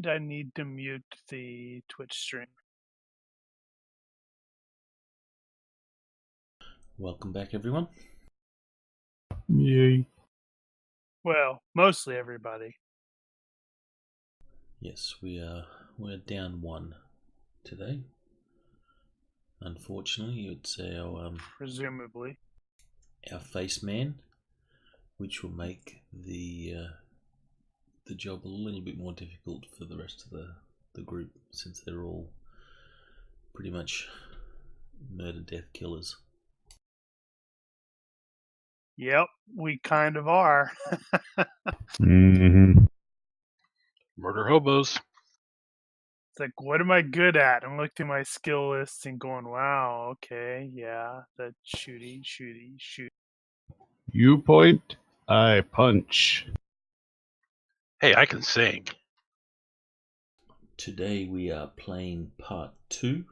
And I need to mute the Twitch stream. Welcome back, everyone. Yay. Well, mostly everybody. Yes, we're down one today. Unfortunately, it's our Presumably. our face man, which will make the job a little bit more difficult for the rest of the group, since they're all pretty much murder death killers. Yep, we kind of are. Mm-hmm. Murder hobos. It's like, what am I good at? I'm looking through my skill list and going, wow, okay, yeah, the shooty. You point, I punch. Hey, I can sing. Today we are playing part 2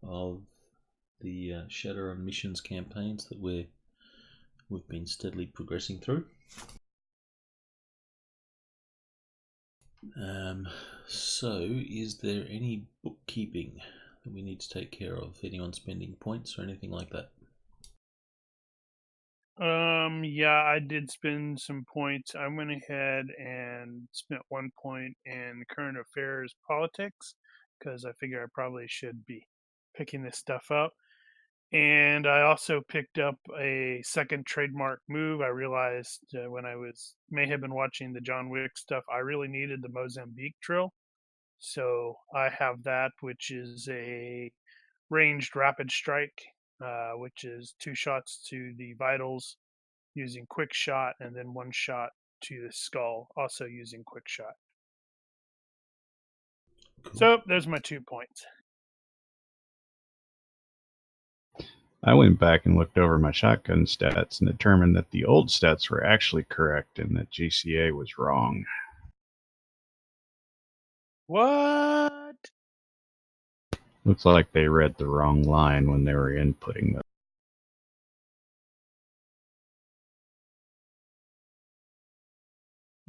of the Shadowrun missions campaigns that we've been steadily progressing through. So, is there any bookkeeping that we need to take care of? Anyone spending points or anything like that? Yeah, I did spend some points. I went ahead and spent 1 point in current affairs politics because I figure I probably should be picking this stuff up. And I also picked up a second trademark move. I realized when I may have been watching the John Wick stuff, I really needed the Mozambique drill. So I have that, which is a ranged rapid strike, which is 2 shots to the vitals using quick shot, and then 1 shot to the skull, also using quick shot. Cool. So there's my 2 points. I went back and looked over my shotgun stats and determined that the old stats were actually correct and that GCA was wrong. What? Looks like they read the wrong line when they were inputting them.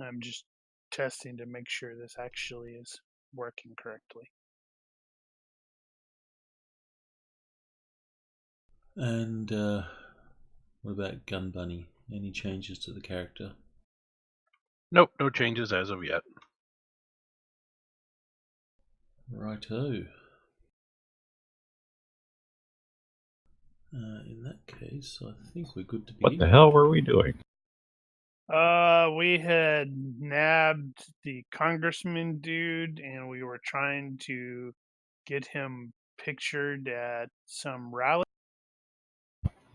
I'm just testing to make sure this actually is working correctly. And what about Gun Bunny? Any changes to the character? Nope, no changes as of yet. Righto. In that case, I think we're good to begin. What the hell were we doing? We had nabbed the congressman dude, and we were trying to get him pictured at some rally.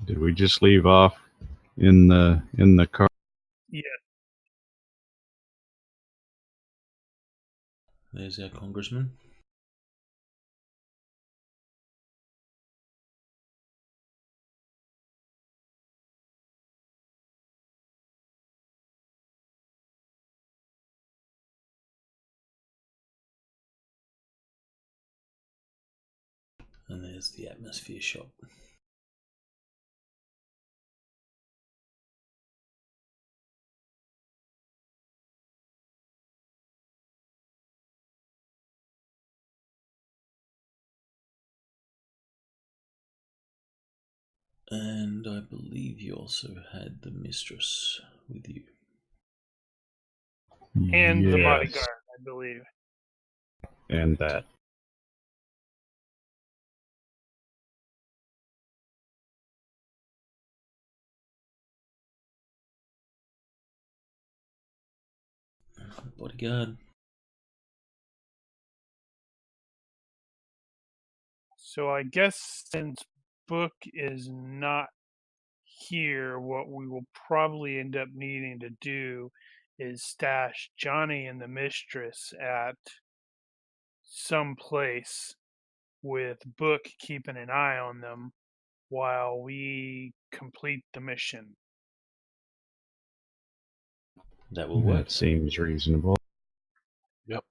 Did we just leave off in the car? Yeah. There's our congressman. And there's the atmosphere shot. And I believe you also had the mistress with you. And yes. the bodyguard, I believe. And that. Bodyguard. So I guess since Book is not here, what we will probably end up needing to do is stash Johnny and the mistress at some place with Book keeping an eye on them while we complete the mission. That will work. That seems reasonable. Yep.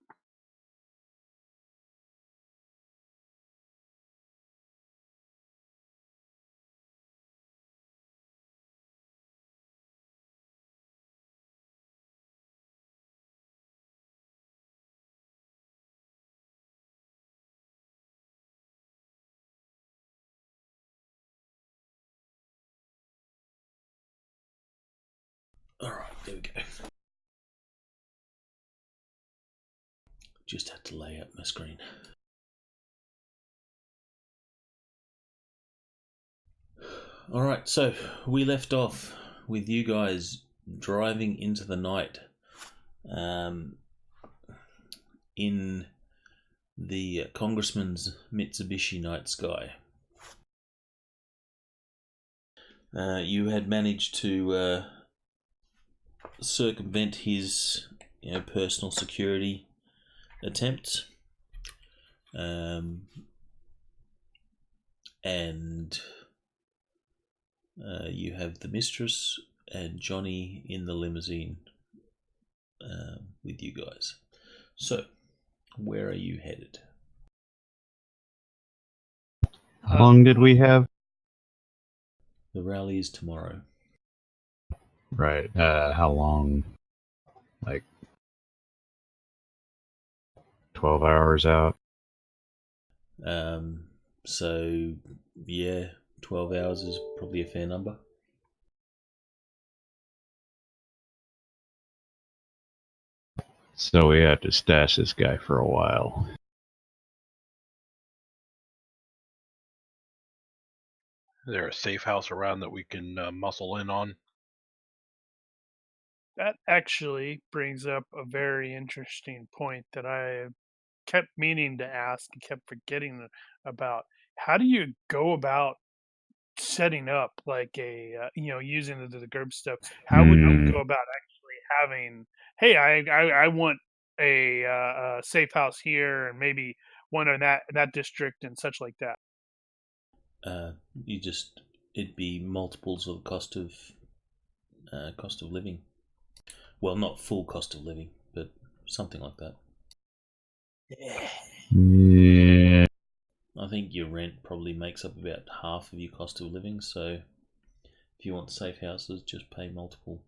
Alright, there we go. Just had to lay out my screen. Alright, so we left off with you guys driving into the night in the Congressman's Mitsubishi Night Sky. You had managed to circumvent his personal security attempts, and you have the mistress and Johnny in the limousine with you guys. So, where are you headed? How long did we have? The rally is tomorrow. Right. How long? Like 12 hours out? So, yeah, 12 hours is probably a fair number. So we have to stash this guy for a while. Is there a safe house around that we can muscle in on? That actually brings up a very interesting point that I kept meaning to ask and kept forgetting about. How do you go about setting up like a using the GURPS stuff? How would you go about actually having, hey, I want a safe house here and maybe one in that district and such like that? It'd be multiples of the cost of living. Well, not full cost of living, but something like that. Yeah. I think your rent probably makes up about half of your cost of living, so if you want safe houses, just pay multiple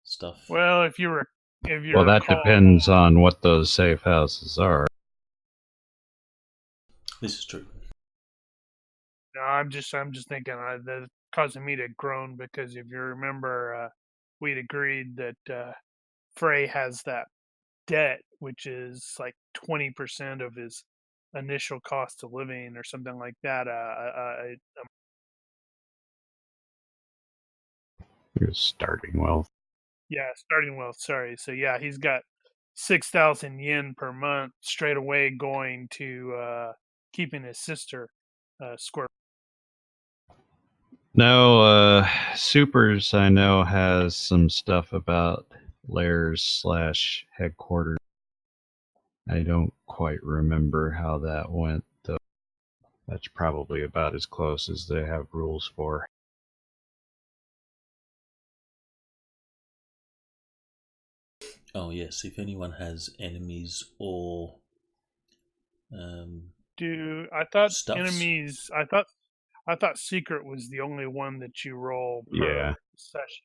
stuff. Well, if you Well, that depends on what those safe houses are. This is true. No, I'm just thinking that's causing me to groan because if you remember, we'd agreed that Frey has that debt, which is like 20% of his initial cost of living or something like that. Your starting wealth. Yeah, starting wealth. Sorry. So yeah, he's got 6,000 yen per month straight away going to keeping his sister square. No, Supers I know has some stuff about lairs / headquarters. I don't quite remember how that went, though. That's probably about as close as they have rules for. Oh yes, if anyone has enemies or Dude, I thought stuffs. enemies. I thought secret was the only one that you roll per session.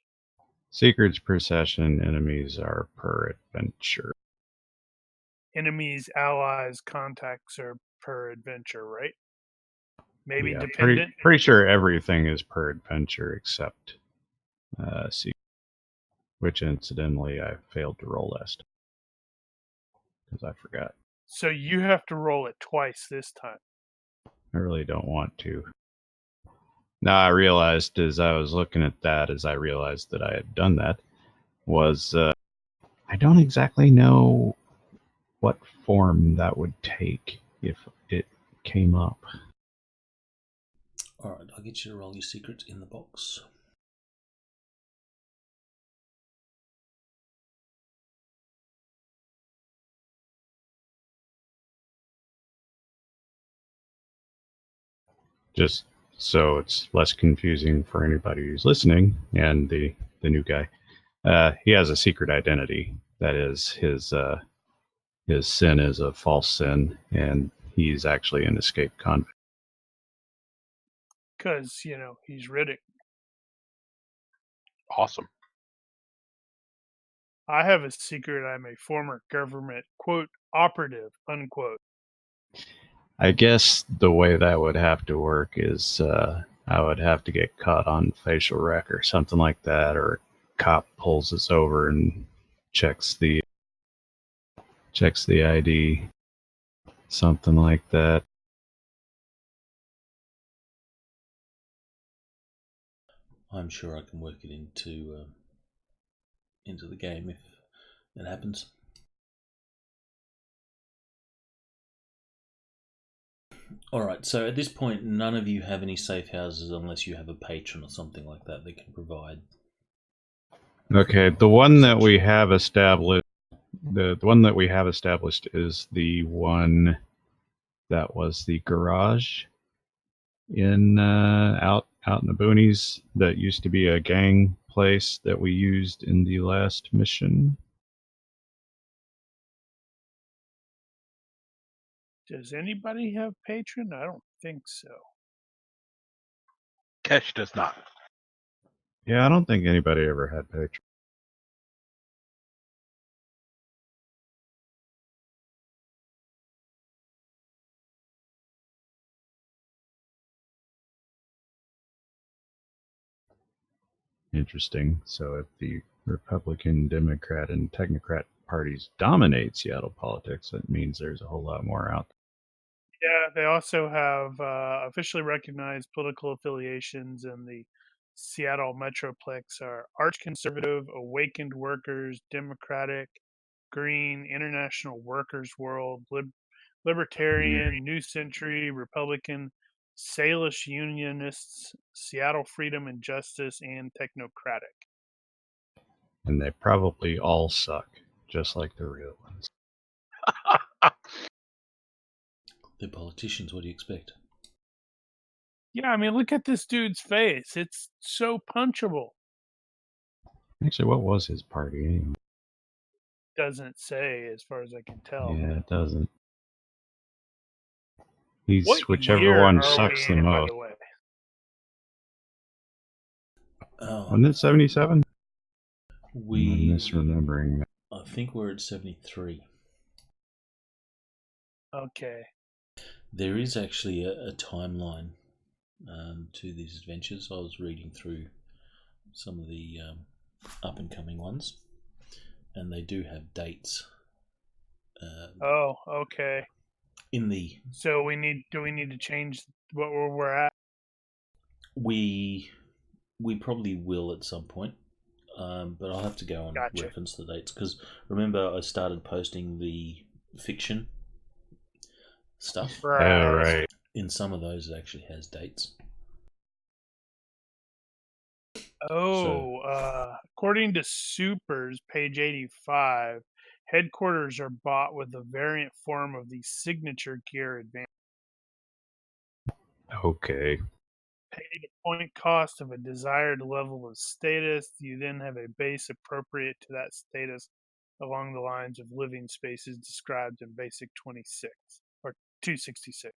Secrets per session, enemies are per adventure. Enemies, allies, contacts are per adventure, right? Maybe Yeah, dependent. pretty sure everything is per adventure except secret, which incidentally I failed to roll last because I forgot. So you have to roll it twice this time. I really don't want to. Now I realized as I was looking at that, as I realized that I had done that, was I don't exactly know what form that would take if it came up. Alright, I'll get you to roll your secrets in the box. Just so it's less confusing for anybody who's listening and the new guy. He has a secret identity. That is, his sin is a false sin, and he's actually an escaped convict. Because, he's Riddick. Awesome. I have a secret. I'm a former government, quote, operative, unquote. I guess the way that would have to work is I would have to get caught on facial rec or something like that, or cop pulls us over and checks the ID, something like that. I'm sure I can work it into the game if it happens. Alright, so at this point, none of you have any safe houses unless you have a patron or something like that that can provide. Okay, the one that we have established, the one that we have established is the one that was the garage in out in the boonies that used to be a gang place that we used in the last mission. Does anybody have patron? I don't think so. Kesh does not. Yeah, I don't think anybody ever had patron. Interesting. So if the Republican, Democrat, and Technocrat parties dominate Seattle politics, that means there's a whole lot more out there. Yeah, they also have officially recognized political affiliations in the Seattle Metroplex are Arch Conservative, Awakened Workers, Democratic, Green, International Workers World, Libertarian, New Century, Republican, Salish Unionists, Seattle Freedom and Justice, and Technocratic. And they probably all suck, just like the real ones. They're politicians, what do you expect? Yeah, I mean, look at this dude's face. It's so punchable. Actually, what was his party anyway? Doesn't say, as far as I can tell. Yeah, it doesn't. He's What whichever year one are sucks we the in, by most. the way? Wasn't it 77? I'm We, misremembering that. I think we're at 73. Okay. There is actually a timeline to these adventures. I was reading through some of the up and coming ones, and they do have dates. Oh, okay. In the So do we need to change what we're at? we probably will at some point, but I'll have to go and Gotcha. reference the dates because remember I started posting the fiction stuff. Right. Oh, right. In some of those, it actually has dates. Oh, according to Supers, page 85, headquarters are bought with a variant form of the signature gear advantage. Okay. Paid a point cost of a desired level of status. You then have a base appropriate to that status along the lines of living spaces described in Basic 26 or 266.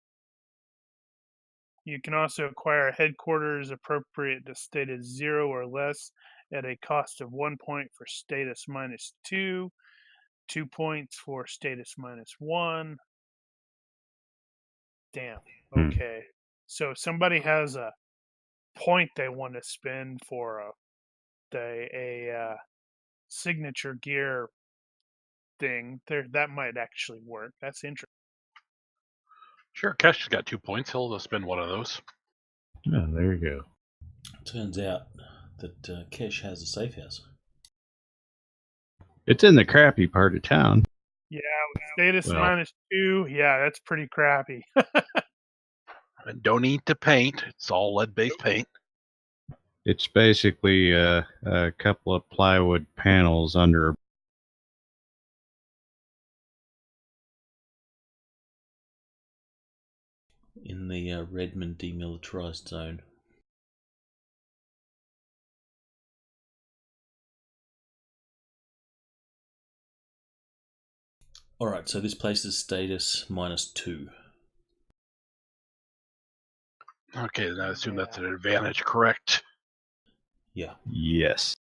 You can also acquire headquarters appropriate to status 0 or less at a cost of 1 point for status -2, 2 points for status -1. Damn. Okay. So if somebody has a point they want to spend for a signature gear thing, that might actually work. That's interesting. Sure, Kesh has got 2 points. He'll spend one of those. Yeah, there you go. Turns out that Kesh has a safe house. It's in the crappy part of town. Yeah, with status -2, yeah, that's pretty crappy. And don't need to paint. It's all lead-based paint. It's basically a couple of plywood panels under. In the Redmond demilitarized zone. Alright, so this place is status -2. Okay, then I assume that's an advantage, correct? Yeah. Yes.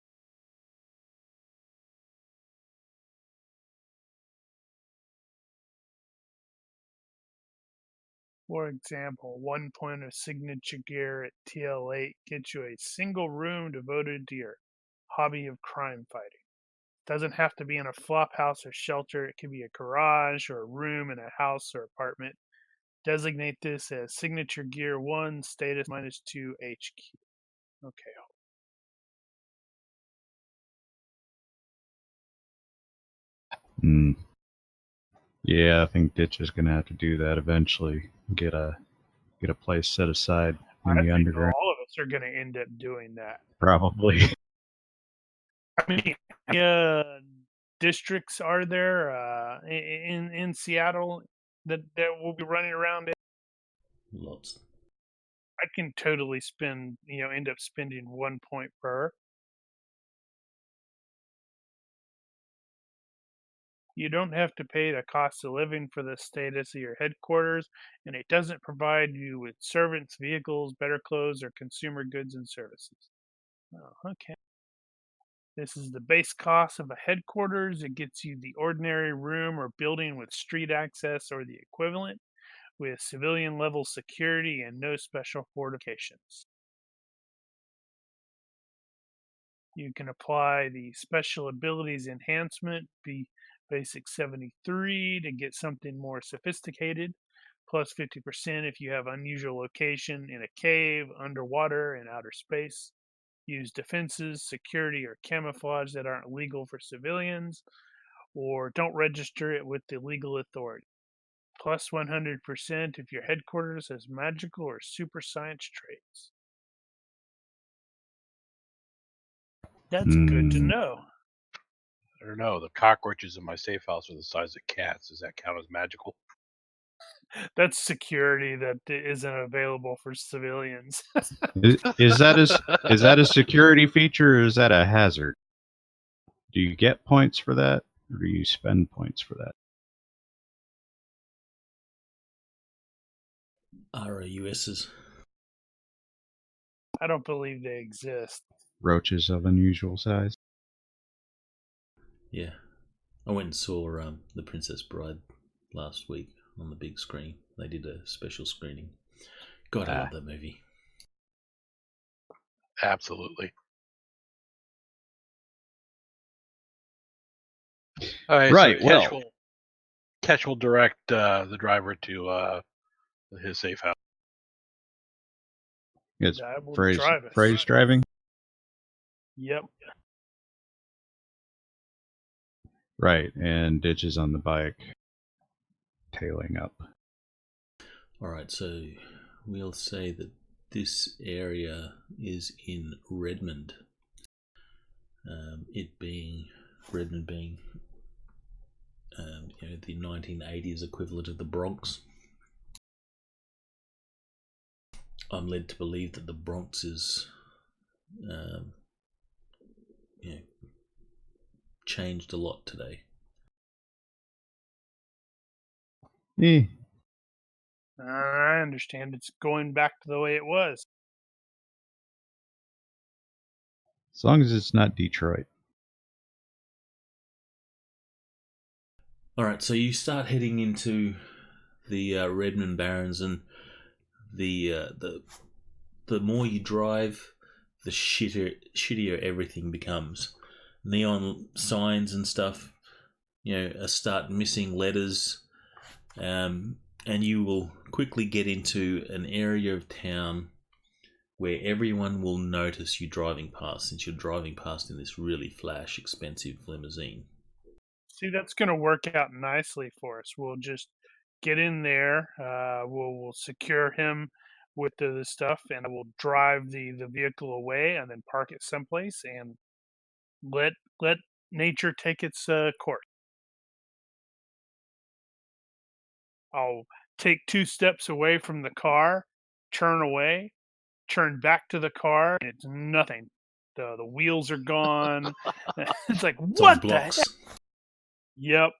For example, 1 point of signature gear at TL8 gets you a single room devoted to your hobby of crime fighting. Doesn't have to be in a flop house or shelter. It could be a garage or a room in a house or apartment. Designate this as Signature Gear 1, status -2 HQ. Okay. Yeah, I think Ditch is gonna have to do that eventually. Get a place set aside in I the think underground. all of us are going to end up doing that. Probably. I mean, districts are there in Seattle that will be running around it? Lots. I can totally end up spending 1 point per. You don't have to pay the cost of living for the status of your headquarters, and it doesn't provide you with servants, vehicles, better clothes, or consumer goods and services. Oh, okay. This is the base cost of a headquarters. It gets you the ordinary room or building with street access or the equivalent, with civilian level security and no special fortifications. You can apply the special abilities enhancement, be basic 73 to get something more sophisticated, plus 50% if you have unusual location in a cave, underwater, in outer space. Use defenses, security, or camouflage that aren't legal for civilians, or don't register it with the legal authority. Plus 100% if your headquarters has magical or super science traits. That's good to know. I don't know. The cockroaches in my safe house are the size of cats. Does that count as magical? That's security that isn't available for civilians. Is that a security feature or is that a hazard? Do you get points for that, or do you spend points for that? RAUSs. I don't believe they exist. Roaches of unusual size. Yeah. I went and saw The Princess Bride last week on the big screen. They did a special screening. God, I love that movie. Absolutely. All right. So Ketch will direct the driver to his safe house. It's drive us. phrase driving. Yep. Right, and Ditch is on the bike, tailing up. Alright, so we'll say that this area is in Redmond. Redmond being the 1980s equivalent of the Bronx. I'm led to believe that the Bronx is changed a lot today. I understand it's going back to the way it was. As long as it's not Detroit. Alright, so you start heading into the Redmond Barrens, and the more you drive, the shittier everything becomes. Neon signs and stuff, start missing letters, and you will quickly get into an area of town where everyone will notice you driving past, since you're driving past in this really flash, expensive limousine. See, that's going to work out nicely for us. We'll just get in there. We'll secure him with the stuff, and we'll drive the vehicle away, and then park it someplace, and let nature take its course. I'll take 2 steps away from the car, turn away, turn back to the car, and it's nothing. The wheels are gone. It's like, what the heck? Yep.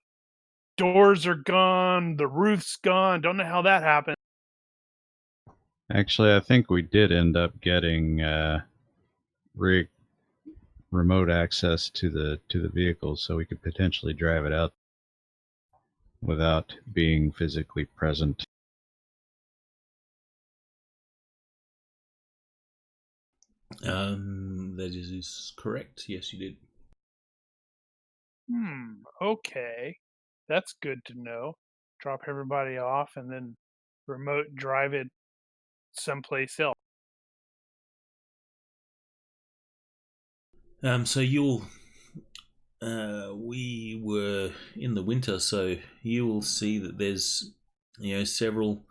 Doors are gone. The roof's gone. Don't know how that happened. Actually, I think we did end up getting remote access to the vehicle, so we could potentially drive it out without being physically present. That is correct. Yes, you did. Okay. That's good to know. Drop everybody off and then remote drive it someplace else. So we were in the winter, so you will see that there's, several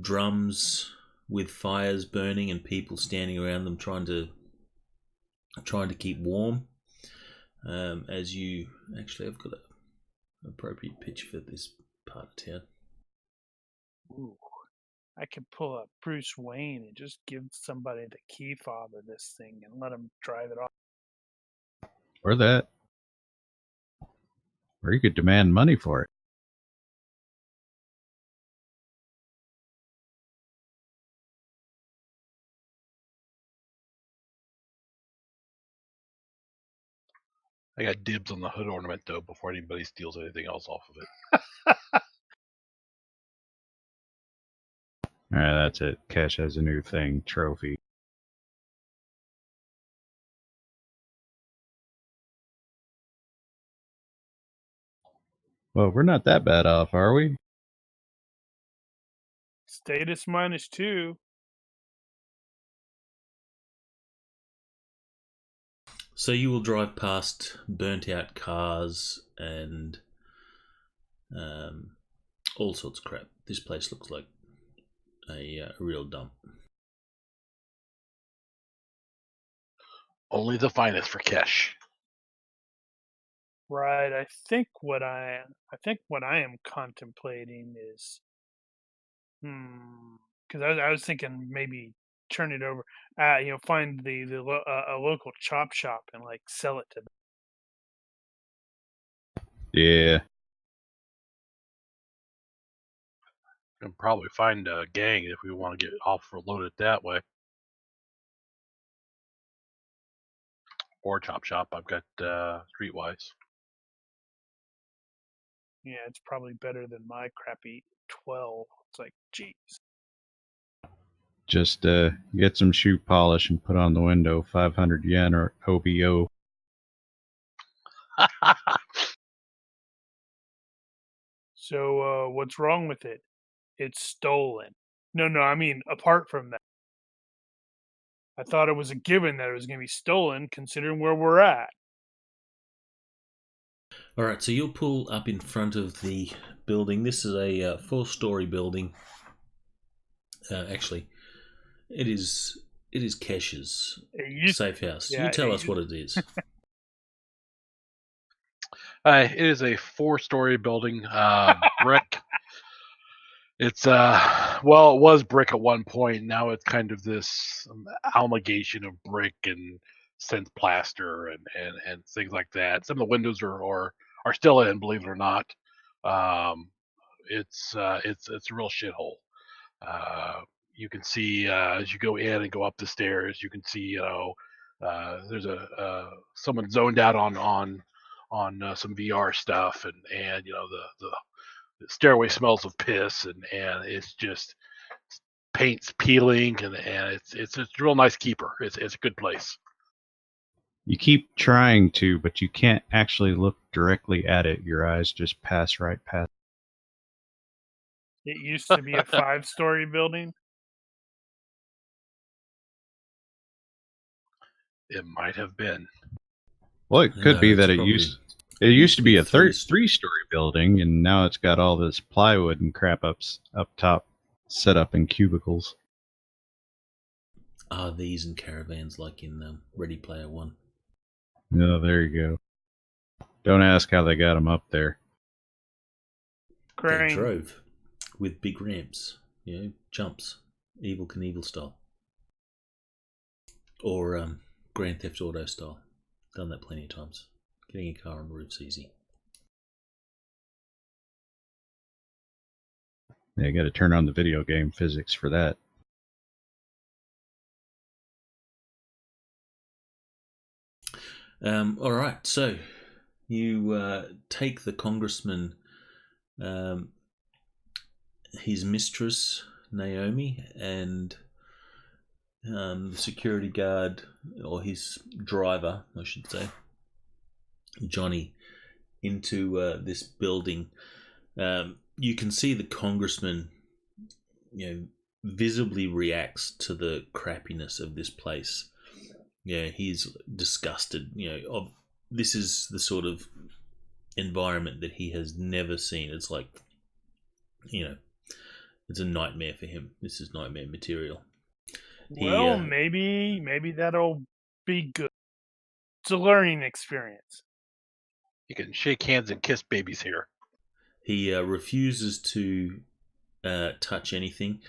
drums with fires burning and people standing around them trying to keep warm. As you actually, I've got an appropriate picture for this part of town. Ooh, I could pull up Bruce Wayne and just give somebody the key fob of this thing and let him drive it off. Or that. Or you could demand money for it. I got dibs on the hood ornament though before anybody steals anything else off of it. Alright, that's it. Cash has a new thing. Trophy. Well, we're not that bad off, are we? Status -2. So you will drive past burnt out cars and all sorts of crap. This place looks like a real dump. Only the finest for cash. Right. I think what I am contemplating is, because I was thinking maybe turn it over, find a local chop shop and like sell it to them. Yeah. We can probably find a gang if we want to get off-loaded that way. Or chop shop. I've got Streetwise. Yeah, it's probably better than my crappy 12. It's like, geez. Just get some shoe polish and put on the window 500 yen or OBO. So what's wrong with it? It's stolen. No, I mean apart from that. I thought it was a given that it was going to be stolen, considering where we're at. All right, so you'll pull up in front of the building. This is a 4-story building. Actually, it is Kesh's safe house. Yeah, you tell us what it is. It is a 4-story building, brick. It's it was brick at one point. Now it's kind of this amalgamation of brick and synth plaster and things like that. Some of the windows are still in, believe it or not. It's a real shithole. You can see as you go in and go up the stairs, you can see there's someone zoned out on some VR stuff, and the stairway smells of piss, and it's just paint's peeling, and it's a real nice keeper. It's a good place. You keep trying to, but you can't actually look directly at it. Your eyes just pass right past. It used to be a 5-story building. It might have been. Well, it could be that it used to be a 3-story building, and now it's got all this plywood and crap up top, set up in cubicles. RVs and caravans like in Ready Player One. Oh, there you go. Don't ask how they got them up there. Crane. They drove with big ramps, jumps, Evel Knievel style, or Grand Theft Auto style. Done that plenty of times. Getting a car on the roof's easy. Yeah, you got to turn on the video game physics for that. All right, so you take the congressman, his mistress Naomi, and the security guard, or his driver, I should say, Johnny, into this building. You can see the congressman, visibly reacts to the crappiness of this place. Yeah, he's disgusted. This is the sort of environment that he has never seen. It's like, it's a nightmare for him. This is nightmare material. Well, maybe that'll be good. It's a learning experience. You can shake hands and kiss babies here. He refuses to touch anything.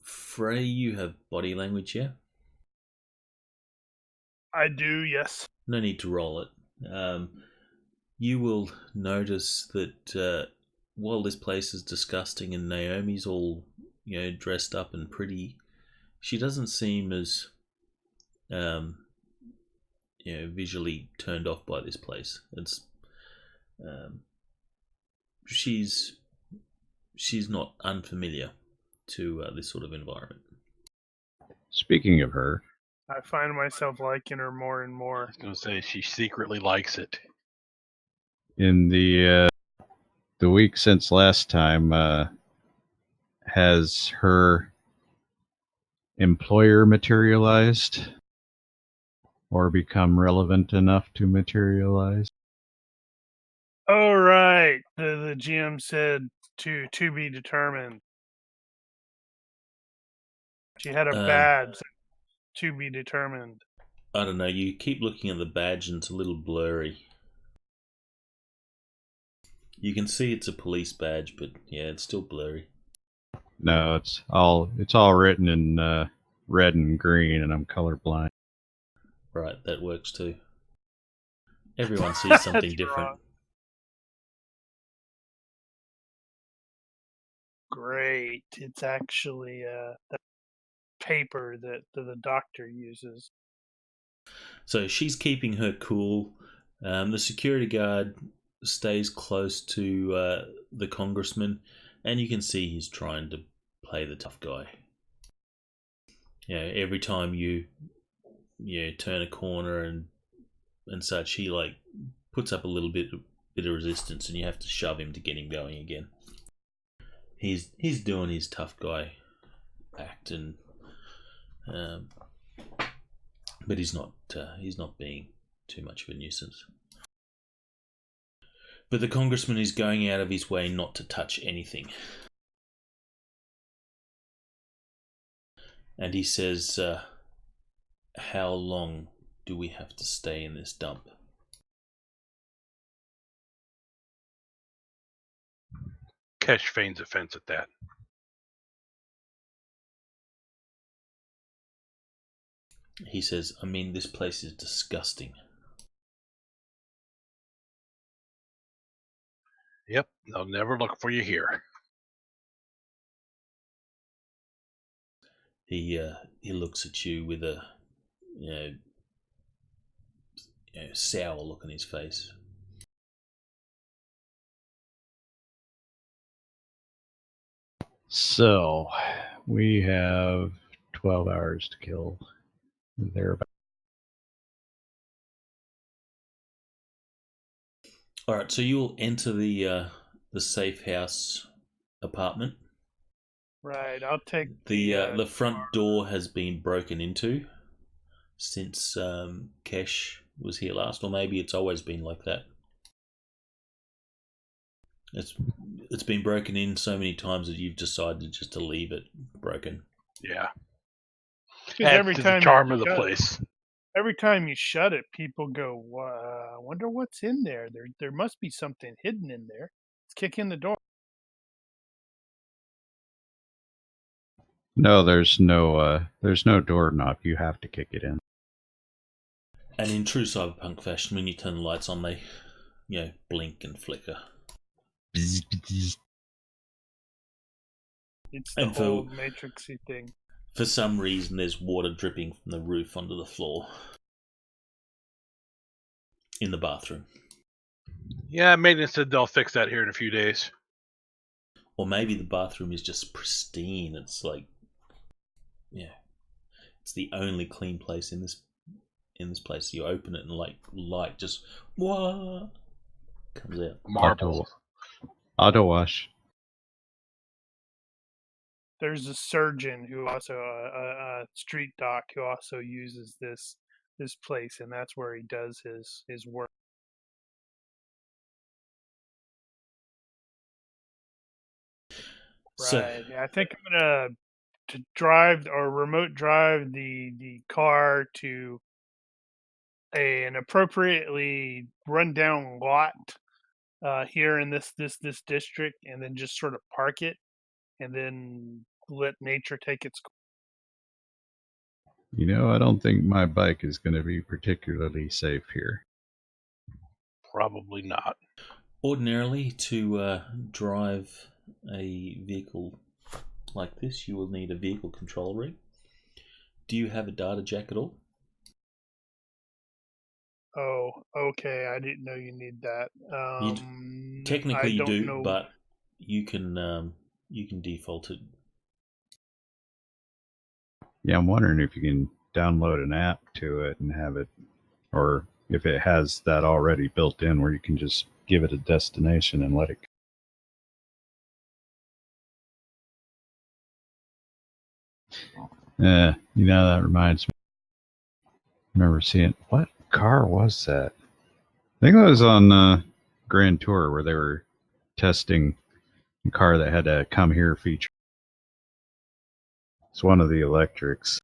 Frey, you have body language here? I do, yes. No need to roll it. You will notice that while this place is disgusting and Naomi's all, dressed up and pretty, she doesn't seem as, visually turned off by this place. It's, she's not unfamiliar to this sort of environment. Speaking of her, I find myself liking her more and more. I was going to say she secretly likes it. in the week since last time, has her employer materialized or become relevant enough to materialize? Oh, right. The GM said to be determined. She had a badge, to be determined. I don't know, you keep looking at the badge and it's a little blurry. You can see it's a police badge, but yeah, it's still blurry. No, it's all written in red and green, and I'm colorblind. Right, that works too. Everyone sees something different. Wrong. Great. It's actually that paper that the doctor uses. So she's keeping her cool. The security guard stays close to the congressman, and you can see he's trying to play the tough guy. Every time you turn a corner and such, he like puts up a little bit of resistance, and you have to shove him to get him going again. He's doing his tough guy act, and but he's not being too much of a nuisance. But the congressman is going out of his way not to touch anything. And he says, how long do we have to stay in this dump? Kesh feigns offense at that. He says, I mean, this place is disgusting. Yep, they'll never look for you here. He looks at you with a sour look on his face. So we have 12 hours to kill. Thereabouts. All right, so you'll enter the safe house apartment. Right, I'll take the front door has been broken into since Kesh was here last, or maybe it's always been like that. It's been broken in so many times that you've decided just to leave it broken. Yeah. Every time the charm of the place. Every time you shut it, people go, I wonder what's in there. There must be something hidden in there. Let's kick in the door. No, there's no doorknob. You have to kick it in. And in true cyberpunk fashion, when you turn the lights on, they, blink and flicker. It's the whole Matrixy thing. For some reason, there's water dripping from the roof onto the floor in the bathroom. Yeah, maintenance said they'll fix that here in a few days. Or maybe the bathroom is just pristine. It's like yeah, it's the only clean place in this place. You open it and like light just what comes out. Marbles. Auto wash. There's a surgeon who also a street doc who also uses this place, and that's where he does his work. So Right. Yeah, I think I'm gonna to drive or remote drive the car to an appropriately run down lot here in this district, and then just sort of park it, and then let nature take its course. You know, I don't think my bike is going to be particularly safe here. Probably not. ordinarily, to drive a vehicle like this, you will need a vehicle control rig. Do you have a data jack at all? Oh, okay. I didn't know you need that. Technically I you don't do, know. but you can default it. Yeah, I'm wondering if you can download an app to it and have it, or if it has that already built in where you can just give it a destination and let it. You know, that reminds me. I remember seeing, what car was that? I think it was on Grand Tour where they were testing a car that had a come here feature. It's one of the electrics.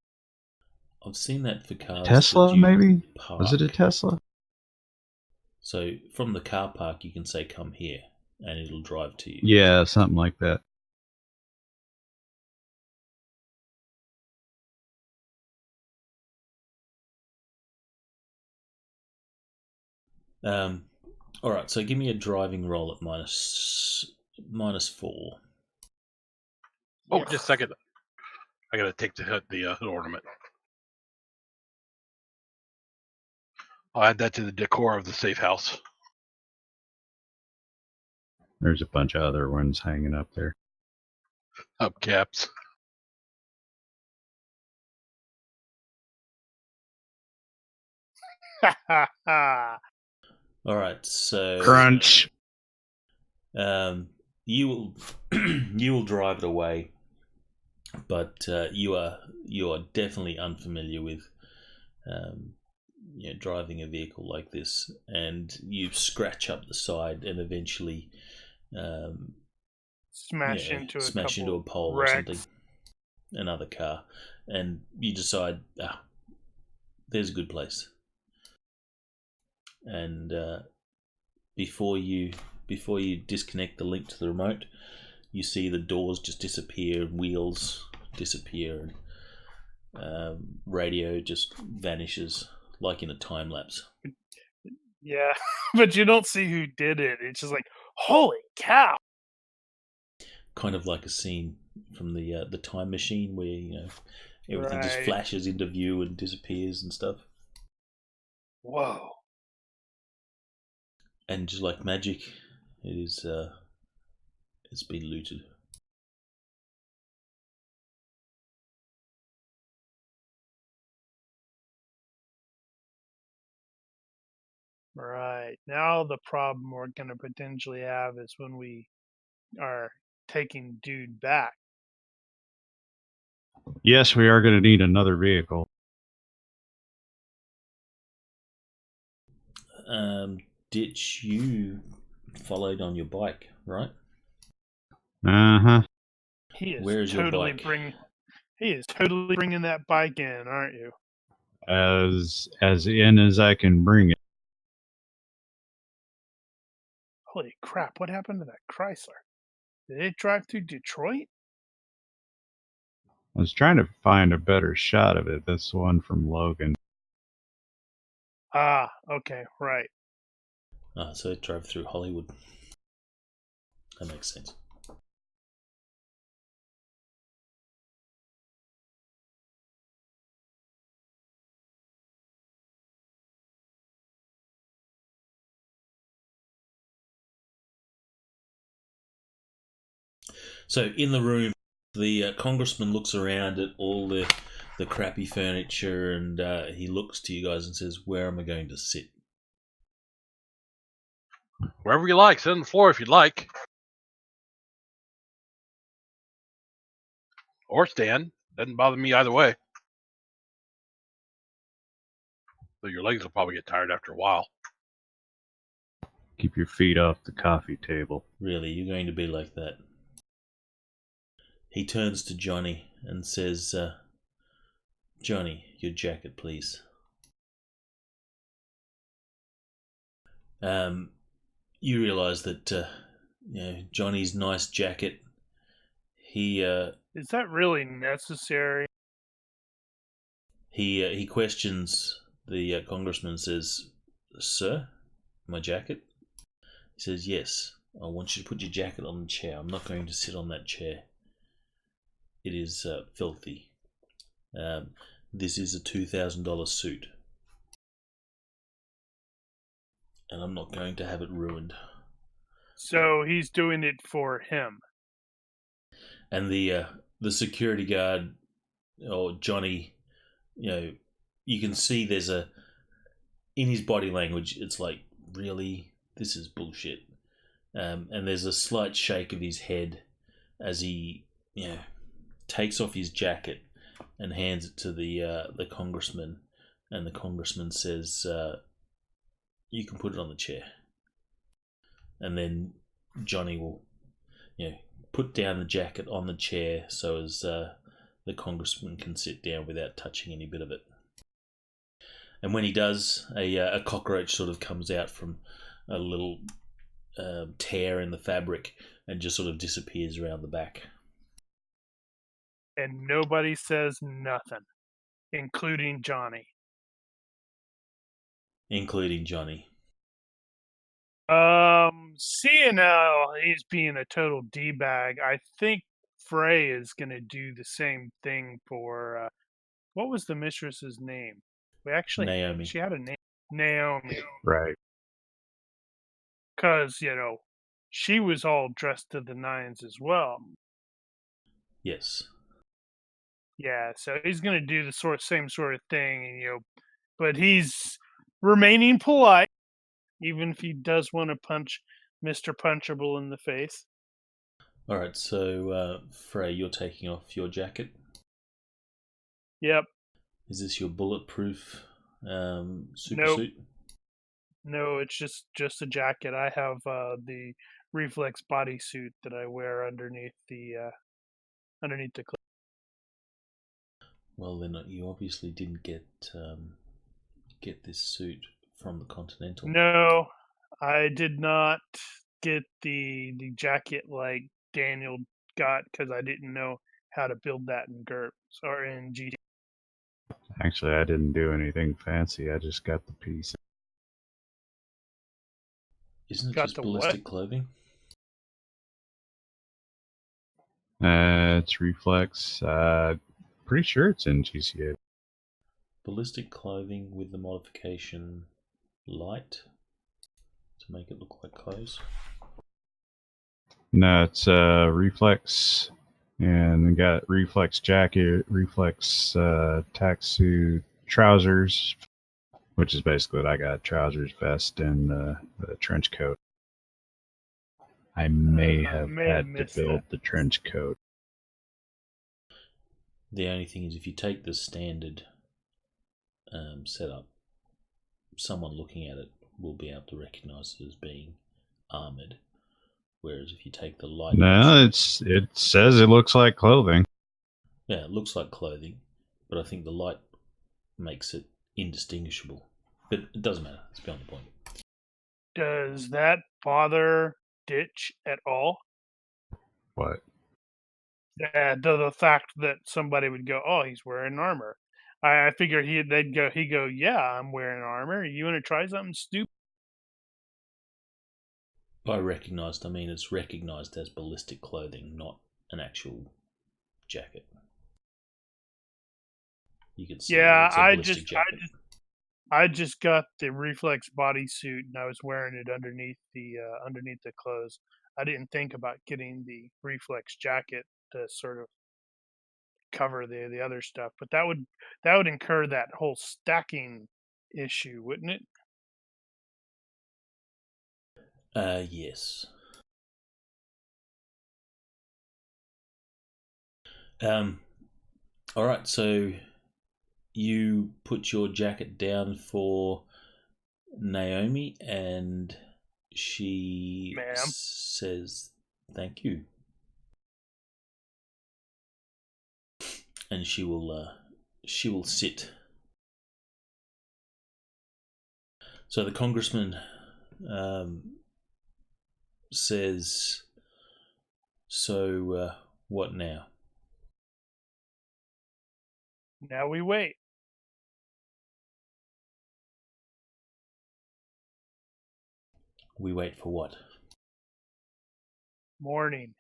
I've seen that for cars Tesla, that you maybe? park. Was it a Tesla? So from the car park, you can say "come here," and it'll drive to you. Yeah, something like that. All right. So give me a driving roll at -4. Oh, Yes. just a second. I gotta take the ornament. I'll add that to the decor of the safe house. There's a bunch of other ones hanging up there. Hubcaps. All right. So Crunch. you will you will drive it away, but you are definitely unfamiliar with driving a vehicle like this, and you scratch up the side and eventually Smash into a smash into couple a pole wrecks. or something, another car, and you decide, there's a good place. And before you disconnect the link to the remote, you see the doors just disappear, wheels disappear, and radio just vanishes like in a time lapse. Yeah, but you don't see who did it. It's just like, holy cow! Kind of like a scene from the Time Machine, where everything just Right. flashes into view and disappears and stuff. Whoa. And just like magic, it's been looted. Right. Now the problem we're going to potentially have is when we are taking dude back. Yes, we are going to need another vehicle. Ditch, you followed on your bike, right? Uh-huh. He is Where is your totally bike? bringing that bike in, aren't you? As in as I can bring it. Holy crap! What happened to that Chrysler? Did it drive through Detroit? I was trying to find a better shot of it. That's the one from Logan. Ah, okay, right. So it drove through Hollywood. That makes sense. So in the room, The congressman looks around at all the crappy furniture, and he looks to you guys and says, "Where am I going to sit?" Wherever you like. Sit on the floor if you'd like. Or stand. Doesn't bother me either way. Though your legs will probably get tired after a while. Keep your feet off the coffee table. Really, you're going to be like that? He turns to Johnny and says, "Johnny, your jacket, please." You realise that Johnny's nice jacket. He Is that really necessary? he questions the congressman. Says, "Sir, my jacket?" He says, "Yes. I want you to put your jacket on the chair. I'm not going to sit on that chair. It is filthy. This is a $2,000 suit, and I'm not going to have it ruined." So he's doing it for him. And the security guard, or Johnny, you can see there's in his body language, it's like, really, this is bullshit. And there's a slight shake of his head as he, takes off his jacket and hands it to the congressman, and the congressman says, "You can put it on the chair." And then Johnny will, put down the jacket on the chair so as the congressman can sit down without touching any bit of it. And when he does, a cockroach sort of comes out from a little tear in the fabric and just sort of disappears around the back. And nobody says nothing, including Johnny. Including Johnny. Seeing how he's being a total D-bag, I think Frey is going to do the same thing for, what was the mistress's name? Naomi. She had a name. Naomi. Right. Because, she was all dressed to the nines as well. Yes. Yeah, so he's going to do the same sort of thing, but he's remaining polite, even if he does want to punch Mr. Punchable in the face. All right, so Frey, you're taking off your jacket. Yep. Is this your bulletproof super Nope. suit? No, it's just a jacket. I have the reflex bodysuit that I wear underneath the clothes. Well, then you obviously didn't get this suit from the Continental. No, I did not get the jacket like Daniel got because I didn't know how to build that in GURPS or in GT. Actually, I didn't do anything fancy. I just got the piece. Isn't it Got just the ballistic what? clothing? It's reflex. Pretty sure it's in GCA. Ballistic clothing with the modification light to make it look like clothes. No, it's reflex, and we got reflex jacket, reflex tack suit, trousers, which is basically what I got: trousers, vest, and the trench coat. I may have had to build the trench coat. The only thing is, if you take the standard setup, someone looking at it will be able to recognize it as being armored. Whereas if you take the light, No, it says it looks like clothing. Yeah, it looks like clothing, but I think the light makes it indistinguishable. But it doesn't matter. It's beyond the point. Does that bother Ditch at all? What? The fact that somebody would go, "Oh, he's wearing armor." I figured he'd go, "Yeah, I'm wearing armor. You want to try something stupid?" By recognised, I mean it's recognised as ballistic clothing, not an actual jacket. You can see it's a ballistic jacket. I just got the reflex bodysuit and I was wearing it underneath the clothes. I didn't think about getting the reflex jacket to sort of cover the other stuff. But that would incur that whole stacking issue, wouldn't it? Yes. All right, so you put your jacket down for Naomi, and she Ma'am. says thank you, and she will sit. So the congressman says, "So what now?" Now we wait. We wait for what? Morning.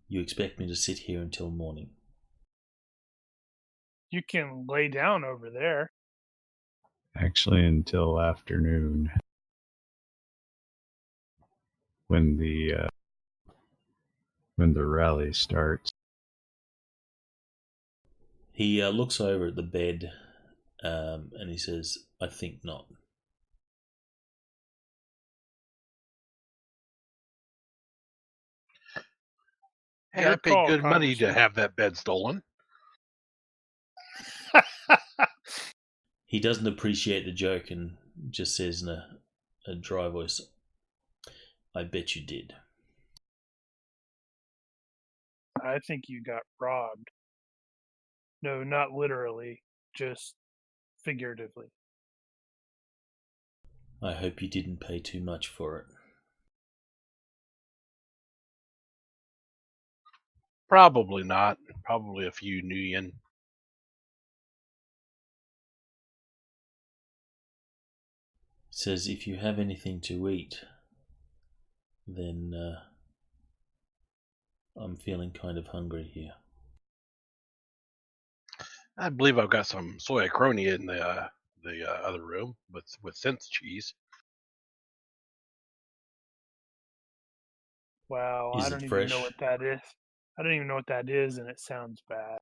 You expect me to sit here until morning? You can lay down over there. Actually, until afternoon, when the rally starts. He looks over at the bed, and he says, "I think not." Hey, Good I paid call, good money to Congressman. have that bed stolen. He doesn't appreciate the joke and just says in a dry voice, "I bet you did." I think you got robbed. No, not literally, just figuratively. I hope you didn't pay too much for it. Probably not. Probably a few new yen. Says, "If you have anything to eat, then I'm feeling kind of hungry here." I believe I've got some soy crony in the other room with sense cheese. Wow, I Is it don't even know fresh? what that is. I don't even know what that is, and it sounds bad.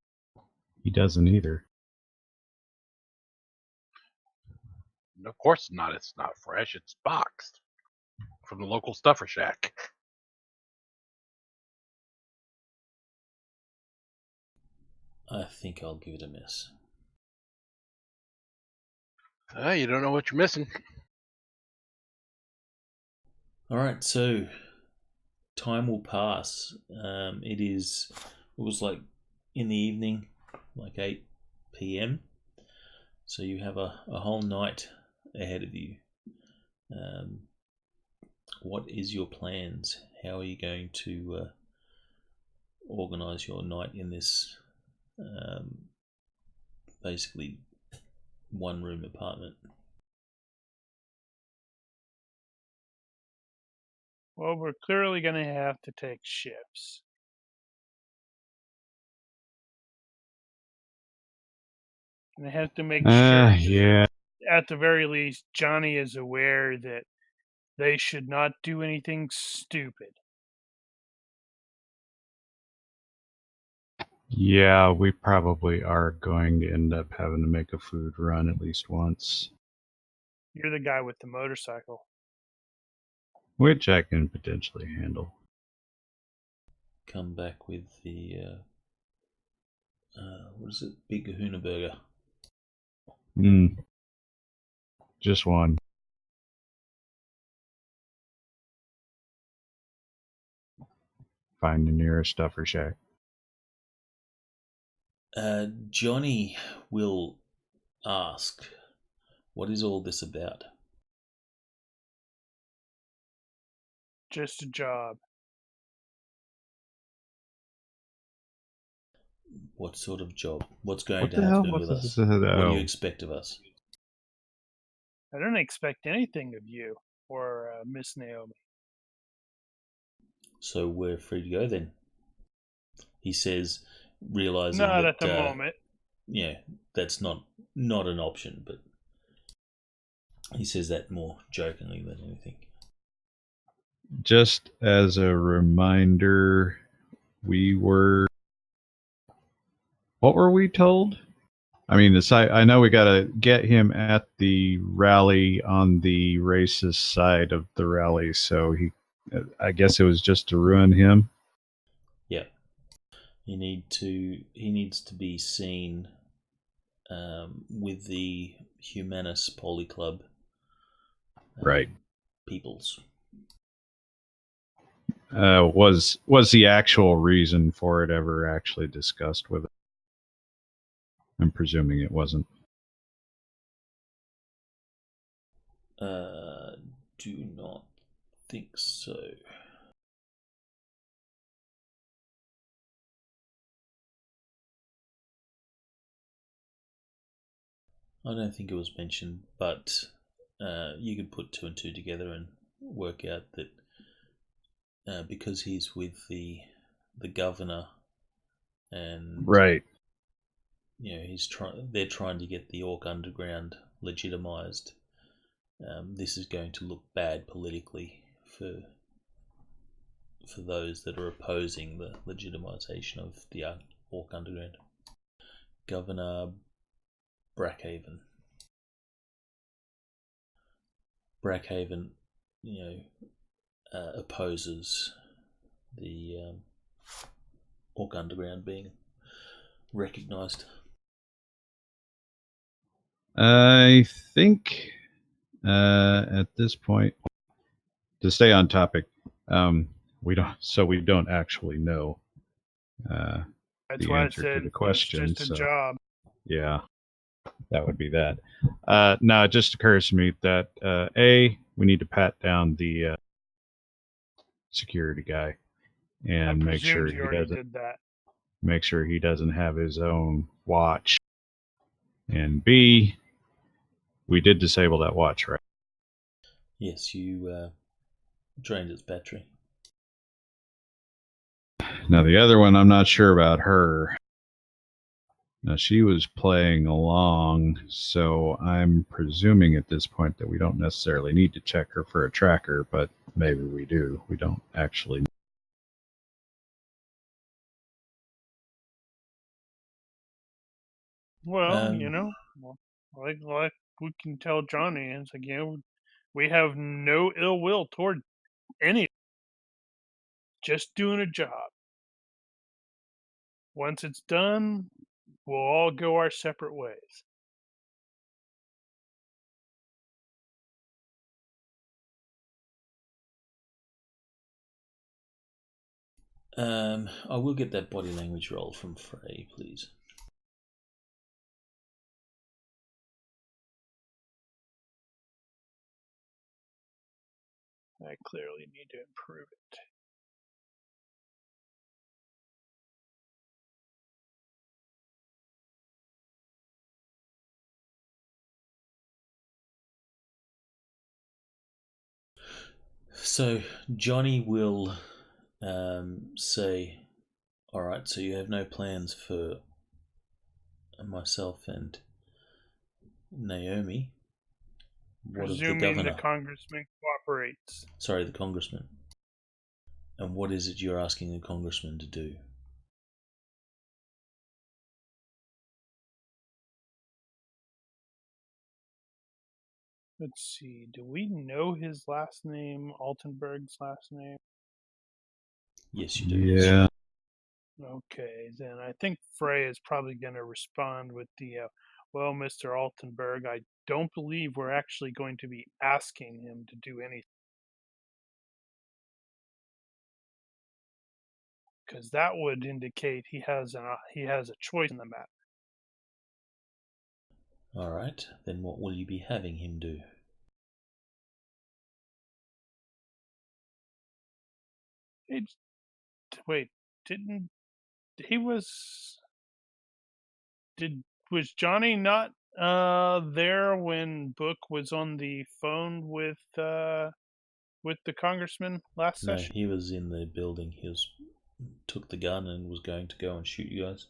He doesn't either. And of course not. It's not fresh. It's boxed from the local stuffer shack. I think I'll give it a miss. You don't know what you're missing. All right, so time will pass. It was like in the evening, like 8 p.m. So you have a whole night ahead of you. What is your plans? How are you going to organize your night in this basically one room apartment? Well, we're clearly going to have to take shifts. And I have to make sure that, Yeah. at the very least, Johnny is aware that they should not do anything stupid. Yeah, we probably are going to end up having to make a food run at least once, You're the guy with the motorcycle. which I can potentially handle. Come back with the what is it? Big Kahuna Burger. Just one. Find the nearest stuffer shack. Johnny will ask, "What is all this about?" Just a job. What sort of job? What's going What to the hell happen was with this? us? What do you Oh, expect of us? I don't expect anything of you or Miss Naomi. So we're free to go then, he says, realizing Not at the that moment. that's not an option, but he says that more jokingly than anything. just as a reminder, we were What were we told? I mean, I know we got to get him at the rally on the racist side of the rally, so I guess it was just to ruin him. Yeah, he needs to be seen with the Humanis Policlub, Right. peoples. Was the actual reason for it ever actually discussed with it? I'm presuming it wasn't. Do not think so. I don't think it was mentioned, but you could put two and two together and work out that because he's with the governor, and Right. they're trying to get the Orc Underground legitimized. This is going to look bad politically for those that are opposing the legitimization of the Orc Underground. Governor Brackhaven, opposes the Orc Underground being recognised. I think at this point, to stay on topic, we don't actually know That's the why I answer to said the it's question. just a So job. yeah, that would be that. No, it just occurs to me that we need to pat down the security guy I and presumed you already did that. make sure he doesn't have his own watch. And B, we did disable that watch, right? Yes, you drained its battery. Now the other one, I'm not sure about her. Now she was playing along, so I'm presuming at this point that we don't necessarily need to check her for a tracker, but maybe we do. We don't actually. Well, like we can tell Johnny, it's like, we have no ill will toward any. Just doing a job. Once it's done, we'll all go our separate ways. I will get that body language roll from Frey, please. I clearly need to improve it. So Johnny will say, all right, so you have no plans for myself and Naomi. What of the Presuming the governor? congressman cooperates. Sorry, the congressman. And what is it you're asking the congressman to do? Let's see. Do we know his last name? Altenberg's last name? Yes, you do. Yeah. Okay, then I think Frey is probably going to respond with well, Mr. Altenberg, I don't believe we're actually going to be asking him to do anything. Because that would indicate he has a choice in the matter. All right, then what will you be having him do? Wait, didn't he was was Johnny not there when Book was on the phone with the congressman last No, session? he was in the building. Took the gun and was going to go and shoot you guys.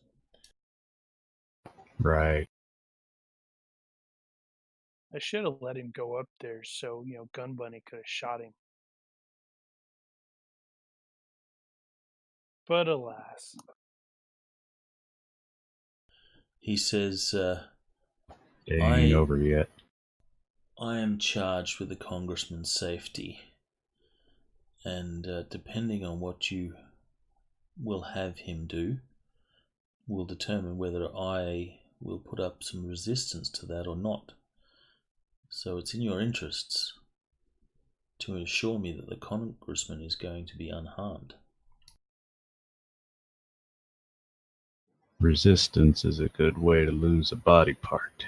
Right. I should have let him go up there so Gun Bunny could have shot him. But alas. He says, It ain't over yet. I am charged with the Congressman's safety, and depending on what you will have him do, will determine whether I will put up some resistance to that or not. So it's in your interests to assure me that the Congressman is going to be unharmed. Resistance is a good way to lose a body part.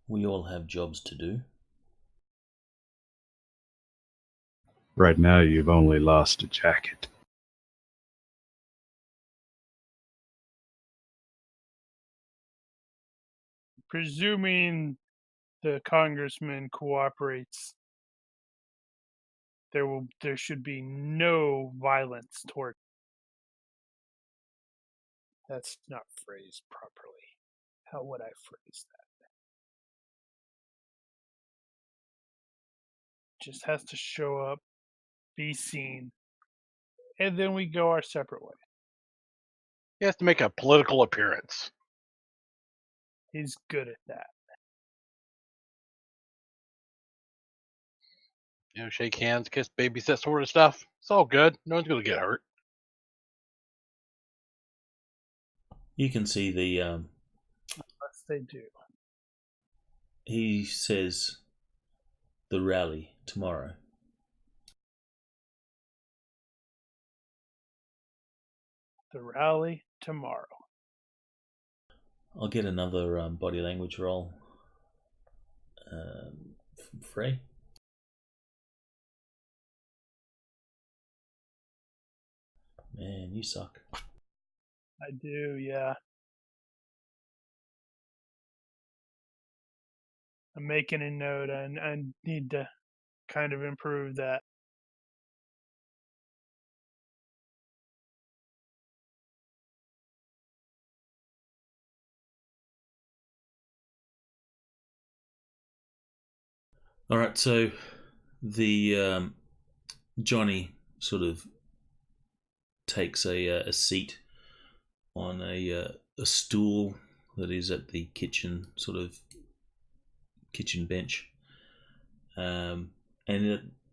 We all have jobs to do. Right now, you've only lost a jacket. Presuming the congressman cooperates, there should be no violence toward. That's not phrased properly. How would I phrase that? Just has to show up, be seen, and then we go our separate way. He has to make a political appearance. He's good at that. You know, shake hands, kiss babies, that sort of stuff. It's all good. No one's going to get hurt. You can see the. Unless they do. He says the rally tomorrow. The rally tomorrow. I'll get another body language roll from Frey. Man, you suck. I do, yeah. I'm making a note, and I need to kind of improve that. All right, so the Johnny sort of takes a seat on a stool that is at the kitchen bench, and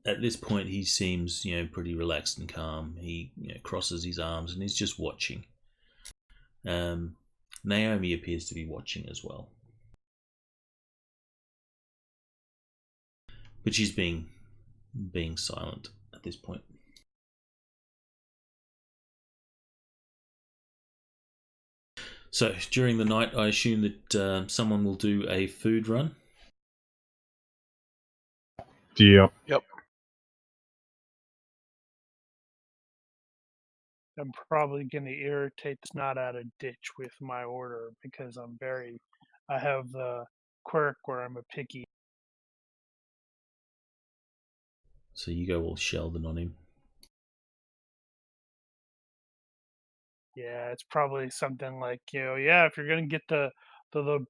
at this point he seems pretty relaxed and calm. He crosses his arms and he's just watching. Naomi appears to be watching as well, but she's being silent at this point. So during the night, I assume that someone will do a food run. Yep. I'm probably going to irritate the snot out of Ditch with my order because I have the quirk where I'm a picky. So you go all Sheldon on him. Yeah, it's probably something like, if you're going to get the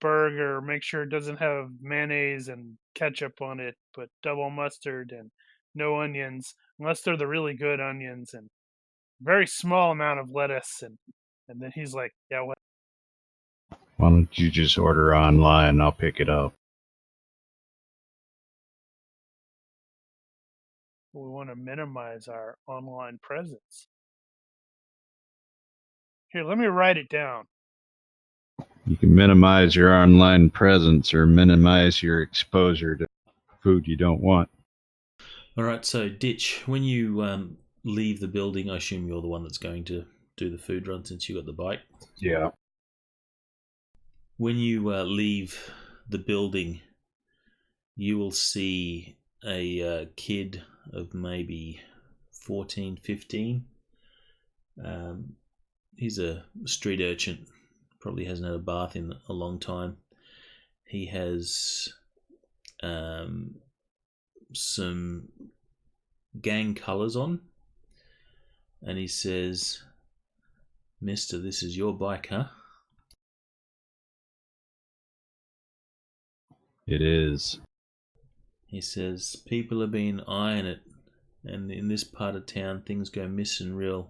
burger, make sure it doesn't have mayonnaise and ketchup on it, but double mustard and no onions, unless they're the really good onions, and very small amount of lettuce. And then he's like, yeah, what? Why don't you just order online? I'll pick it up. We want to minimize our online presence. Here, let me write it down. You can minimize your online presence or minimize your exposure to food you don't want. All right, so Ditch, when you leave the building, I assume you're the one that's going to do the food run since you got the bike. Yeah. When you leave the building, you will see a kid of maybe 14, 15. He's a street urchin, probably hasn't had a bath in a long time. He has some gang colours on, and he says, "Mister, this is your bike, huh?" It is. He says, "People have been eyeing it, and in this part of town things go missing real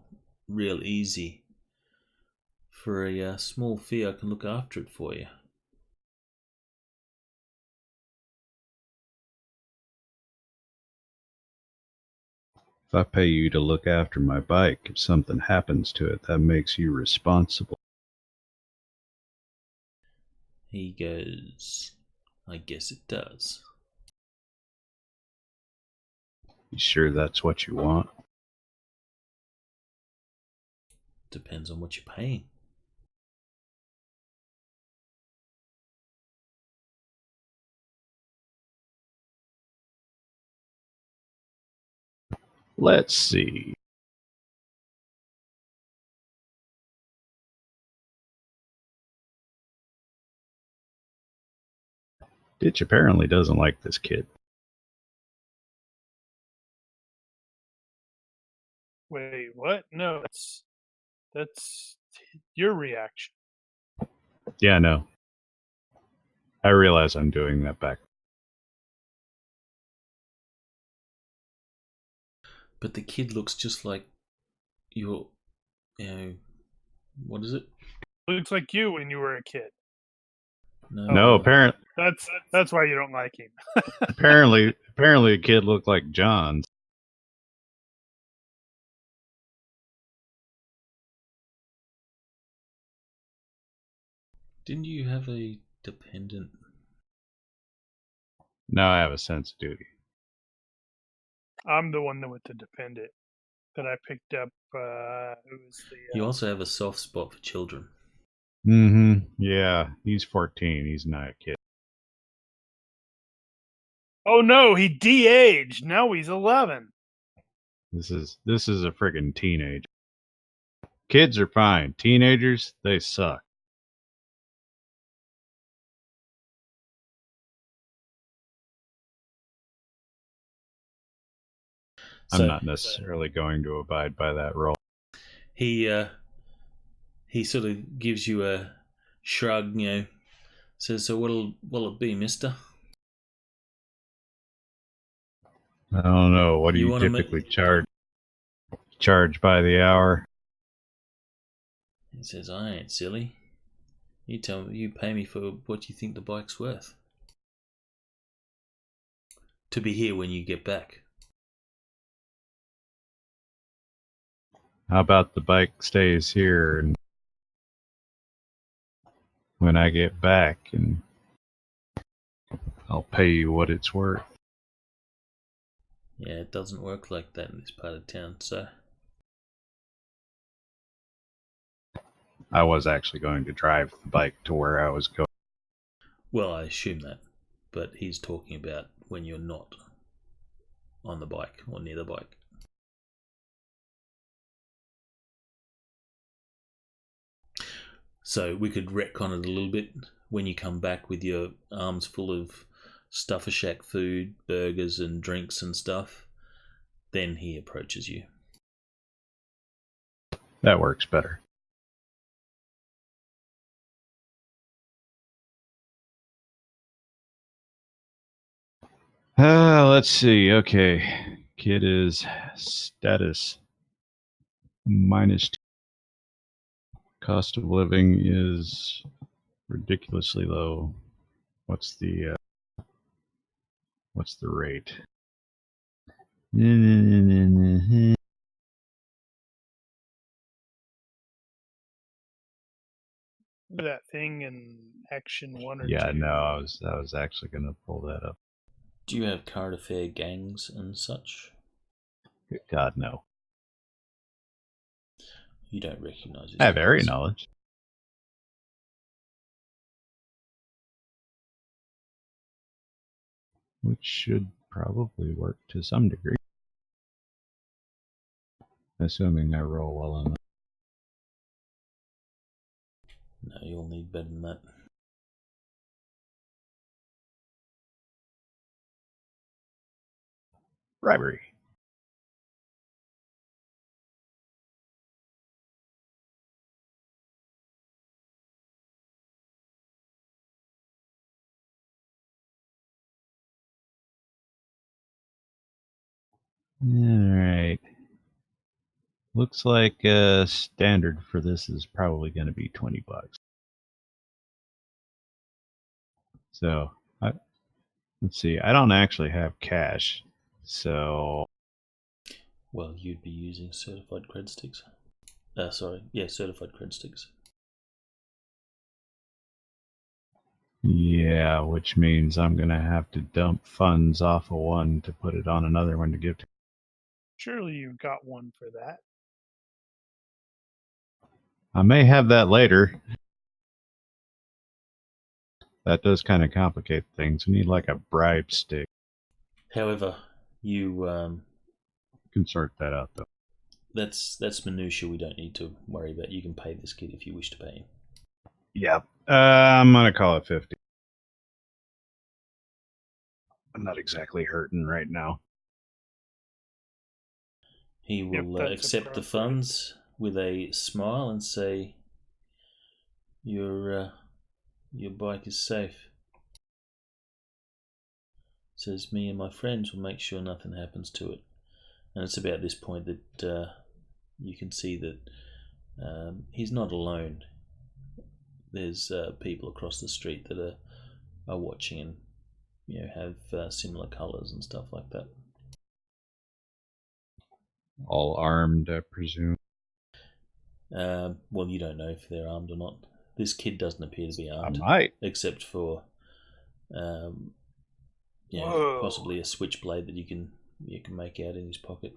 easy. For a small fee, I can look after it for you. If I pay you to look after my bike, if something happens to it, that makes you responsible. He goes, I guess it does. You sure that's what you want? Depends on what you're paying. Let's see. Ditch apparently doesn't like this kid. Wait, what? No, that's your reaction. Yeah, no. I realize I'm doing that back. But the kid looks just like your, what is it? Looks like you when you were a kid. No, apparently That's why you don't like him. apparently a kid looked like John's. Didn't you have a dependent? Now I have a sense of duty. I'm the one that went to defend it. That I picked up. It was the. You also have a soft spot for children. Mm-hmm. Yeah, he's 14. He's not a kid. Oh no, he de-aged. Now he's 11. This is a friggin' teenager. Kids are fine. Teenagers, they suck. I'm not necessarily going to abide by that rule. He sort of gives you a shrug, says, so what'll it be, mister? I don't know. What do You you wanna typically charge? Charge by the hour? He says, I ain't silly. You pay me for what you think the bike's worth. To be here when you get back. How about the bike stays here and when I get back and I'll pay you what it's worth? Yeah, it doesn't work like that in this part of town, so. I was actually going to drive the bike to where I was going. Well, I assume that. But he's talking about when you're not on the bike or near the bike. So we could retcon it a little bit. When you come back with your arms full of Stuffer Shack food, burgers and drinks and stuff, then he approaches you. That works better. Let's see. Okay. Kid is status -2. Cost of living is ridiculously low. What's the rate? That thing in Action 1 or 2. Yeah, no, I was actually going to pull that up. Do you have current affair gangs and such? Good God, no. You don't recognize his I have area voice. knowledge. Which should probably work to some degree. Assuming I roll well enough. No, you'll need better than that. Bribery. Alright. Looks like standard for this is probably going to be $20. So let's see. I don't actually have cash, so Well, you'd be using certified cred sticks. Certified cred sticks. yeah, which means I'm going to have to dump funds off of one to put it on another one to give to. Surely you've got one for that. I may have that later. That does kind of complicate things. We need like a bribe stick. However, you Can sort that out though. that's minutia we don't need to worry about. You can pay this kid if you wish to pay him. Yep. I'm gonna call it 50. I'm not exactly hurting right now. He will accept the funds with a smile and say, your bike is safe. Says, me and my friends will make sure nothing happens to it. And it's about this point that you can see that he's not alone. There's people across the street that are watching and have similar colours and stuff like that. All armed, I presume. Well, you don't know if they're armed or not. This kid doesn't appear to be armed, I might. except for possibly a switchblade that you can make out in his pocket.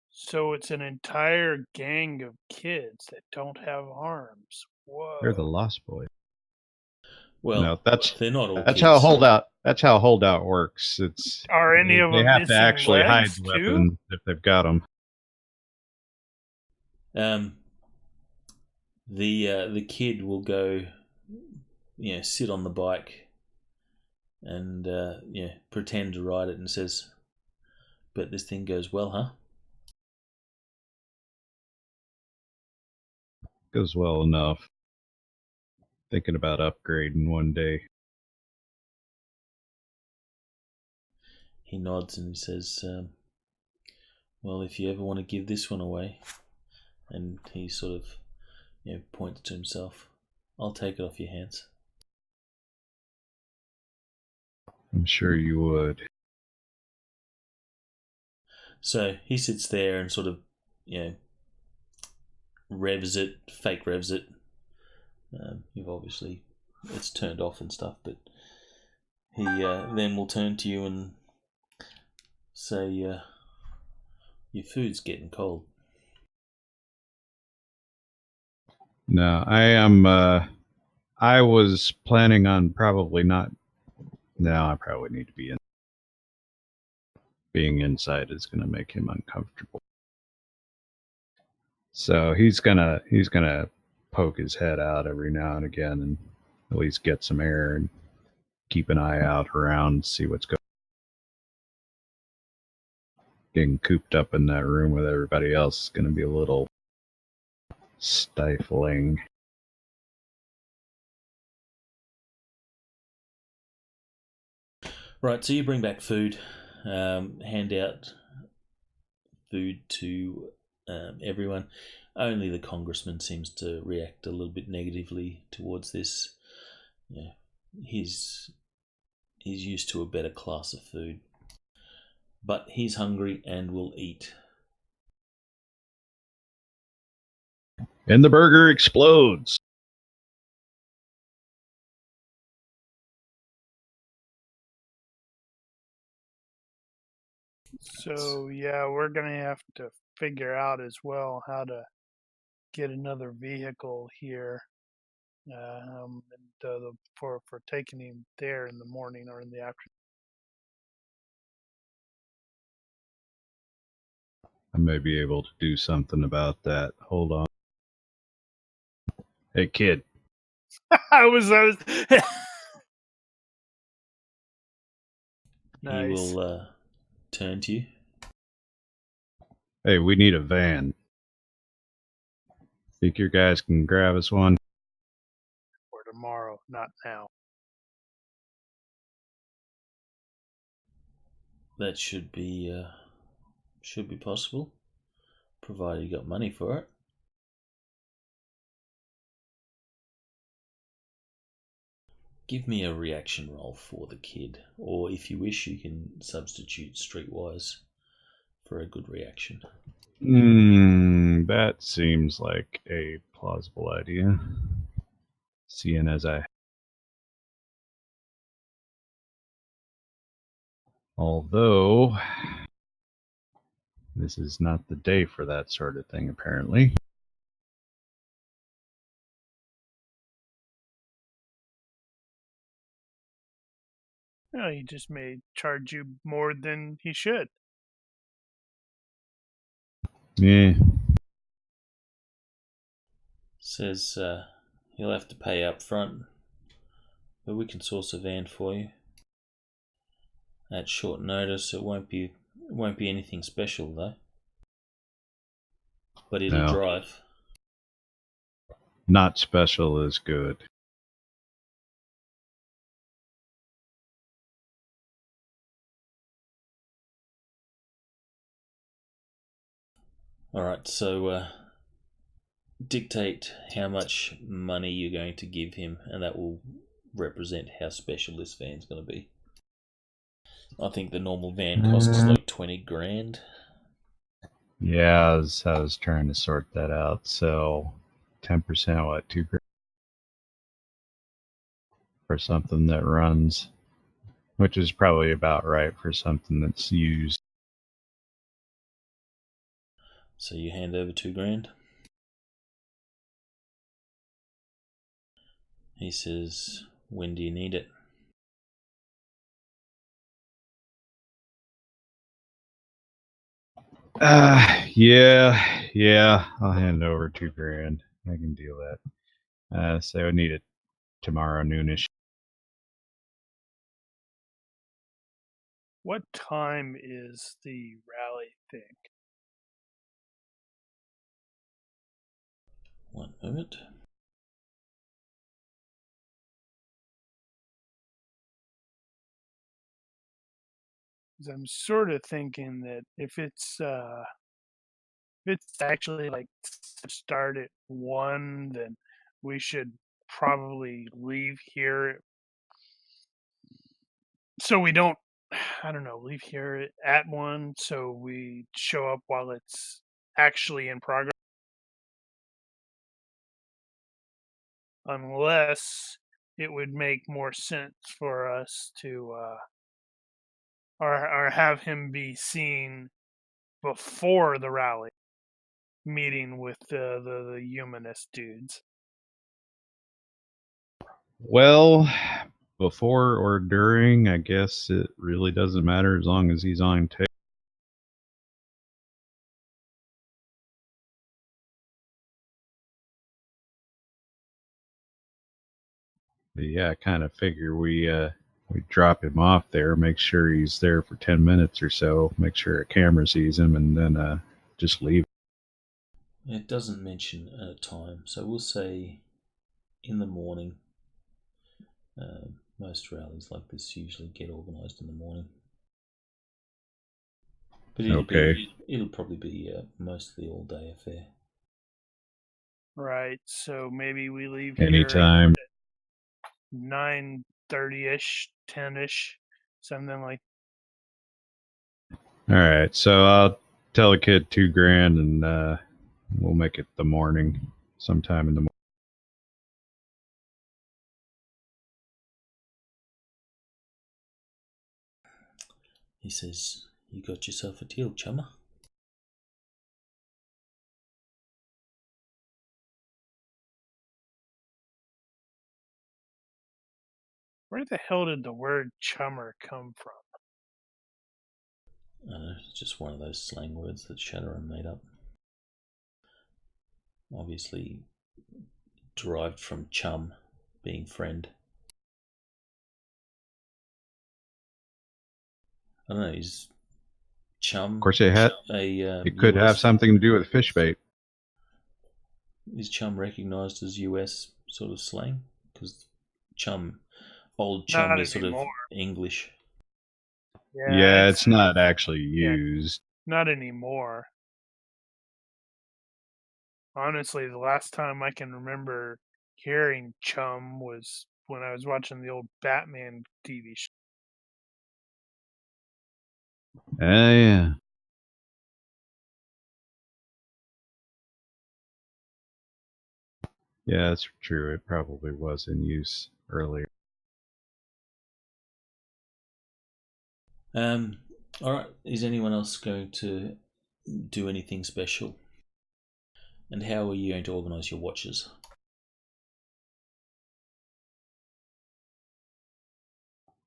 So it's an entire gang of kids that don't have arms. Whoa. They're the Lost Boys. Well, no, they're not all. That's kids. how holdout. That's how holdout works. It's Are any of they them have to missing actually hide legs, the too? weapons if they've got them. The kid will go, sit on the bike and pretend to ride it and says, "Bet this thing goes well, huh?" Goes well enough. Thinking about upgrading one day. He nods and he says, "Well, if you ever want to give this one away," and he sort of points to himself, "I'll take it off your hands." I'm sure you would. So he sits there and sort of, fake revs it. You've obviously, it's turned off and stuff, but he then will turn to you and say, "Your food's getting cold." No, I am. I was planning on probably not. No, I probably need to be in. Being inside is going to make him uncomfortable. So he's gonna poke his head out every now and again and at least get some air and keep an eye out around, see what's going. Getting cooped up in that room with everybody else is going to be a little stifling. Right, so you bring back food, hand out food to everyone. Only the congressman seems to react a little bit negatively towards this. He's used to a better class of food, but he's hungry and will eat. And the burger explodes. So, yeah, we're going to have to figure out as well how to get another vehicle here for taking him there in the morning or in the afternoon. I may be able to do something about that. Hold on. Hey, kid. I was Nice. He will turn to you. Hey, we need a van. Think your guys can grab us one? For tomorrow, not now. That should be possible. provided you got money for it. Give me a reaction roll for the kid, or if you wish, you can substitute Streetwise for a good reaction. That seems like a plausible idea. Seeing as although this is not the day for that sort of thing, apparently. Well, he just may charge you more than he should. Yeah. Says he'll have to pay up front, but we can source a van for you. At short notice, it won't be anything special though. But it'll drive. Not special is good. Alright, so dictate how much money you're going to give him, and that will represent how special this van's going to be. I think the normal van costs like 20 grand. Yeah, I was trying to sort that out. So 10%, what, 2 grand? For something that runs, which is probably about right for something that's used. So you hand over 2 grand. He says, when do you need it? Yeah, I'll hand over 2 grand. I can deal that. So I need it tomorrow noonish. What time is the rally thing? 1 moment. Because I'm sort of thinking that if it's actually like start at 1, then we should probably leave here. So we don't, I don't know, leave here at 1, so we show up while it's actually in progress. Unless it would make more sense for us to, or have him be seen before the rally, meeting with the Humanist dudes. Well, before or during, I guess it really doesn't matter as long as he's on tape. But yeah, I kind of figure we drop him off there, make sure he's there for 10 minutes or so, make sure a camera sees him, and then just leave. It doesn't mention a time, so we'll say in the morning. Most rallies like this usually get organised in the morning. But it'll probably be mostly all-day affair. Right, so maybe we leave Anytime. here at 9:30ish, 10ish, something like. All right, so I'll tell the kid 2 grand, and we'll make it the morning, sometime in the morning. He says, you got yourself a deal, chummer. Where the hell did the word chummer come from? I don't know, it's just one of those slang words that Shadowrun made up. Obviously derived from chum, being friend. I don't know, is chum... Of course, it could have something to do with fish bait. Is chum recognised as US sort of slang? Because old chum is sort of English. Yeah, it's not actually used. Not anymore. Honestly, the last time I can remember hearing chum was when I was watching the old Batman TV show. Yeah. Yeah, that's true. It probably was in use earlier. All right. Is anyone else going to do anything special? And how are you going to organise your watches?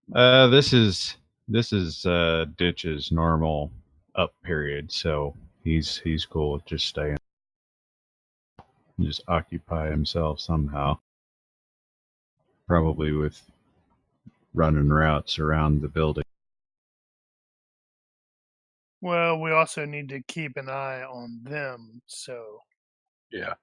This is Ditch's normal up period, so he's cool with just staying, just occupy himself somehow. Probably with running routes around the building. Well, we also need to keep an eye on them, so Yeah.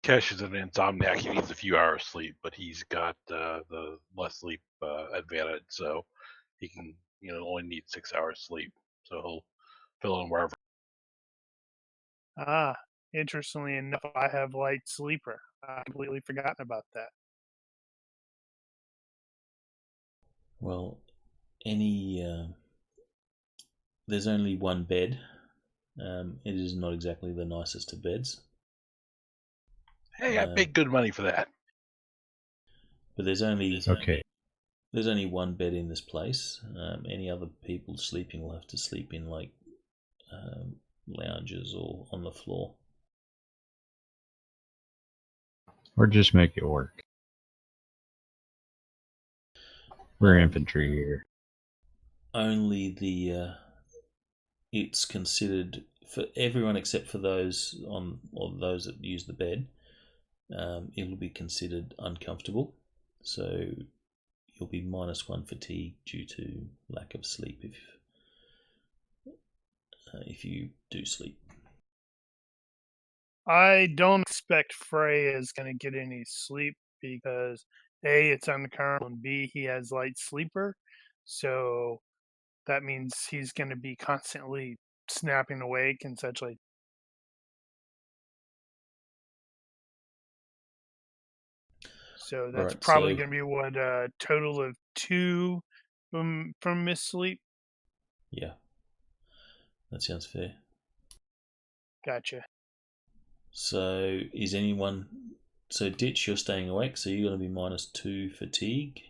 Kesh is an insomniac. He needs a few hours sleep, but he's got the less sleep advantage, so he can, only need 6 hours sleep. So he'll fill in wherever. interestingly enough, I have light sleeper. I completely forgotten about that. Well, there's only one bed. It is not exactly the nicest of beds. Hey, I paid good money for that. But there's only Okay. There's only one bed in this place. Any other people sleeping will have to sleep in lounges or on the floor. Or just make it work. We're infantry here. Only it's considered for everyone except for those that use the bed. It'll be considered uncomfortable, so you'll be -1 fatigue due to lack of sleep if you do sleep. I don't expect Frey is going to get any sleep because A, it's uncurrent, and B, he has light sleeper. So that means he's going to be constantly snapping awake and such like. So that's Right, probably so going to be what a total of 2 from Miss Sleep. yeah, that sounds fair. Gotcha. So is anyone? So Ditch, you're staying awake, so you're going to be -2 fatigue.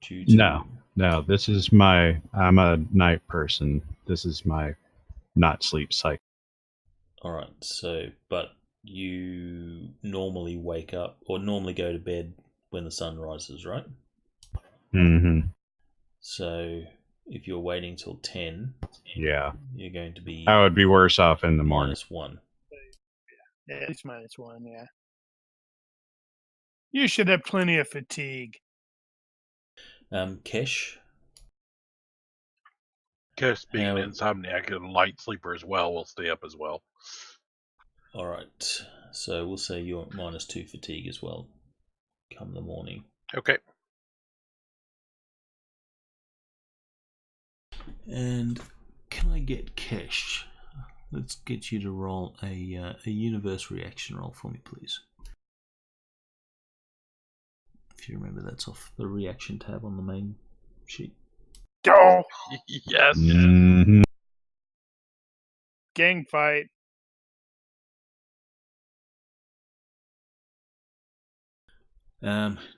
Due to No. This is I'm a night person. This is my not sleep cycle. All right. So, but you normally wake up or normally go to bed when the sun rises, right? Mm-hmm. So if you're waiting till 10, Yeah. you're going to be I would be worse off in the morning. -1. Yeah, at least -1, yeah. You should have plenty of fatigue. Kesh, Kesh, being an how? insomniac and a light sleeper as well, will stay up as well. All right. So we'll say you're at -2 fatigue as well. Come the morning. Okay. And can I get Kesh? Let's get you to roll a universe reaction roll for me, please. If you remember, that's off the reaction tab on the main sheet. Oh, Yes. Mm-hmm. gang fight.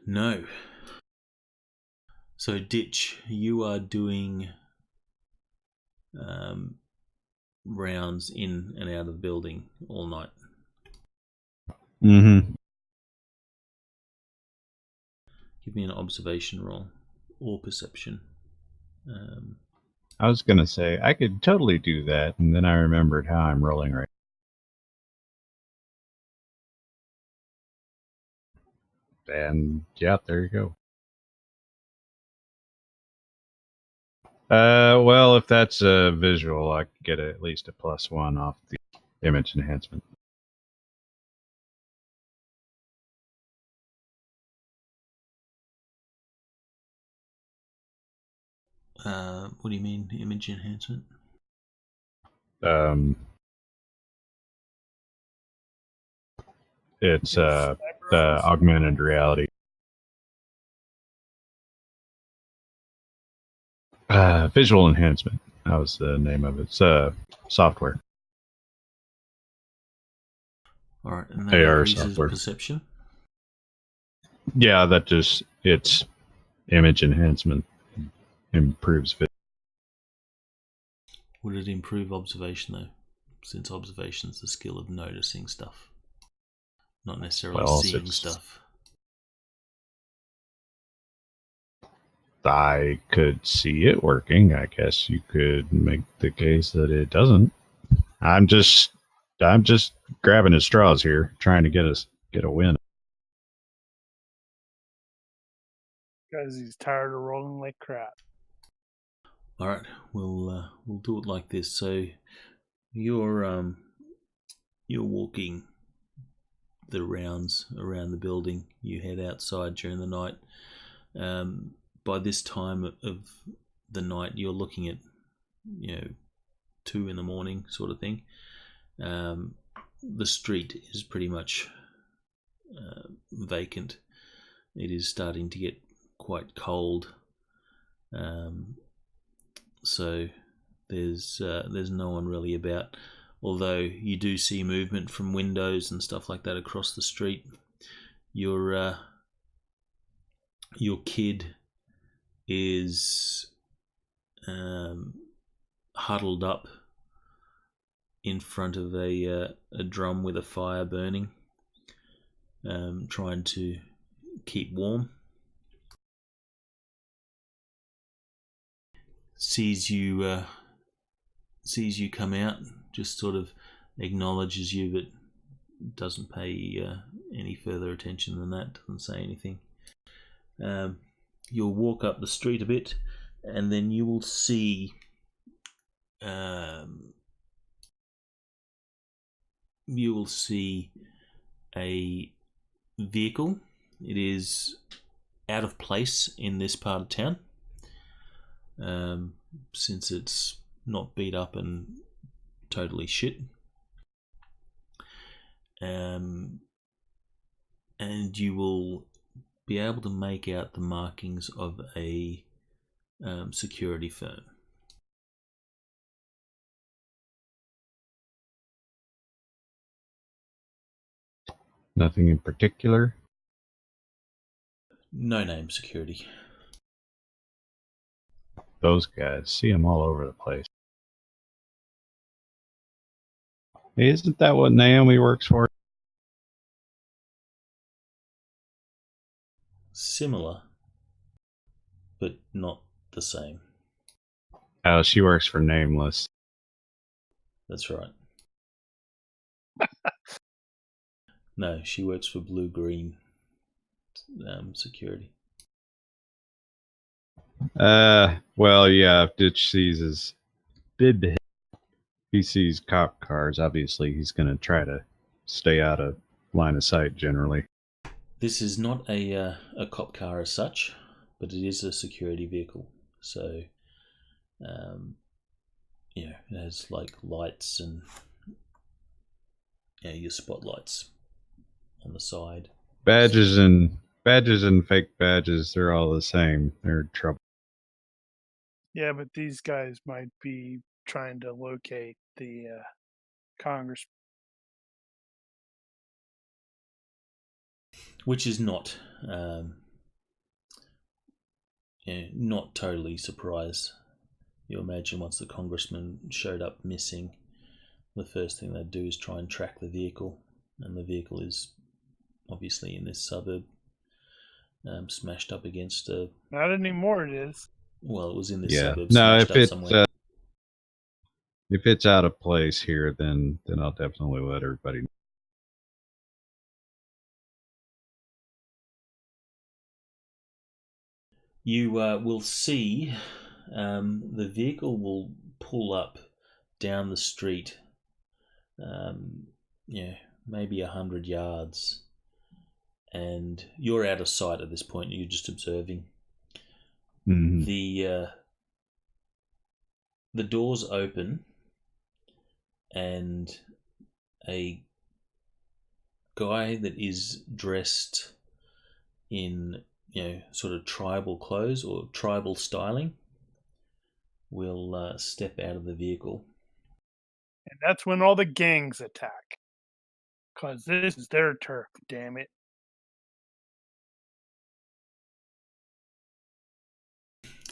No. So Ditch, you are doing rounds in and out of the building all night. Mm-hmm. Give me an observation roll or perception. I was gonna say I could totally do that, and then I remembered how I'm rolling right. And yeah, there you go. Well, if that's a visual, I could get at least a +1 off the image enhancement. What do you mean image enhancement? It's Sniper the rifles? augmented reality. Visual enhancement. That was the name of it. It's software. All right, and that AR increases software. perception. Yeah, that just it's image enhancement. Improves vision. Would it improve observation though? Since observation is the skill of noticing stuff, not necessarily seeing stuff. I could see it working. I guess you could make the case that it doesn't. I'm just grabbing at straws here, trying to get a win. Because he's tired of rolling like crap. All right, we'll do it like this. So you're walking the rounds around the building. You head outside during the night. By this time of the night, you're looking at 2 a.m, sort of thing. The street is pretty much vacant. It is starting to get quite cold. So there's no one really about, although you do see movement from windows and stuff like that across the street. Your kid is huddled up in front of a drum with a fire burning, trying to keep warm. Sees you come out, just sort of acknowledges you, but doesn't pay any further attention than that. Doesn't say anything. You'll walk up the street a bit, and then you will see a vehicle. It is out of place in this part of town, since it's not beat up and totally shit. And you will be able to make out the markings of a security firm. Nothing in particular. No name security. Those guys, see them all over the place. Isn't that what Naomi works for? Similar, but not the same. Oh, she works for Nameless. That's right. No, she works for Blue Green Security. Well, yeah, if Ditch sees his bid, he sees cop cars. Obviously, he's going to try to stay out of line of sight generally. This is not a cop car as such, but it is a security vehicle. So, it has like lights and your spotlights on the side. Badges and fake badges, they're all the same. They're trouble. Yeah, but these guys might be trying to locate the Congressman. Which is not not totally surprised. You imagine once the congressman showed up missing, the first thing they'd do is try and track the vehicle, and the vehicle is obviously in this suburb, smashed up against a... Not anymore, it is. Well, it was in this suburb, no, smashed up somewhere. If it's out of place here, then I'll definitely let everybody know. You will see the vehicle will pull up down the street, maybe 100 yards, and you're out of sight at this point. You're just observing. Mm-hmm. The doors open, and guy that is dressed in, sort of tribal clothes or tribal styling will step out of the vehicle. And that's when all the gangs attack. Because this is their turf, damn it.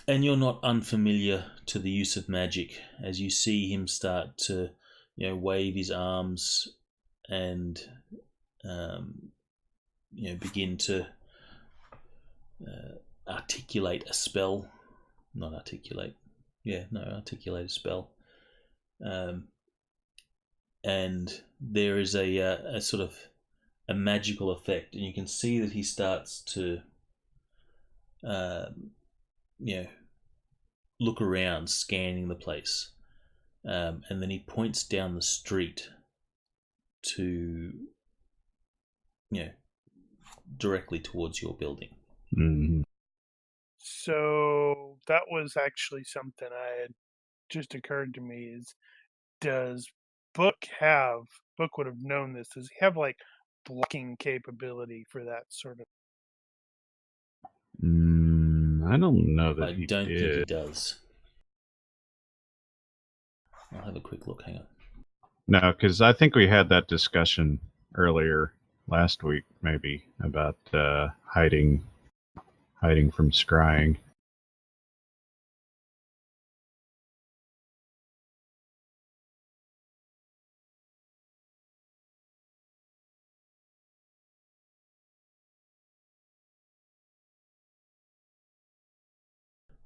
And you're not unfamiliar to the use of magic as you see him start to, wave his arms and, begin to articulate a spell. Not articulate. Yeah, no, articulate a spell. And there is a sort of a magical effect, and you can see that he starts to, look around, scanning the place, and then he points down the street to, directly towards your building. Mm-hmm. So that was actually something I had just occurred to me is, does Book would have known this, does he have like blocking capability for that sort of? I don't know that I he don't did. think he does. I'll have a quick look. Hang on. No, because I think we had that discussion earlier last week, maybe, about hiding from scrying.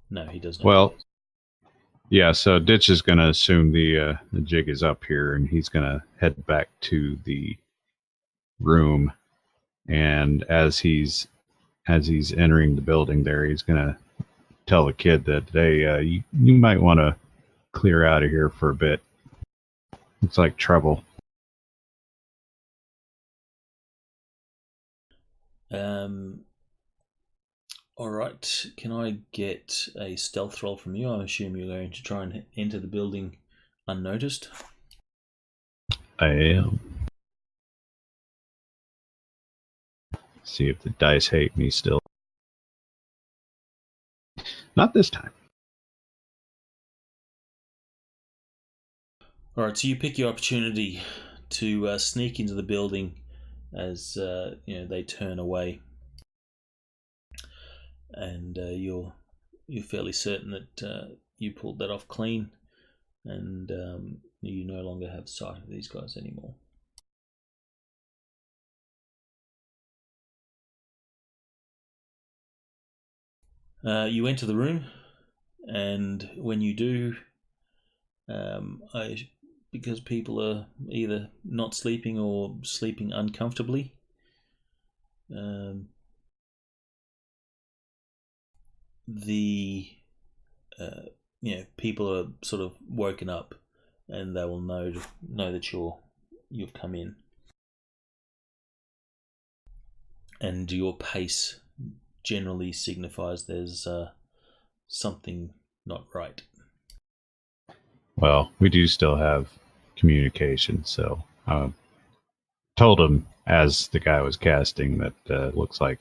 No, he does not. Well, yeah, so Ditch is going to assume the jig is up here, and he's going to head back to the room. And as he's entering the building, there, he's going to tell the kid that, hey, you might want to clear out of here for a bit. Looks like trouble. All right. Can I get a stealth roll from you? I assume you're going to try and enter the building unnoticed. I am. See if the dice hate me still. Not this time. All right. So you pick your opportunity to sneak into the building as they turn away, and you're fairly certain that you pulled that off clean, and you no longer have sight of these guys anymore. You enter the room, and when you do, because people are either not sleeping or sleeping uncomfortably, the people are sort of woken up, and they will know that you've come in, and your pace generally signifies there's something not right. Well, we do still have communication, so told him as the guy was casting that looks like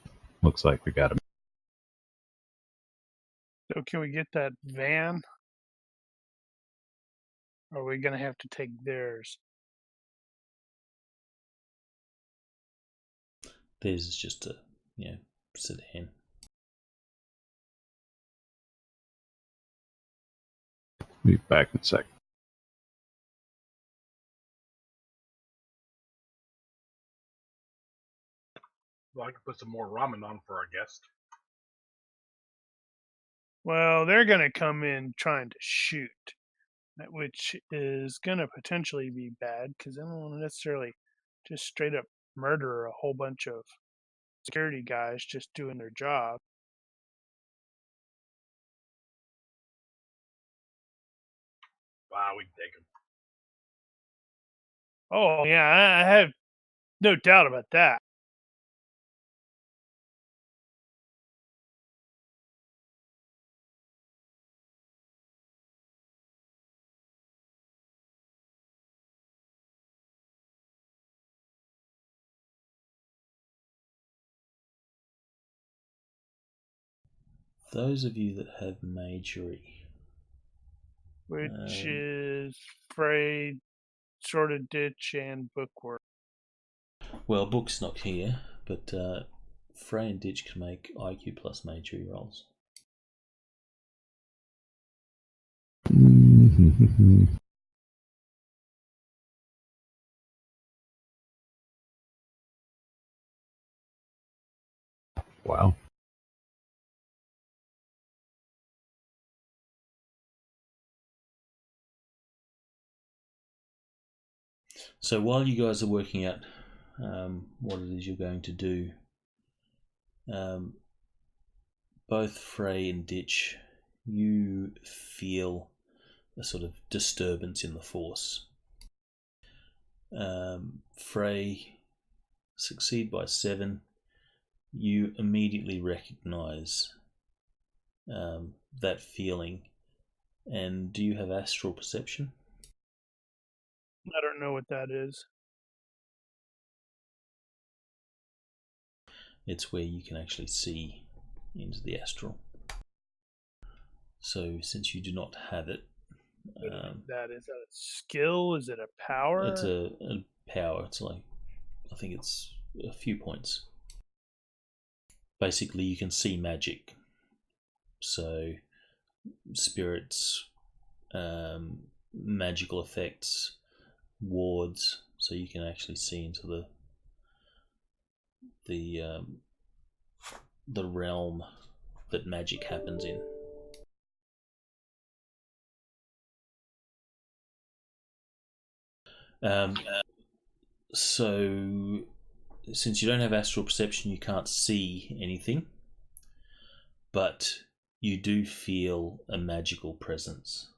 we got him. So can we get that van? Or are we gonna have to take theirs? Theirs is just a sedan. Be back in a sec. Well, I can put some more ramen on for our guest. Well, they're gonna come in trying to shoot, which is gonna potentially be bad because I don't want to necessarily just straight up murder a whole bunch of security guys just doing their job. Wow, we can take him. Oh yeah, I have no doubt about that. those of you that have magery, which is Frey, Sword of Ditch, and Bookworm. well, Book's not here, but Frey and Ditch can make IQ plus magery rolls. Wow. So while you guys are working out what it is you're going to do, both Frey and Ditch, you feel a sort of disturbance in the force. Frey, succeed by 7. You immediately recognize that feeling. And do you have astral perception? I don't know what that is. It's where you can actually see into the astral. So since you do not have it, that is that a skill? Is it a power? It's a power. It's like, I think it's a few points. Basically, you can see magic. So spirits, magical effects, wards. So you can actually see into the realm that magic happens in. So since you don't have astral perception, you can't see anything, but you do feel a magical presence.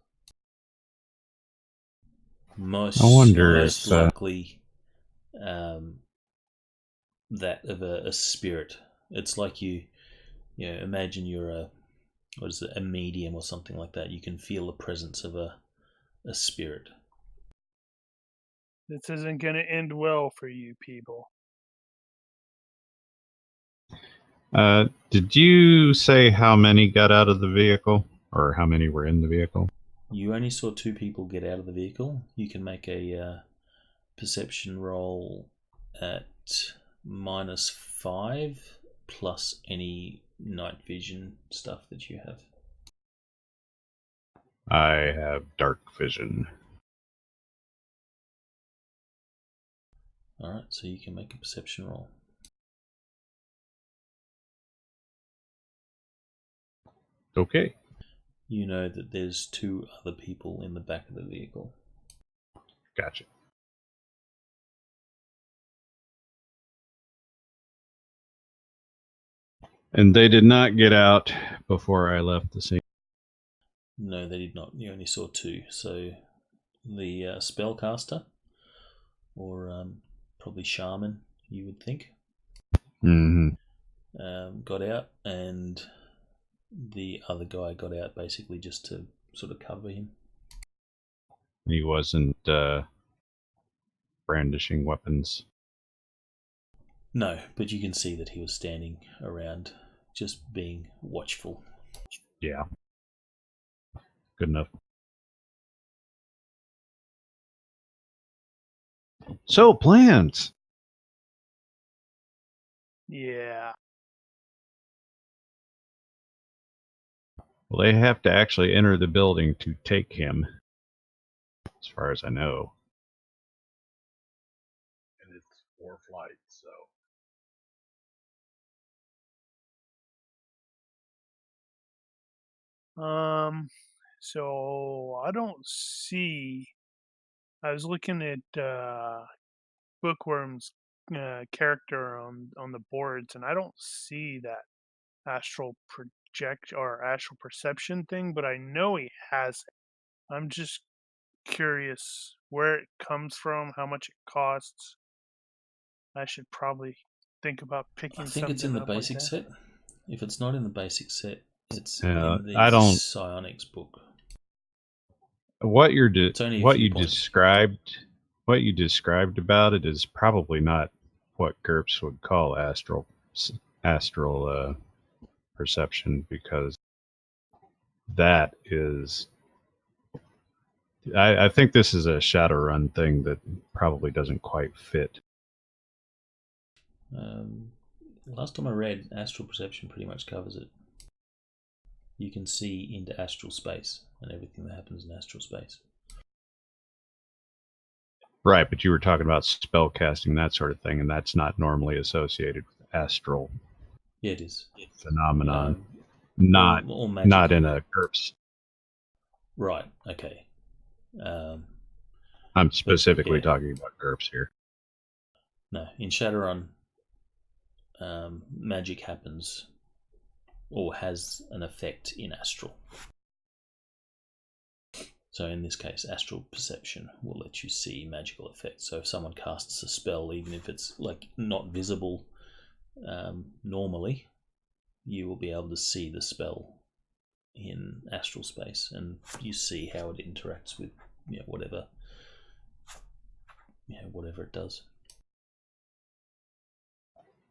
Most likely that of a spirit. It's like you imagine you're a medium or something like that. You can feel the presence of a spirit. This isn't going to end well for you people. Did you say how many got out of the vehicle, or how many were in the vehicle? You only saw 2 people get out of the vehicle. You can make a perception roll at -5 plus any night vision stuff that you have. I have dark vision. Alright, so you can make a perception roll. Okay. You know that there's 2 other people in the back of the vehicle. Gotcha. And they did not get out before I left the scene? No, they did not. You only saw 2. So the spellcaster, or probably shaman, you would think, got out, and the other guy got out basically just to sort of cover him. He wasn't brandishing weapons. No, but you can see that he was standing around, just being watchful. Yeah. Good enough. So, plans. Yeah. Well, they have to actually enter the building to take him, as far as I know. And it's 4 flights, so. So I don't see. I was looking at Bookworm's character on the boards, and I don't see that astral project or astral perception thing, but I know he has it. I'm just curious where it comes from, how much it costs. I should probably think about picking I think it's in the basic like set. If it's not in the basic set, it's in the I don't. Psionics book. What you points. described about it is probably not what GURPS would call astral perception, because that is... I think this is a Shadowrun thing that probably doesn't quite fit. Last time I read, astral perception pretty much covers it. You can see into astral space and everything that happens in astral space. Right, but you were talking about spell casting, that sort of thing, and that's not normally associated with astral Yeah, it is. phenomenon. Not or not in a GURPS. Right, okay. I'm specifically talking about GURPS here. No, in Shadowrun, magic happens or has an effect in astral. So in this case, astral perception will let you see magical effects. So if someone casts a spell, even if it's like not visible normally, you will be able to see the spell in astral space, and you see how it interacts with whatever it does.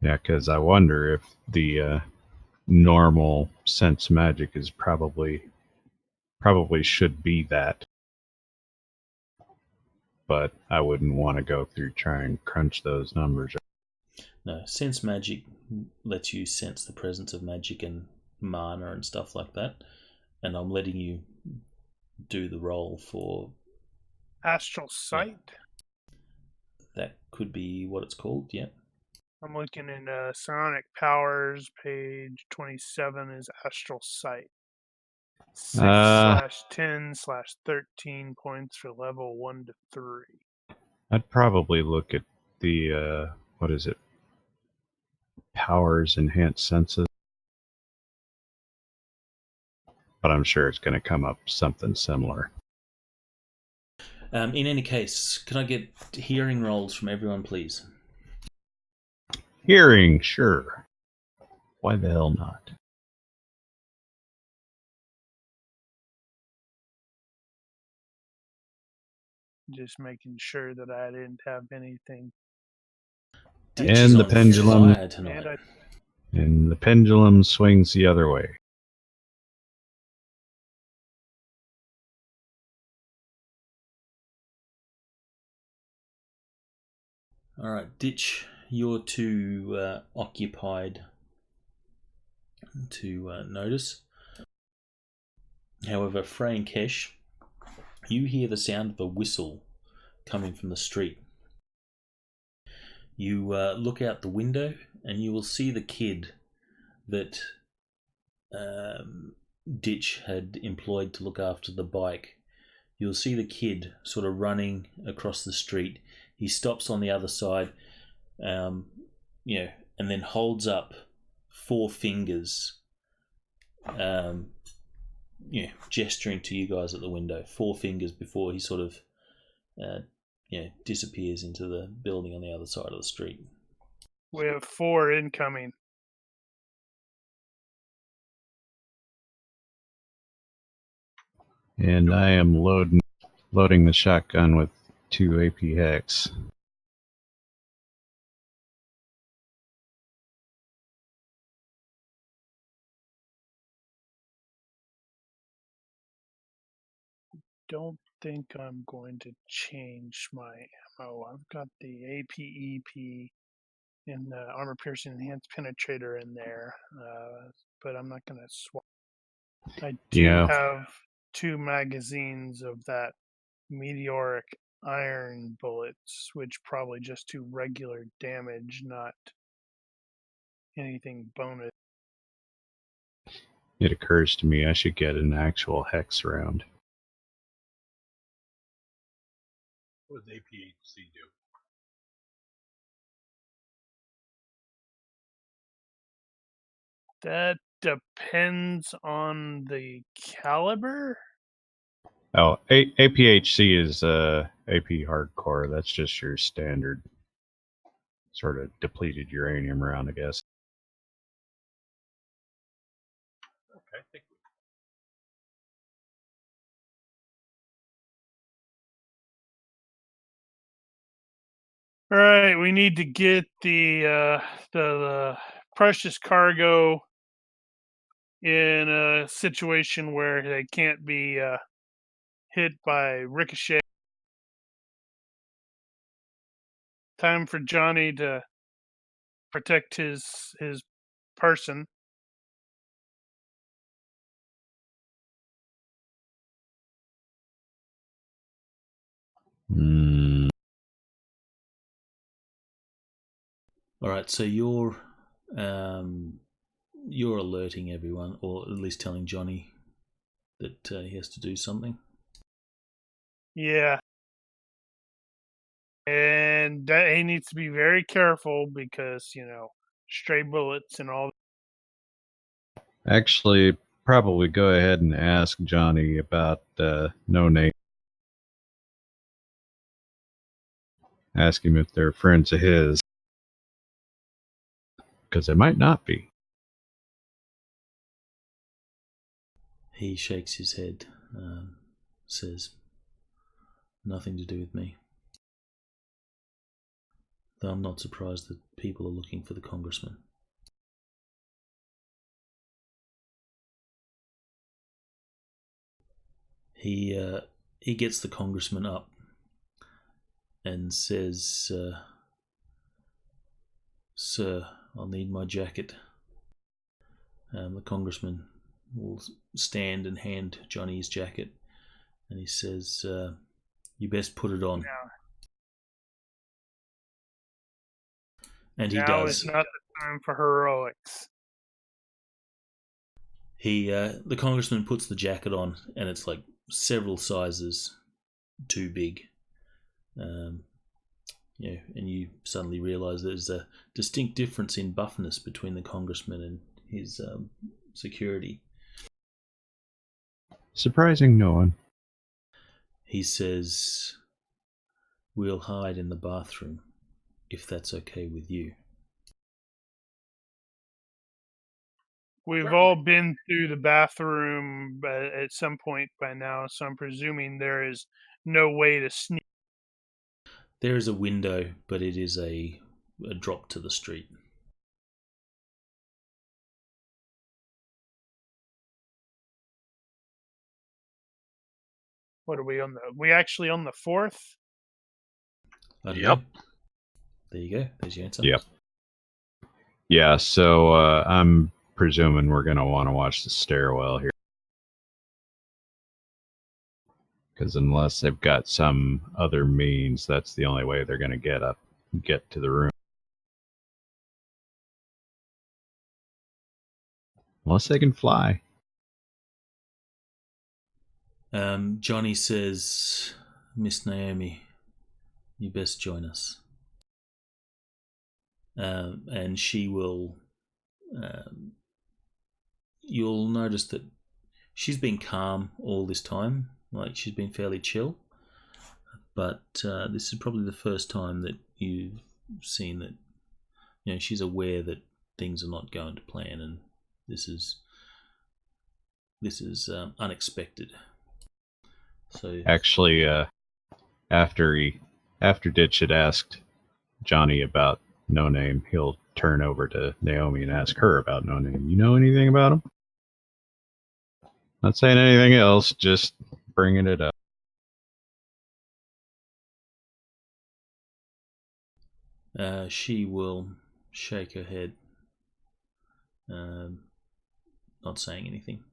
Yeah, because I wonder if the normal sense magic is probably should be that, but I wouldn't want to go through try and crunch those numbers. No, sense magic lets you sense the presence of magic and mana and stuff like that, and I'm letting you do the roll for astral sight. That could be what it's called. Yeah. I'm looking in Sonic Powers, page 27 is astral sight. 6/10/13 points for level 1 to 3. I'd probably look at the what is it? Powers enhanced senses. But I'm sure it's going to come up something similar. In any case, can I get hearing rolls from everyone, please? Hearing, sure. Why the hell not? Just making sure that I didn't have anything. And the pendulum. And the pendulum swings the other way. All right, Ditch, you're too occupied to notice. However, Frankesh, you hear the sound of a whistle coming from the street. You look out the window and you will see the kid that Ditch had employed to look after the bike. You'll see the kid sort of running across the street. He stops on the other side, and then holds up 4 fingers, gesturing to you guys at the window. 4 fingers before he sort of, disappears into the building on the other side of the street. We have 4 incoming. And I am loading the shotgun with 2 AP hex. Don't think I'm going to change my ammo. I've got the APEP and the armor piercing enhanced penetrator in there, but I'm not going to swap. I do have 2 magazines of that meteoric iron bullets, which probably just do regular damage, not anything bonus. It occurs to me I should get an actual hex round. What does APHC do? That depends on the caliber. Oh, APHC is AP hardcore. That's just your standard sort of depleted uranium round, I guess. Okay, thank you. All right, we need to get the precious cargo in a situation where they can't be hit by ricochet. Time for Johnny to protect his person. Hmm. All right, so you're alerting everyone, or at least telling Johnny that he has to do something. Yeah. And that he needs to be very careful because, stray bullets and all. Actually, probably go ahead and ask Johnny about No Name. Ask him if they're friends of his, because they might not be. He shakes his head, says, "Nothing to do with me." Though I'm not surprised that people are looking for the congressman. He gets the congressman up and says, "Sir, I'll need my jacket." The congressman will stand and hand Johnny his jacket, and he says, "You best put it on." And he Now is does. not the time for heroics. The congressman puts the jacket on, and it's like several sizes too big. And you suddenly realise there's a distinct difference in buffness between the congressman and his security. Surprising no one. He says, "We'll hide in the bathroom, if that's okay with you." We've all been through the bathroom at some point by now, so I'm presuming there is no way to sneak. There is a window, but it is a drop to the street. What are we on we actually on the 4th? I don't Yep. know. There you go. There's your answer. Yep. Yeah, so I'm presuming we're going to want to watch the stairwell here. Because unless they've got some other means, that's the only way they're going to get to the room. Unless they can fly. Johnny says, "Miss Naomi, you best join us." And she will. You'll notice that she's been calm all this time. Like, she's been fairly chill. But this is probably the first time that you've seen that, she's aware that things are not going to plan, and this is unexpected. So Actually, after Ditch had asked Johnny about No Name, he'll turn over to Naomi and ask her about No Name. You know anything about him? Not saying anything else, just bringing it up. she will shake her head, not saying anything.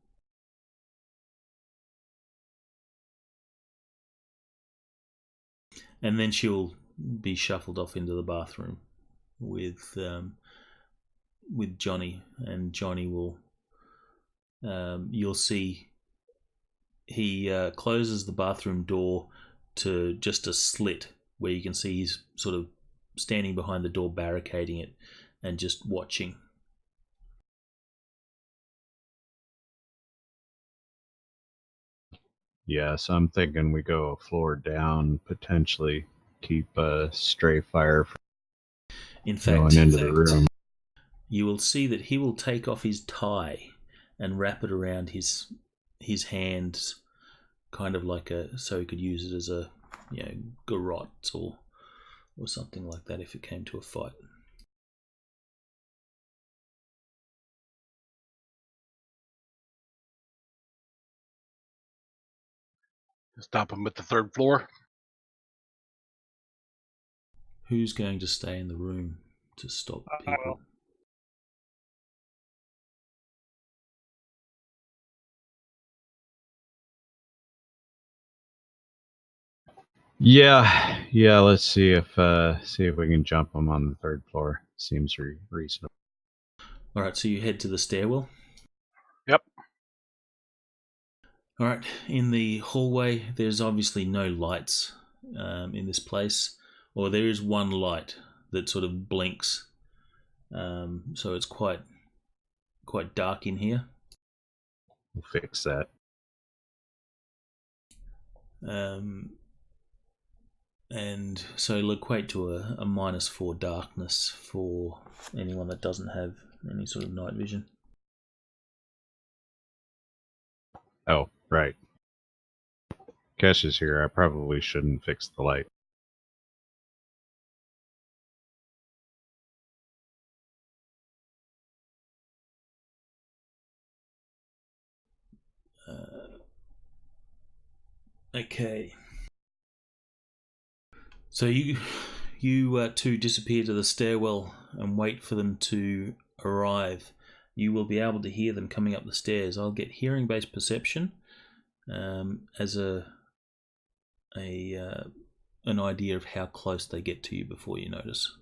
And then she'll be shuffled off into the bathroom with Johnny, and Johnny will. You'll see he closes the bathroom door to just a slit where you can see he's sort of standing behind the door, barricading it, and just watching. Yeah, so I'm thinking we go a floor down, potentially keep a stray fire from going into the room. You will see that he will take off his tie and wrap it around his hands, kind of like so he could use it as a garrote or something like that if it came to a fight. Stop him at the third floor. Who's going to stay in the room to stop people? Yeah. Let's see if we can jump them on the third floor. Seems reasonable. All right, so you head to the stairwell. Yep. All right, in the hallway, there's obviously no lights in this place, or there is one light that sort of blinks, so it's quite dark in here. We'll fix that. And so it'll equate to a -4 darkness for anyone that doesn't have any sort of night vision. Oh, right. Kesh is here. I probably shouldn't fix the light. Okay. So you two disappear to the stairwell and wait for them to arrive. You will be able to hear them coming up the stairs. I'll get hearing-based perception as an idea of how close they get to you before you notice.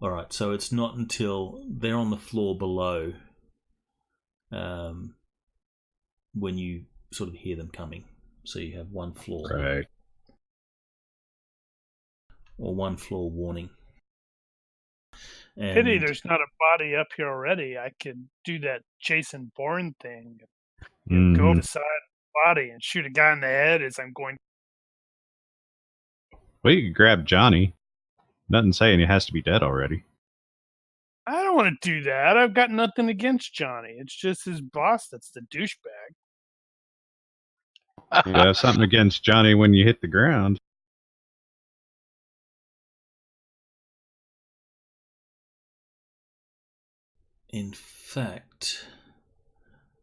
All right, so it's not until they're on the floor below when you sort of hear them coming. So you have one floor. Right. Or one floor warning. And pity there's not a body up here already. I could do that Jason Bourne thing. Go to the side of the body and shoot a guy in the head as I'm going. Well, you could grab Johnny. Nothing saying he has to be dead already. I don't want to do that. I've got nothing against Johnny. It's just his boss that's the douchebag. You have something against Johnny when you hit the ground. in fact,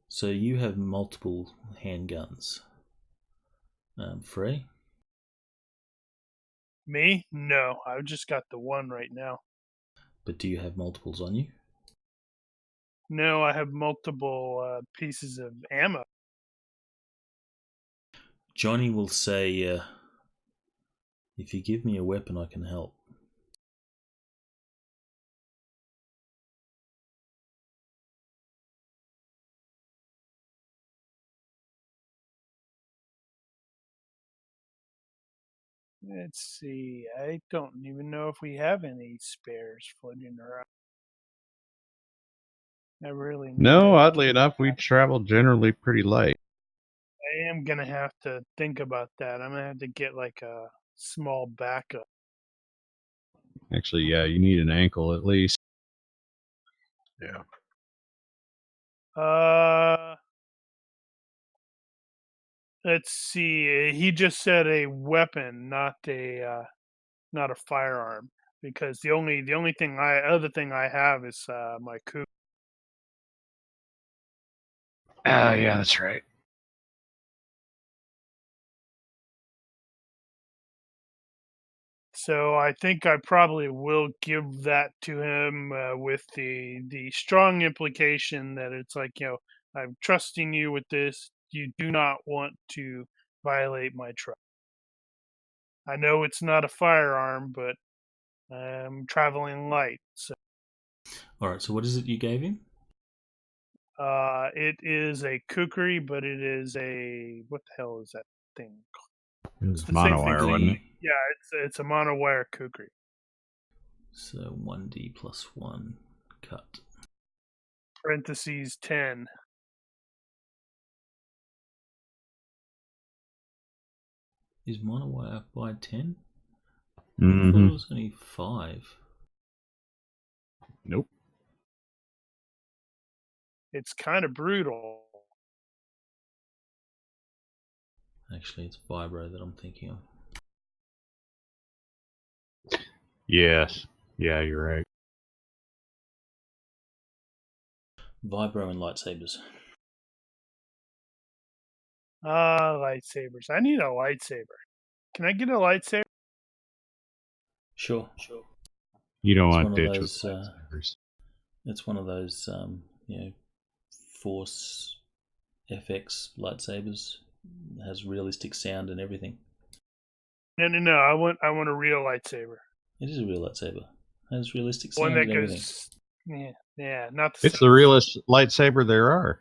so you have multiple handguns. Frey? Me? No, I've just got the one right now. But do you have multiples on you? No, I have multiple pieces of ammo. Johnny will say, if you give me a weapon, I can help. Let's see. I don't even know if we have any spares floating around. I really need No, to- oddly enough, we travel generally pretty light. I am gonna have to think about that. I'm gonna have to get like a small backup. Actually, yeah, you need an ankle at least. Yeah. Let's see. He just said a weapon, not a firearm, because the only other thing I have is my coupe. Yeah, that's right. So I think I probably will give that to him with the strong implication that it's like, I'm trusting you with this. You do not want to violate my trust. I know it's not a firearm, but I'm traveling light. So All right, so what is it you gave him? it is a kukri, but it is what the hell is that thing? It was monowire, wasn't it? Yeah, it's a monowire kukri. So 1d plus 1 cut. Parentheses 10. Is monowire up by 10? Mm-hmm. I thought it was only 5. Nope. It's kind of brutal. Actually, it's vibro that I'm thinking of. Yes. Yeah, you're right. Vibro and lightsabers. Lightsabers. I need a lightsaber. Can I get a lightsaber? Sure. You don't It's want one of ditch with those. lightsabers. It's one of those. Force FX lightsabers. It has realistic sound and everything. No. I want a real lightsaber. It is a real lightsaber. It has realistic One sound that and everything. goes. Yeah, not the It's the realest lightsaber there are.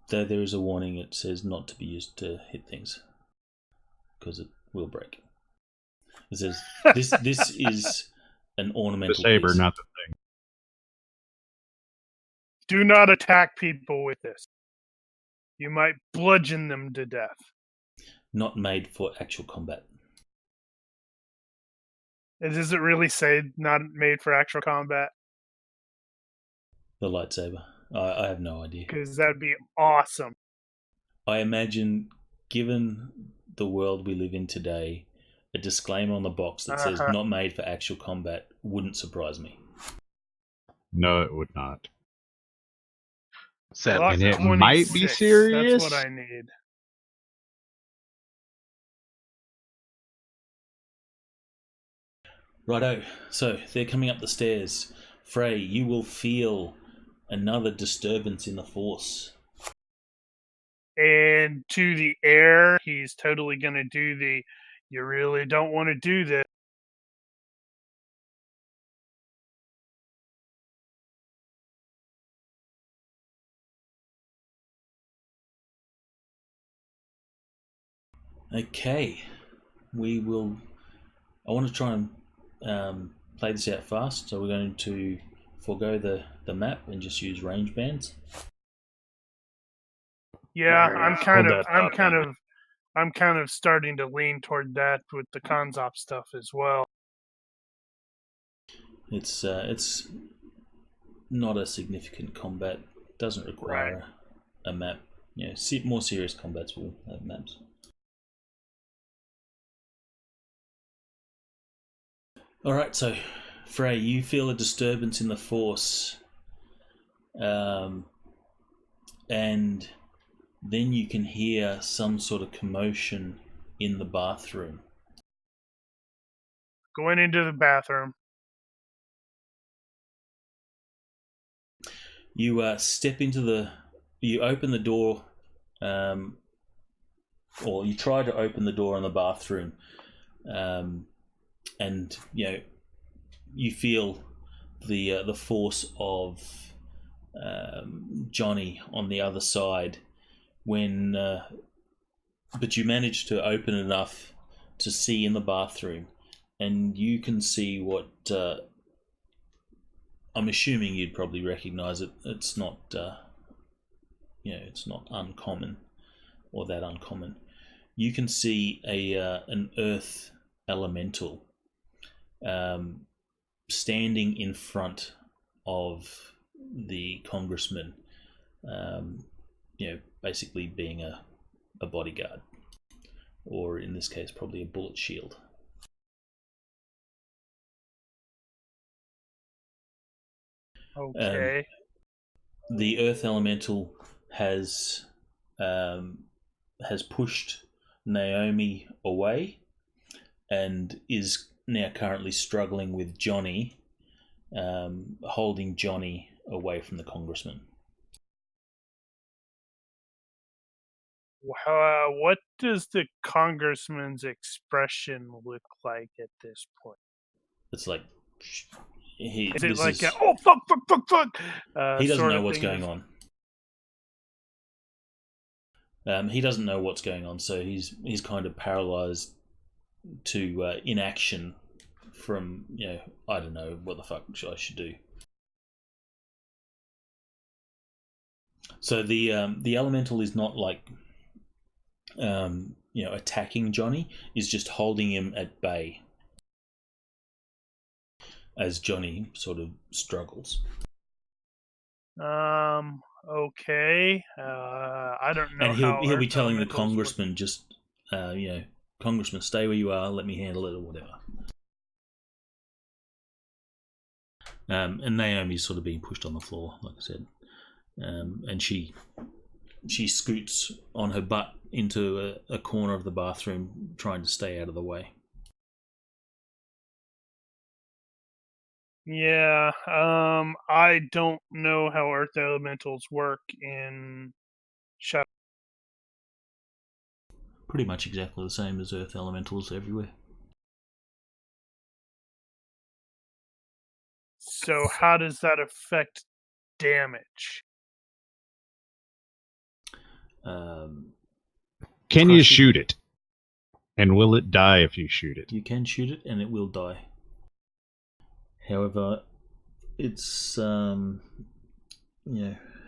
Though there is a warning, it says not to be used to hit things because it will break. It says this is an ornamental The saber, piece. not the thing. Do not attack people with this. You might bludgeon them to death. Not made for actual combat. Does it really say not made for actual combat? The lightsaber. I have no idea. Because that'd be awesome. I imagine, given the world we live in today, a disclaimer on the box that says not made for actual combat wouldn't surprise me. No, it would not. Sadly, And it no. might be serious. That's what I need. Righto, so they're coming up the stairs. Frey, you will feel another disturbance in the Force. And to the air, he's totally going to do the, you really don't want to do this. Okay, we will. I want to try and play this out fast, so we're going to forego the map and just use range bands. Yeah, I'm kind of starting to lean toward that with the Conzop stuff as well. It's not a significant combat. Doesn't require a map. More serious combats will have maps. All right, so Frey, you feel a disturbance in the Force, and then you can hear some sort of commotion in the bathroom. Going into the bathroom. You step into you open the door, or you try to open the door in the bathroom, and you feel the force of Johnny on the other side. But you manage to open enough to see in the bathroom, and you can see what I'm assuming you'd probably recognize it. It's not it's not uncommon or that uncommon. You can see an earth elemental standing in front of the congressman, basically being a bodyguard, or in this case probably a bullet shield. Okay. The earth elemental has pushed Naomi away and is now currently struggling with Johnny, holding Johnny away from the congressman. What does the congressman's expression look like at this point? It's like is it like oh fuck? He doesn't know what's going on. He doesn't know what's going on, so he's kind of paralyzed to inaction from I don't know what the fuck I should do. So the elemental is not like attacking Johnny, is just holding him at bay as Johnny sort of struggles. Okay. I don't know. And he'll be telling the congressman just Congressman, stay where you are. Let me handle it or whatever. And Naomi's sort of being pushed on the floor, like I said, and she scoots on her butt into a corner of the bathroom, trying to stay out of the way. Yeah, I don't know how earth elementals work in Shadow. Pretty much exactly the same as earth elementals everywhere. So how does that affect damage? Can you shoot it? And will it die if you shoot it? You can shoot it and it will die. However, it's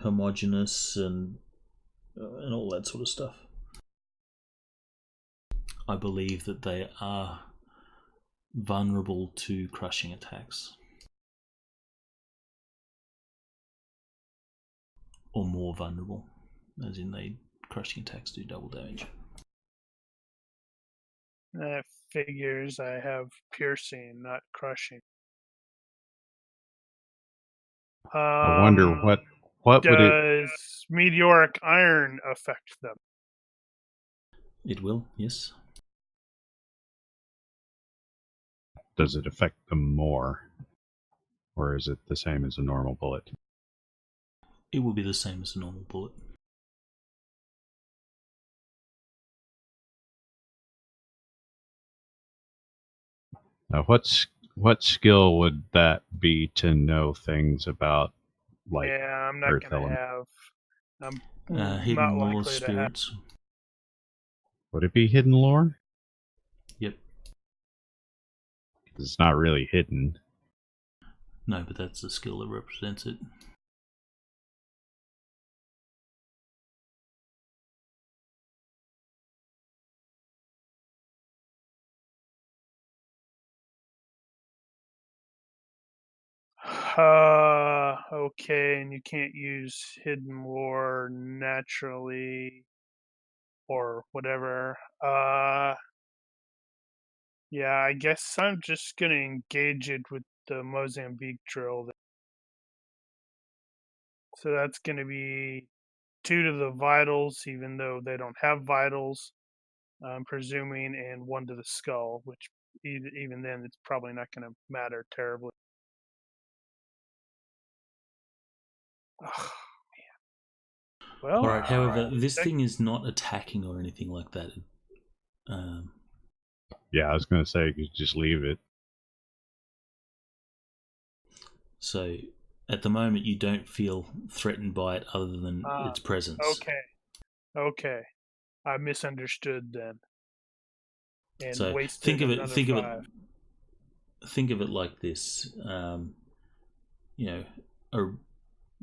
homogeneous and all that sort of stuff. I believe that they are vulnerable to crushing attacks. Or more vulnerable, as in crushing attacks do double damage. That figures. I have piercing, not crushing. I wonder what would it... Does meteoric iron affect them? It will, yes. Does it affect them more? Or is it the same as a normal bullet? It will be the same as a normal bullet. Now, what skill would that be to know things about, like, Yeah, I'm not earth going to element? have. I'm Hidden not lore likely to have. spirits. Would it be hidden lore? Yep. It's not really hidden. No, but that's the skill that represents it. Okay, and you can't use hidden lore naturally or whatever. Yeah, I guess I'm just gonna engage it with the Mozambique drill. So that's gonna be 2 to the vitals, even though they don't have vitals, I'm presuming, and 1 to the skull, which even then it's probably not gonna matter terribly. Oh, man. Well, Alright, however, this thing is not attacking or anything like that. Yeah, I was going to say you could just leave it. So, at the moment, you don't feel threatened by it other than its presence. Okay. I misunderstood then. And So wasted think of another 5. Think of it like this.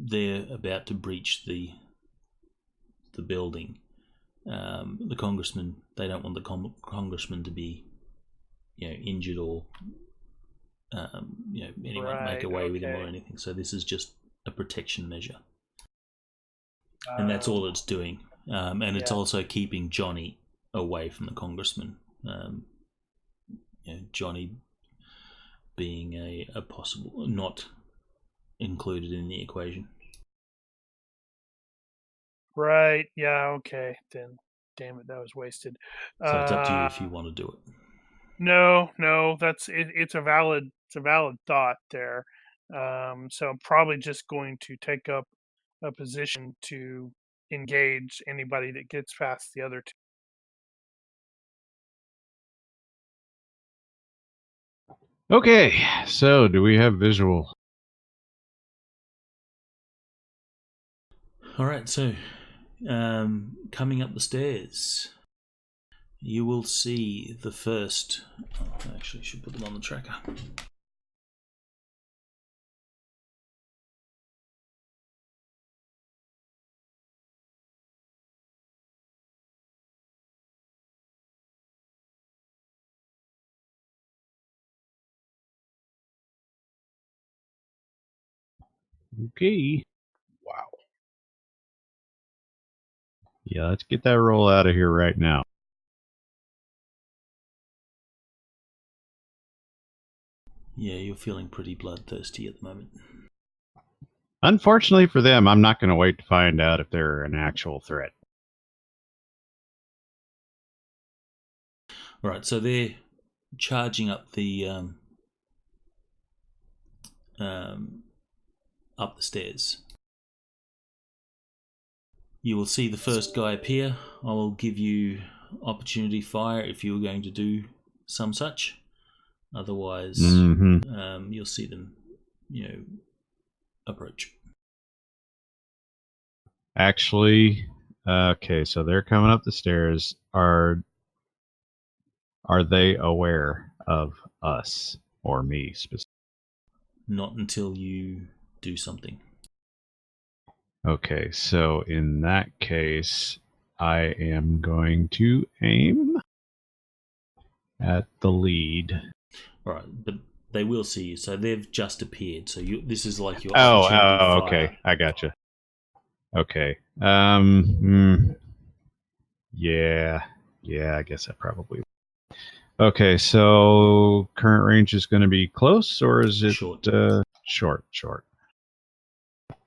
They're about to breach the building. The congressman, they don't want the congressman to be, injured or, anyone make away with him or anything. So this is just a protection measure, and that's all it's doing. And it's also keeping Johnny away from the congressman. Johnny being a possible not included in the equation. Right. Yeah. Okay. Then, damn it, that was wasted. So it's up to you if you want to do it. No. That's it. It's a valid thought there. So I'm probably just going to take up a position to engage anybody that gets past the other 2. Okay, so do we have visual? All right, so coming up the stairs, you will see the first. I actually should put them on the tracker. Okay. Wow. Yeah, let's get that roll out of here right now. Yeah, you're feeling pretty bloodthirsty at the moment. Unfortunately for them, I'm not going to wait to find out if they're an actual threat. Right, so they're charging up the stairs. You will see the first guy appear. I will give you opportunity fire if you're going to do some such. Otherwise, you'll see them, approach. Actually, okay, so they're coming up the stairs. Are they aware of us or me specifically? Not until you do something. Okay, so in that case, I am going to aim at the lead. All right, but they will see you. So they've just appeared. So this is like your opportunity fire. Okay, I gotcha. Okay. Yeah, I guess I probably. Okay, so current range is going to be close, or is it short? Short.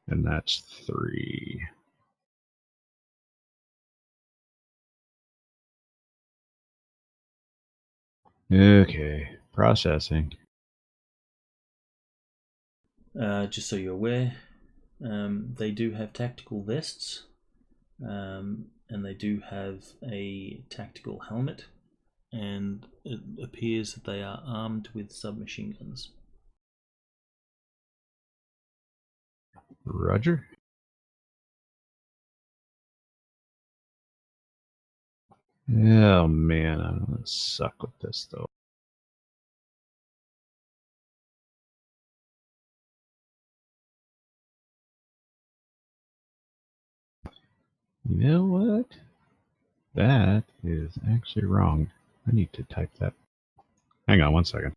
And that's 3. Okay, processing. Just so you're aware, they do have tactical vests, and they do have a tactical helmet, and it appears that they are armed with submachine guns. Roger. Oh man, I'm gonna suck with this though. You know what? That is actually wrong. I need to type that. Hang on one second.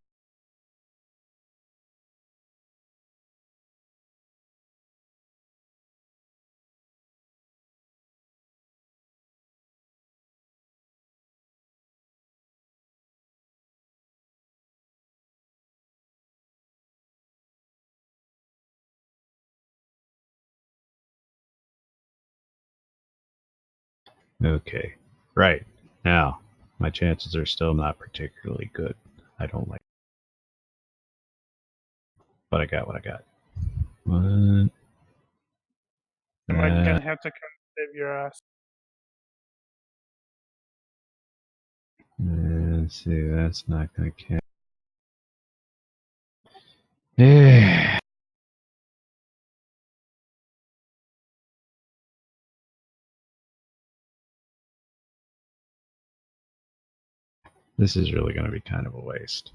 Okay, right. Now, my chances are still not particularly good. I don't like it. But I got what I got. What? I'm gonna have to come save your ass. Let's see, that's not going to count. Yeah. This is really going to be kind of a waste.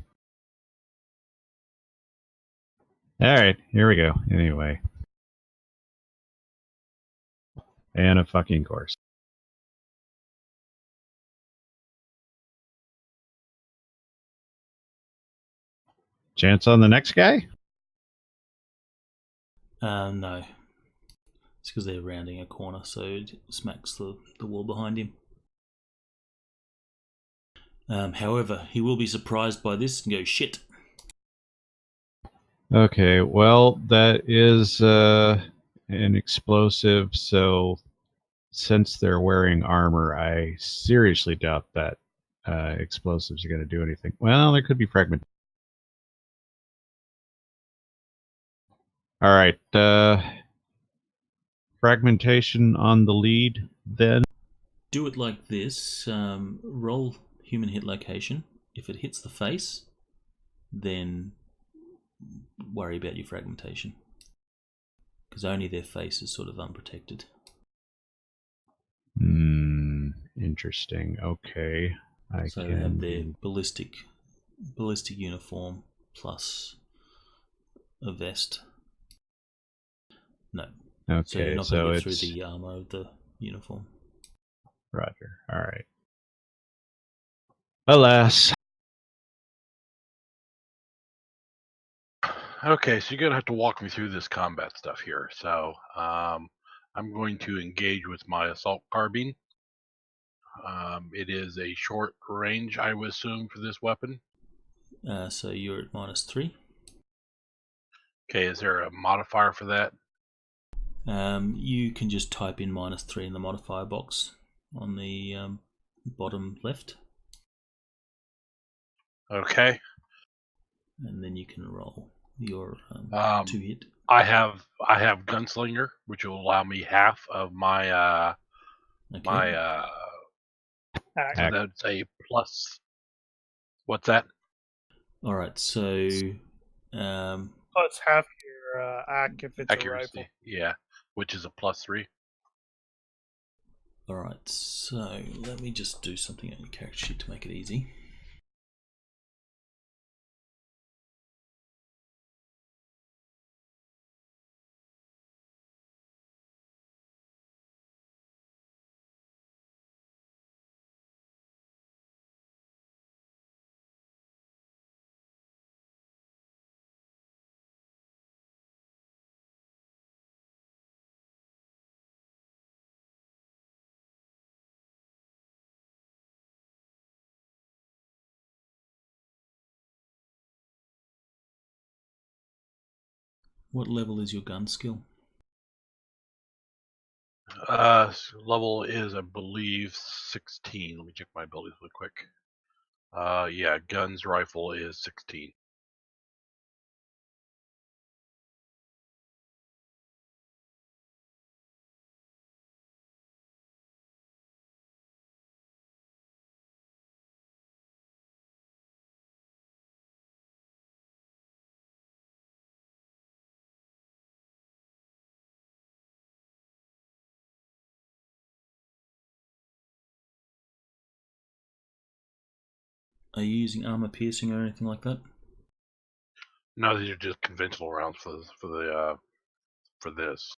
Alright, here we go. Anyway. And a fucking course. Chance on the next guy? No. It's because they're rounding a corner, so it smacks the wall behind him. However, he will be surprised by this and go, shit. Okay, well, that is an explosive, so since they're wearing armor, I seriously doubt that explosives are going to do anything. Well, there could be fragment. All right, fragmentation on the lead, then. Do it like this. Roll human hit location. If it hits the face, then worry about your fragmentation. Because only their face is sort of unprotected. Interesting. Okay. So they have their ballistic uniform plus a vest. No. Okay, so you're not going to get through the armor of the uniform. Roger. All right. Alas. Okay, so you're gonna have to walk me through this combat stuff here. So I'm going to engage with my assault carbine. It is a short range, I would assume, for this weapon. So you're at -3. Okay, is there a modifier for that? You can just type in -3 in the modifier box on the bottom left. Okay. And then you can roll your 2-hit. I have Gunslinger, which will allow me half of my Okay. so that's a plus. What's that? All right. So Plus half your AC if it's Accuracy. a rifle. Yeah, which is a +3. all right. So let me just do something on your character sheet to make it easy. What level is your gun skill? Level is, I believe, 16. Let me check my abilities really quick. Yeah, guns rifle is 16. Are you using armor piercing or anything like that? No, these are just conventional rounds for this.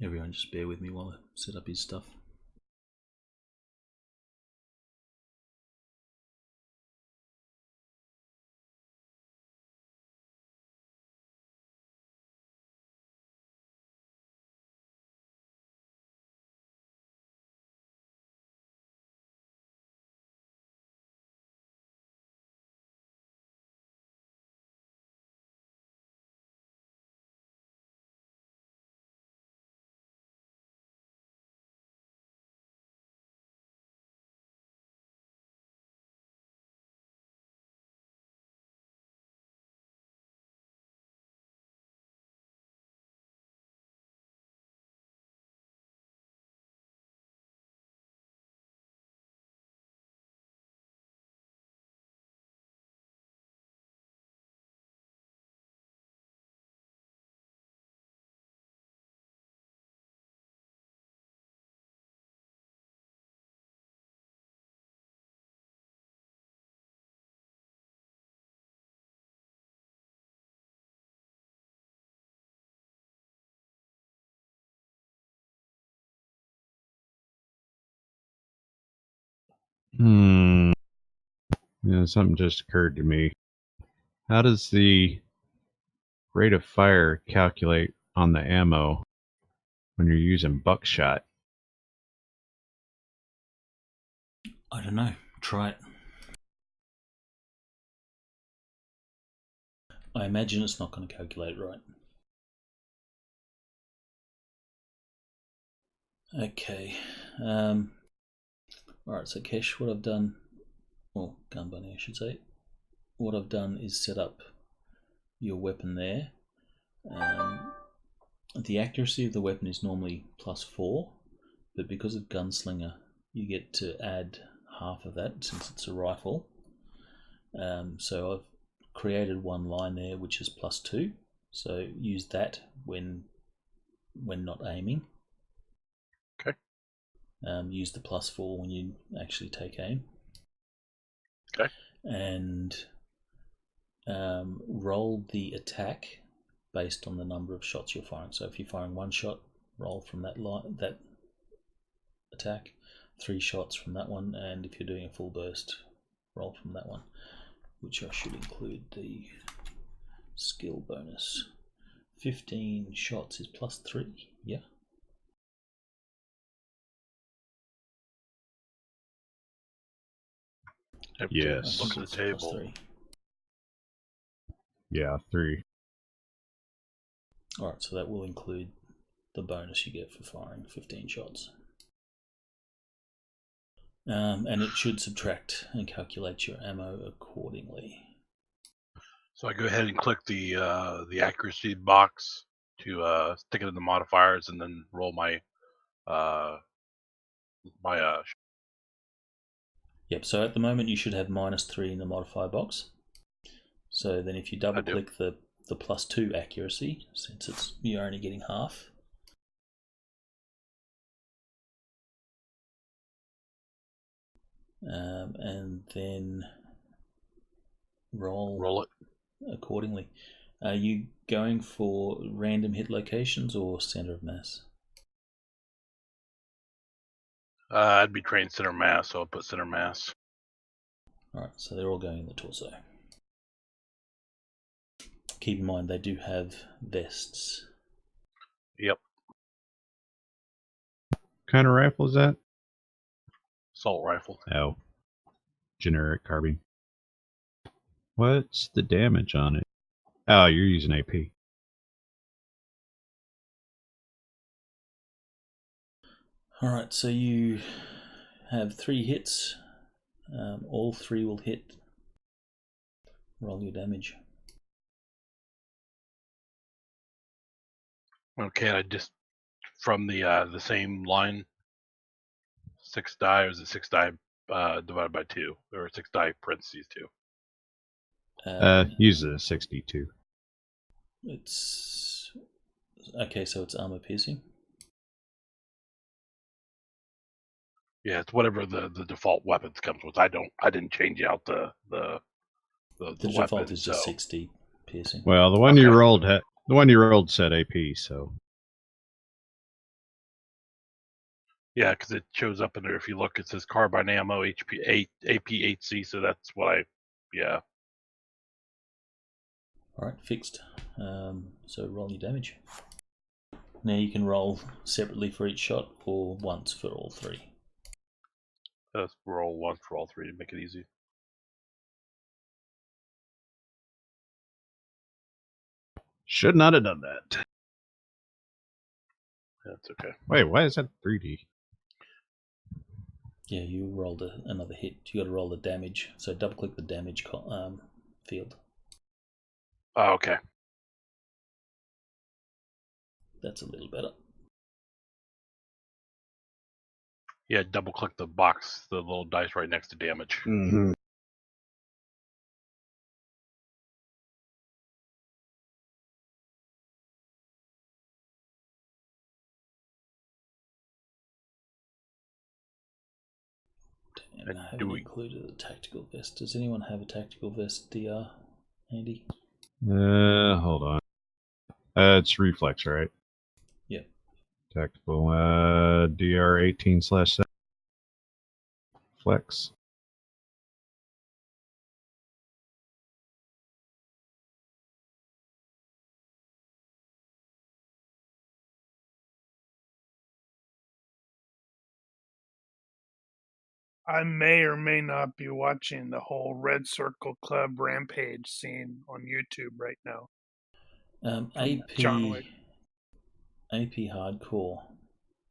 Everyone just bear with me while I set up his stuff. Something just occurred to me. How does the rate of fire calculate on the ammo when you're using buckshot? I don't know. Try it. I imagine it's not going to calculate right. Okay. Alright, so Kesh, what I've done, or Gun Bunny I should say, what I've done is set up your weapon there. The accuracy of the weapon is normally +4, but because of Gunslinger, you get to add half of that since it's a rifle. So I've created one line there which is +2, so use that when not aiming. Okay. Use the +4 when you actually take aim. Okay. And roll the attack based on the number of shots you're firing. So if you're firing 1 shot, roll from that attack, 3 shots from that one, and if you're doing a full burst, roll from that one, which I should include the skill bonus. 15 shots is +3, yeah. Yes. Look at the table. +3. Yeah, 3. Alright, so that will include the bonus you get for firing 15 shots. And it should subtract and calculate your ammo accordingly. So I go ahead and click the accuracy box to stick it in the modifiers, and then roll my Yep, so at the moment you should have -3 in the modifier box. So then if you double click the +2 accuracy, since you're only getting half. And then roll it accordingly. Are you going for random hit locations or center of mass? I'd be trained center mass, so I'll put center mass. Alright, so they're all going in the torso. Keep in mind they do have vests. Yep. What kind of rifle is that? Assault rifle. Oh. Generic carbine. What's the damage on it? Oh, you're using AP. Alright, so you have 3 hits. All 3 will hit. Roll your damage. Okay, I just from the same line. 6 die, or is it 6 die divided by 2, or 6 die parentheses 2? Use a 62. It's okay, so it's armor piercing. Yeah, it's whatever the default weapons comes with. I didn't change out the default weapon, is just 60 piercing. Well, the one you rolled said AP, so yeah, because it shows up in there. If you look, it says carbine ammo HP 8 AP 8C. So that's what yeah. All right, fixed. So roll your damage. Now you can roll separately for each shot or once for all 3. Let's roll once for all 3 to make it easy. should not have done that. That's okay. Wait, why is that 3D? Yeah, you rolled another hit. You got to roll the damage. So double click the damage field. Oh, okay. That's a little better. Yeah, double click the box, the little dice right next to damage. Mm-hmm. Damn, I haven't included the tactical vest. Does anyone have a tactical vest DR, Andy? Hold on. It's reflex, right? Yeah. Tactical. DR 18/7. Flex. I may or may not be watching the whole Red Circle Club rampage scene on YouTube right now. John Wick. AP hardcore.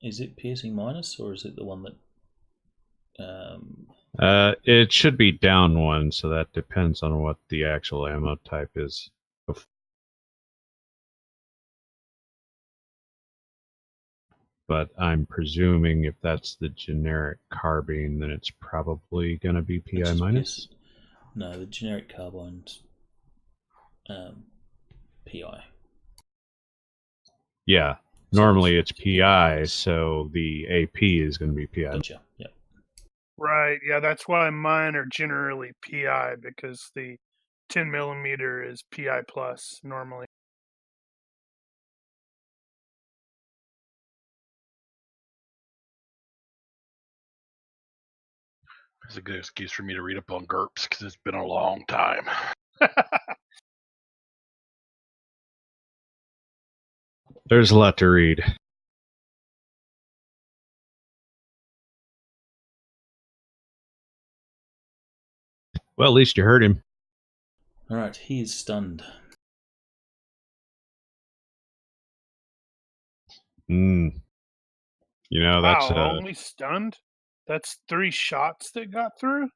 Is it piercing minus or is it the one that? It should be down 1, so that depends on what the actual ammo type is. But I'm presuming if that's the generic carbine, then it's probably going to be PI minus. No, the generic carbine's PI. Yeah, normally it's PI, so the AP is going to be PI. Gotcha. Yep. Right. Yeah, that's why mine are generally PI, because the 10mm is PI plus normally. It's a good excuse for me to read up on GURPS because it's been a long time. There's a lot to read. Well, at least you heard him. Alright, he is stunned. You know, that's wow, only stunned? That's 3 shots that got through?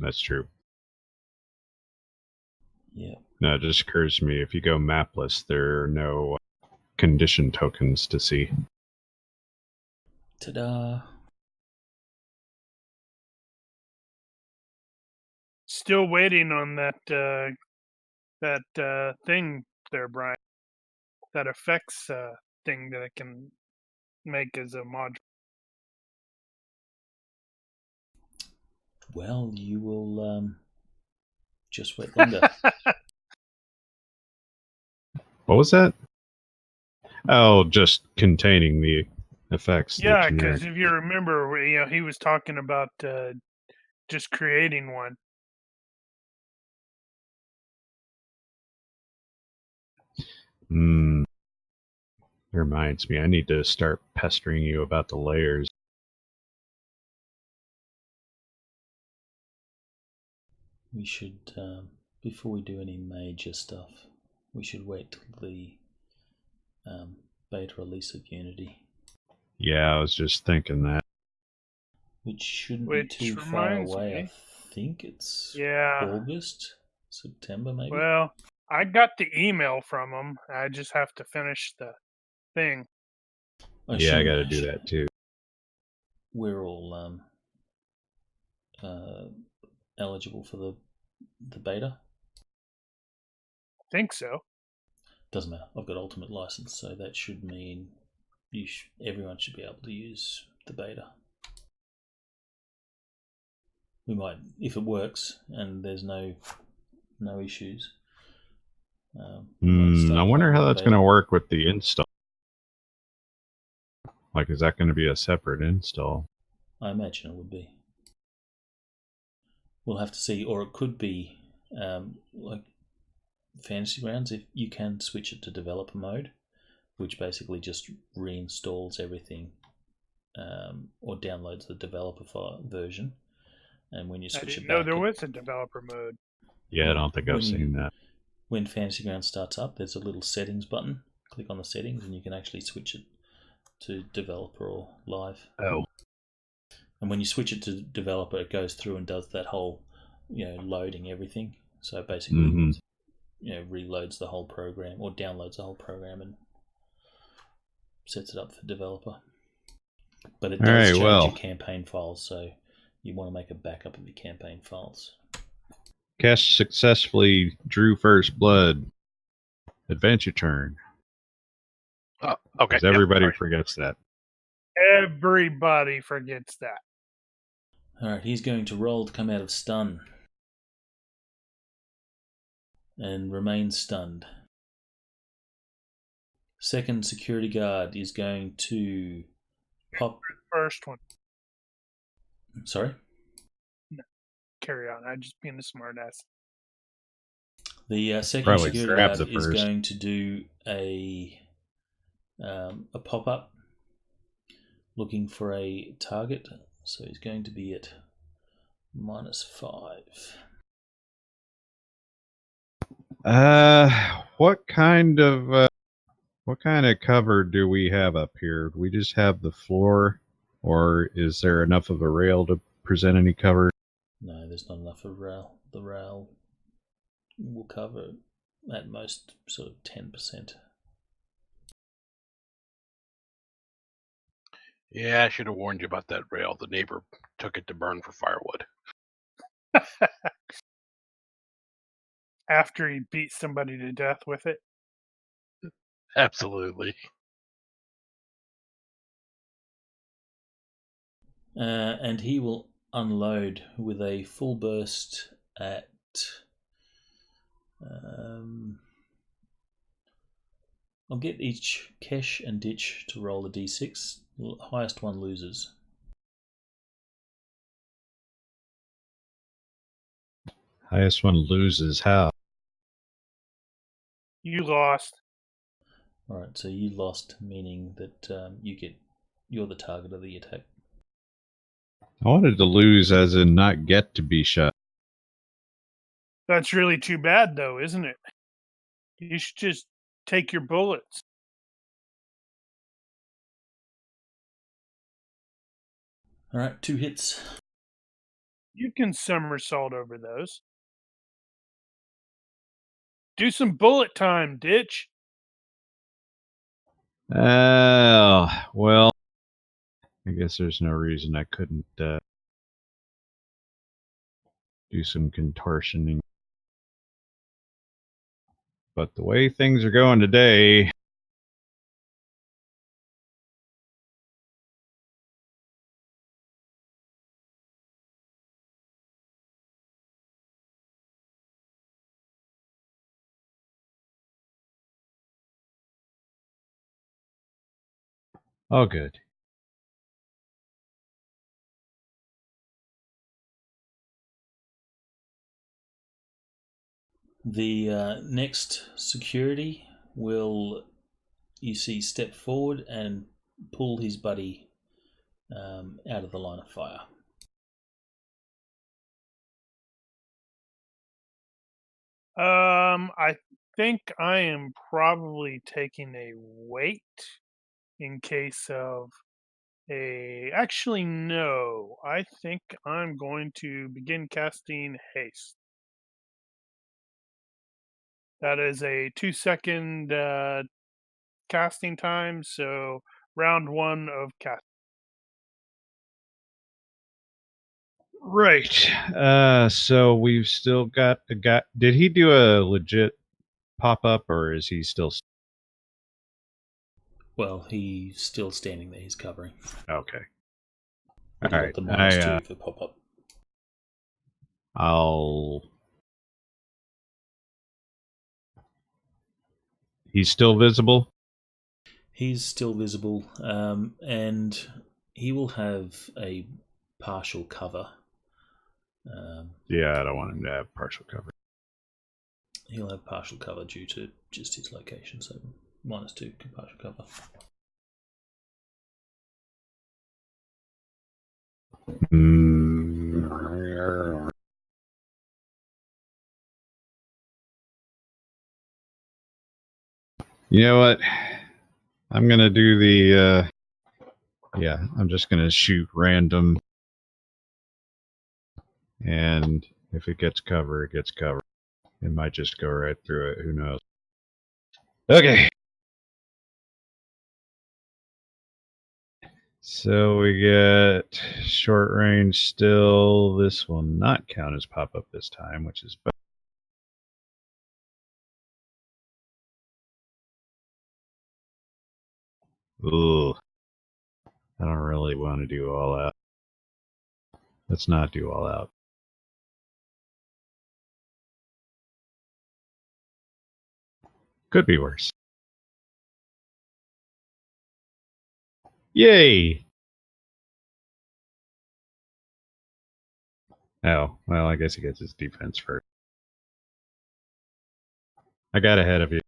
that's true. Yeah. No, it just occurs to me, if you go mapless, there are no condition tokens to see. Ta-da! Still waiting on that thing there, Brian. That effects thing that I can make as a module. Well, you will just wait longer. What was that? Oh, just containing the effects. Yeah, because if you remember, he was talking about just creating one. Reminds me, I need to start pestering you about the layers. We should, before we do any major stuff, we should wait till the beta release of Unity. Yeah, I was just thinking that. Which shouldn't be too far away. I think it's August, September maybe. Well, I got the email from him. I just have to finish the thing. Yeah, I got to do that too. We're all eligible for the beta. I think so. Doesn't matter. I've got Ultimate license, so that should mean everyone should be able to use the beta. We might, if it works and there's no issues. I wonder how that's going to work with the install. Like, is that going to be a separate install? I imagine it would be. We'll have to see, or it could be like Fantasy Grounds, if you can switch it to developer mode, which basically just reinstalls everything or downloads the developer version. And when you switch it back, there was a developer mode. Yeah, I don't think I've seen that. When Fantasy Grounds starts up, there's a little settings button. Click on the settings, and you can actually switch it to developer or live. Oh. And when you switch it to developer, it goes through and does that whole, loading everything. So basically, reloads the whole program or downloads the whole program and sets it up for developer. But it does change your campaign files, so you want to make a backup of your campaign files. Cash successfully drew first blood. Adventure turn. Okay. Because everybody forgets that. Everybody forgets that. Alright, he's going to roll to come out of stun. And remain stunned. Second security guard is going to pop. First one. Sorry? No, carry on. I'm just being a smartass. The second security guard is going to do a pop-up looking for a target. So he's going to be at -5. What kind of cover do we have up here? Do we just have the floor, or is there enough of a rail to present any cover? No, there's not enough of a rail. The rail will cover at most sort of 10%. Yeah, I should have warned you about that rail. The neighbor took it to burn for firewood. After he beat somebody to death with it? Absolutely. And he will unload with a full burst at I'll get each Kesh and Ditch to roll a d6. Highest one loses. Highest one loses. How? You lost. Alright, so you lost, meaning that you're the target of the attack. I wanted to lose as in not get to be shot. That's really too bad, though, isn't it? You should just take your bullets. Alright, 2 hits. You can somersault over those. Do some bullet time, Ditch. Well, I guess there's no reason I couldn't do some contortioning. But the way things are going today... Oh, good. The next security will, you see, step forward and pull his buddy out of the line of fire. I think I am probably taking a wait in case of a... Actually, no. I think I'm going to begin casting haste. That is a 2-second casting time, so round 1 of cast. Right. So we've still got the guy. Did he do a legit pop-up, or is he still... Well, he's still standing there. He's covering. Okay. But All he right. got the -2 for pop-up. He's still visible? He's still visible, and he will have a partial cover. Yeah, I don't want him to have partial cover. He'll have partial cover due to just his location, so -2 partial cover. You know what? I'm gonna do the yeah, I'm just gonna shoot random, and if it gets cover, it gets cover. It might just go right through it, who knows. Okay. So we get short range still. This will not count as pop-up this time, which is better. Ooh. I don't really want to do all out. Let's not do all out. Could be worse. Yay! Oh, well, I guess he gets his defense first. I got ahead of you.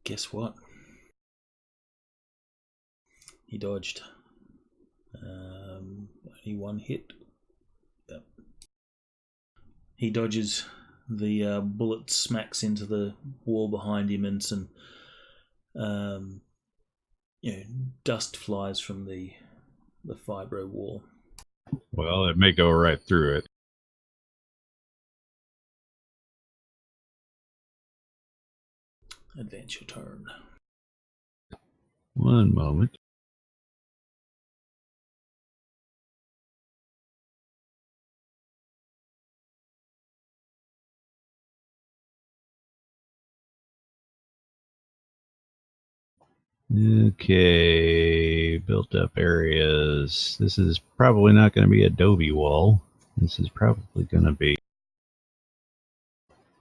Guess what? He dodged. Only 1 hit. Yep. He dodges. The bullet smacks into the wall behind him, and some dust flies from the fibro wall. Well, it may go right through it. Advance your turn. One moment. Okay, built up areas. This is probably not going to be adobe wall. This is probably going to be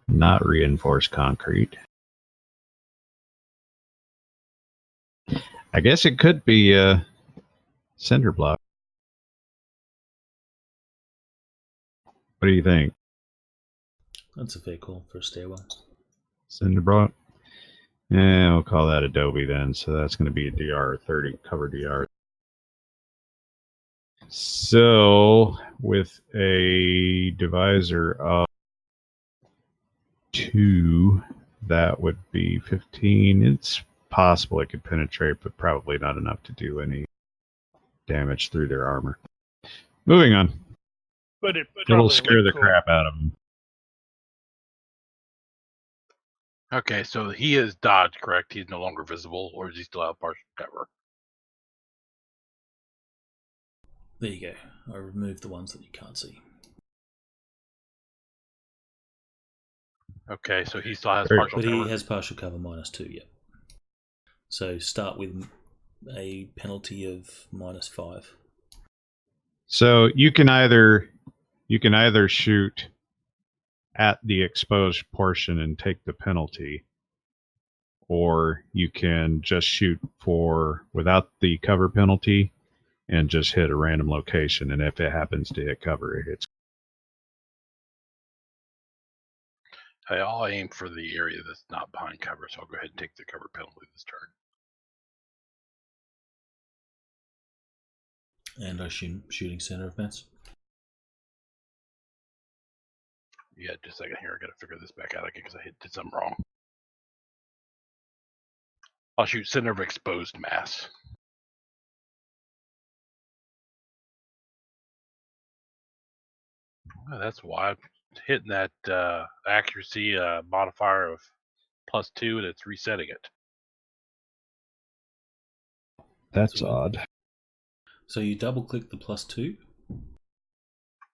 not reinforced concrete. I guess it could be cinder block. What do you think? That's a fair call for a stairwell. Cinder block? Yeah, we'll call that Adobe then. So that's going to be a DR 30, cover DR. So with a divisor of 2, that would be 15. It's possible it could penetrate, but probably not enough to do any damage through their armor. Moving on. But it It'll probably scare look the cool. crap out of them. Okay, so he is dodged, correct? He's no longer visible, or does he still have partial cover? There you go. I removed the ones that you can't see. Okay, so he still has Great. partial But cover. he has partial cover -2, yeah. So start with a penalty of -5. So you can either shoot at the exposed portion and take the penalty, or you can just shoot for without the cover penalty and just hit a random location, and if it happens to hit cover, it hits. Hey, I'll aim for the area that's not behind cover, so I'll go ahead and take the cover penalty this turn. And I assume shooting center of mass. Yeah, just a second here. I gotta figure this back out again because I did something wrong. I'll shoot center of exposed mass. Oh, that's why I'm hitting that accuracy modifier of +2, and it's resetting it. That's So- odd. So you double click the +2.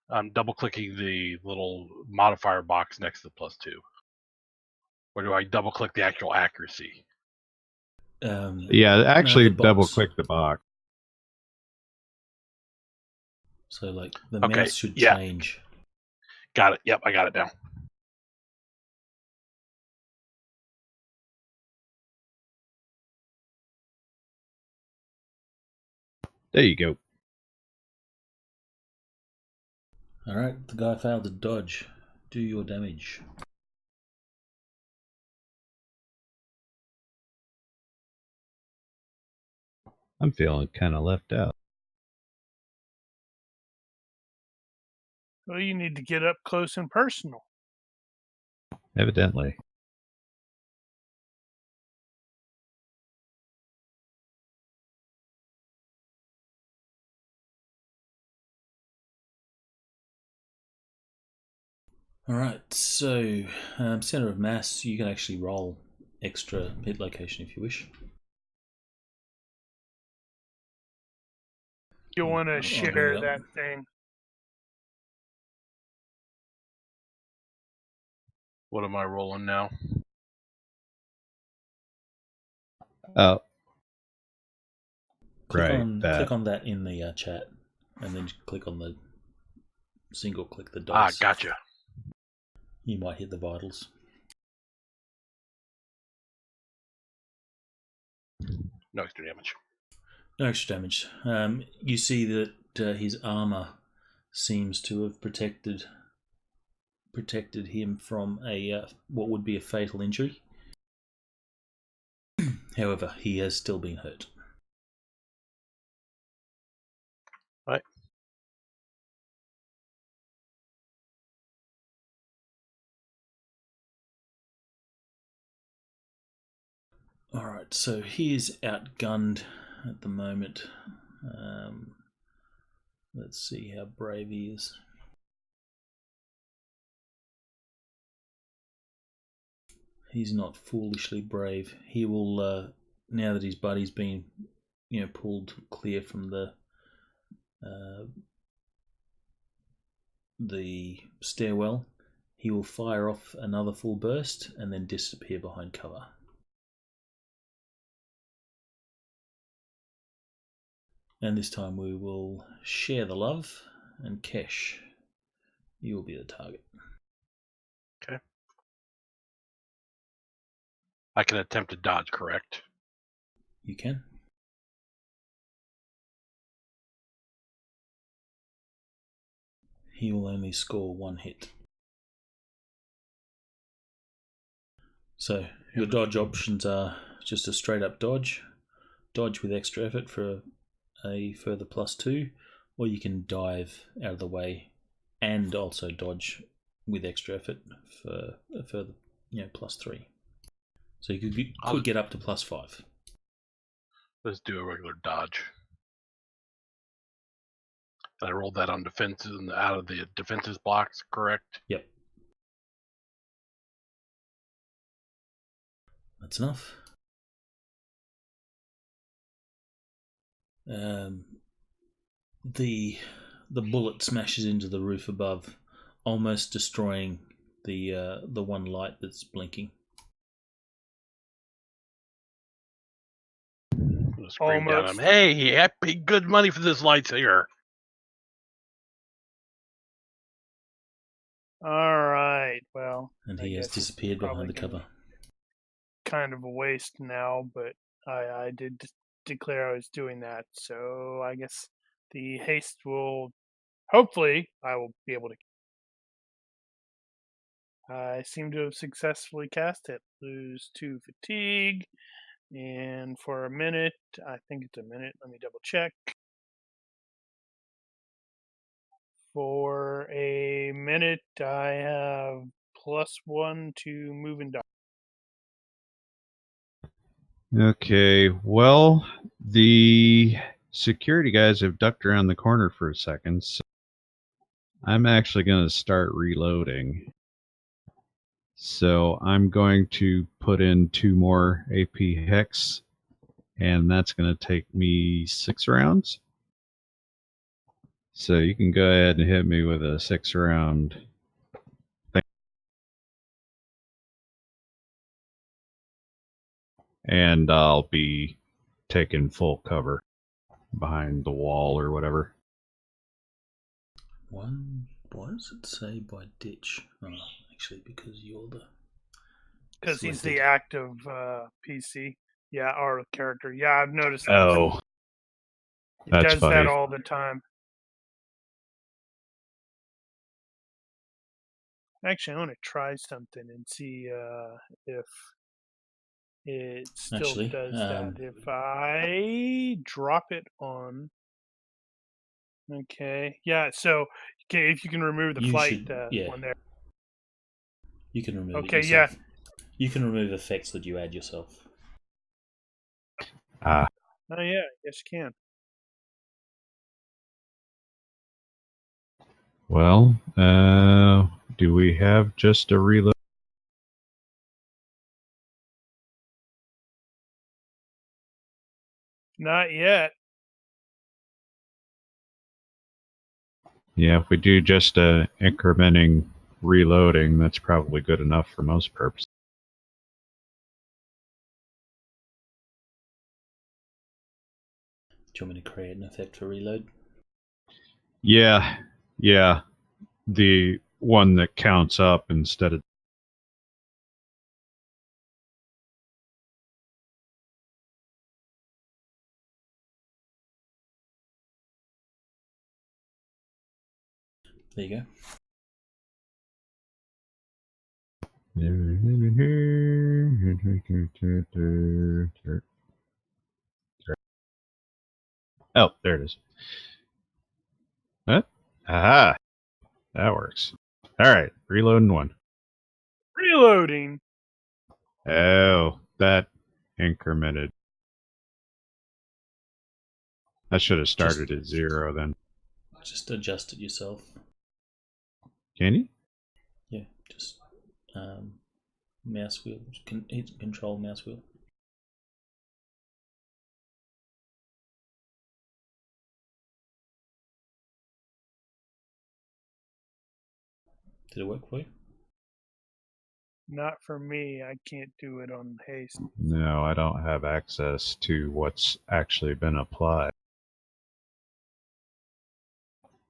I'm double clicking the little modifier box next to the +2. Or do I double click the actual accuracy? Yeah, actually the box. double click the box. So like the Okay, mouse should yeah. change. Got it. Yep, I got it now. There you go. Alright, the guy failed to dodge. Do your damage. I'm feeling kind of left out. Well, you need to get up close and personal. Evidently. Alright, so center of mass, you can actually roll extra hit location if you wish. You want to I'll share bring it up. that thing. What am I rolling now? Oh. Click Right, on that. click on that in the chat, and then click on the single click the Ah, dice. gotcha. You might hit the vitals. No extra damage. No extra damage. You see that his armor seems to have protected him from a what would be a fatal injury. However, he has still been hurt. Right. Alright, so he is outgunned at the moment. Let's see how brave he is. He's not foolishly brave. He will, now that his buddy's been, pulled clear from the stairwell, he will fire off another full burst and then disappear behind cover. And this time we will share the love, and Kesh, you will be the target. Okay. I can attempt to dodge, correct? You can. he will only score 1 hit. So your dodge options are just a straight up dodge with extra effort for a further +2, or you can dive out of the way and also dodge with extra effort for a further +3. So you could get up to +5. Let's do a regular dodge. I rolled that on defenses and out of the defenses blocks, correct? Yep. That's enough. The bullet smashes into the roof above, almost destroying the one light that's blinking. I'm gonna scream down at him, "Hey, I paid good money for this lights here." All right. Well, and he has disappeared behind the cover. Kind of a waste now, but I did declare I was doing that, so I guess the haste will. Hopefully, I will be able to. I seem to have successfully cast it. Lose 2 fatigue, and for a minute, I think it's a minute. Let me double check. For a minute, I have +1 to move and dodge. Okay, well, the security guys have ducked around the corner for a second, so I'm actually going to start reloading. So I'm going to put in 2 more AP Hex, and that's going to take me 6 rounds. So you can go ahead and hit me with a 6-round thing. And I'll be taking full cover behind the wall or whatever. What does it say by ditch? Oh, actually, because you're the... Because he's the active PC. Yeah, or character. Yeah, I've noticed that. Oh. It That's does funny. that all the time. Actually, I want to try something and see if it still does that. If I drop it on... Okay, yeah, so if you can remove the flight one there. You can remove it yourself. Yeah. You can remove effects that you add yourself. Oh yeah, yes you can. Well, do we have just a reload? Not yet. Yeah, if we do just incrementing reloading, that's probably good enough for most purposes. Do you want me to create an effect for reload? Yeah. The one that counts up instead of... There you go. Oh, there it is. Huh? Aha! That works. Alright, reloading 1. Reloading! Oh, that incremented. I should have started at 0 then. Just adjust it yourself. Can you? Yeah, just mouse wheel. Hit control mouse wheel. Did it work for you? Not for me. I can't do it on haste. No, I don't have access to what's actually been applied.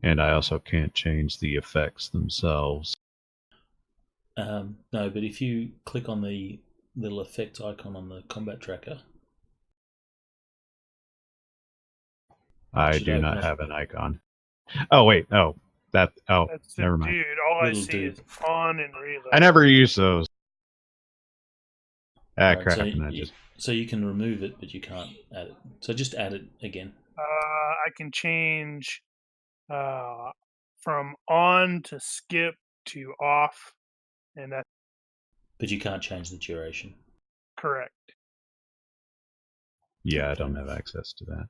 And I also can't change the effects themselves. No, but if you click on the little effect icon on the combat tracker... I do not have an icon. Oh, wait. Oh, That, oh, That's the never mind. dude. All I Little see dude. is on and reload. I never use those. Ah, Right, crap, so and I you, just... so you can remove it, but you can't add it. So just add it again. I can change from on to skip to off, and that's But you can't change the duration. correct. Yeah, I Okay. don't have access to that.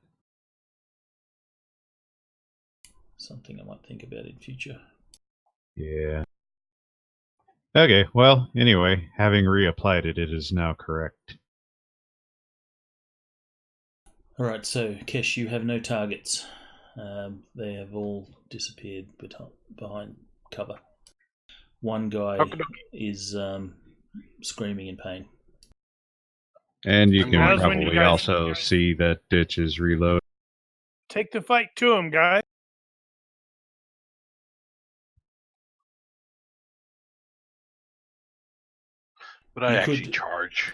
Something I might think about in future. Yeah. Okay, well, anyway, having reapplied it, it is now correct. Alright, so Kesh, you have no targets. They have all disappeared behind cover. One guy is screaming in pain. And you I'm can going Now's when you probably guys also see that ditch is reloaded. take the fight to him, guys. But I You actually could- charge.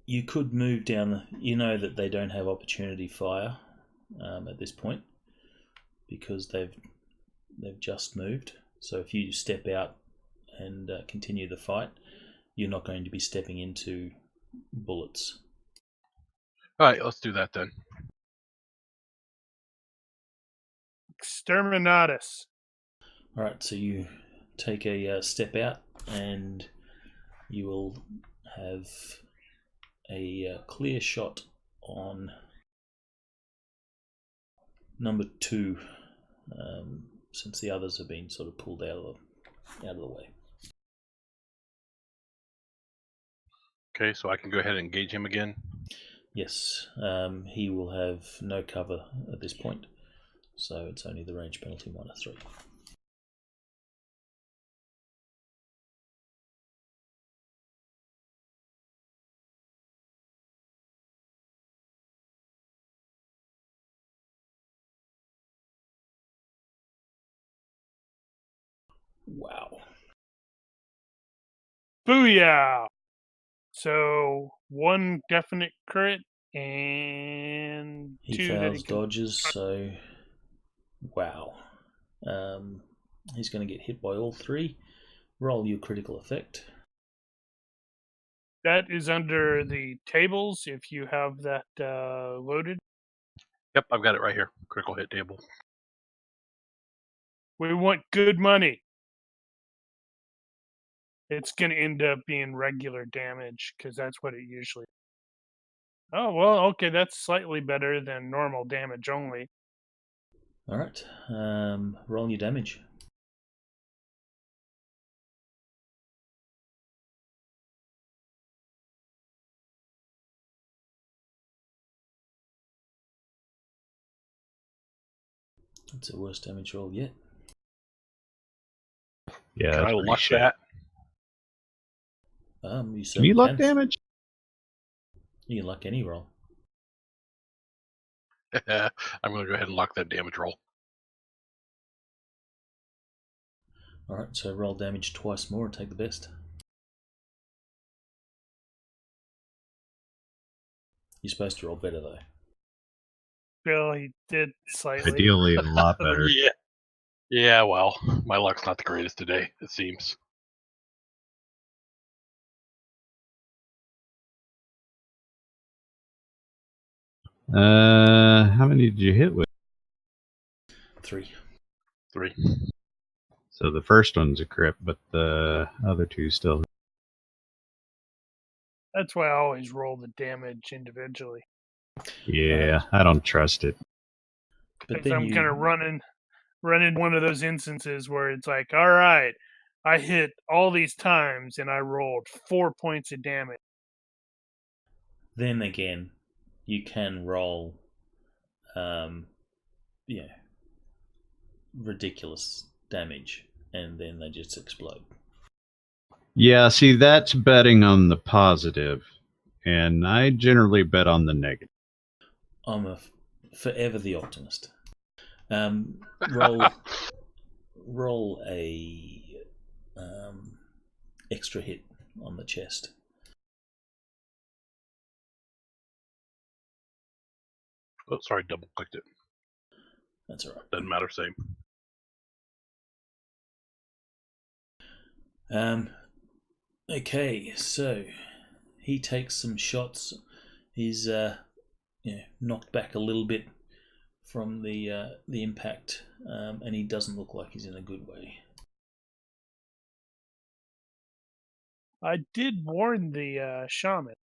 You could move down. You know that they don't have opportunity fire at this point because they've just moved. So if you step out and continue the fight, you're not going to be stepping into bullets. All right, let's do that then. Exterminatus. All right, so you take a step out, and you will have a clear shot on number 2, since the others have been sort of pulled out of the way. Okay, so I can go ahead and engage him again. Yes, he will have no cover at this point, so it's only the range penalty -3. Wow. Booyah! So 1 definite crit and He 2 that he fails can. dodges, so wow. He's going to get hit by all 3. Roll your critical effect. That is under the tables if you have that loaded. Yep, I've got it right here. Critical hit table. We want good money. It's going to end up being regular damage because that's what it usually. Oh, well, okay, that's slightly better than normal damage only. All right. Roll your damage. It's the worst damage roll yet. Yeah, Can that's I pretty luck shit. that? You Can you certainly luck can. damage? You can luck any roll. I'm going to go ahead and lock that damage roll. All right. So roll damage twice more and take the best. You're supposed to roll better though. Bill, he did slightly. Ideally, a lot better. Yeah, well, my luck's not the greatest today, it seems. How many did you hit with? 3. 3. So the first one's a crit, but the other 2 still. That's why I always roll the damage individually. Yeah, I don't trust it. But Because then I'm you going to run in one of those instances where it's like, all right, I hit all these times and I rolled 4 points of damage. Then again, you can roll, ridiculous damage, and then they just explode. Yeah, see, that's betting on the positive, and I generally bet on the negative. I'm forever the optimist. Roll a extra hit on the chest. Oh, sorry, double clicked it. That's all right. Doesn't matter, same. Okay, so he takes some shots. He's knocked back a little bit from the impact, and he doesn't look like he's in a good way. I did warn the shaman.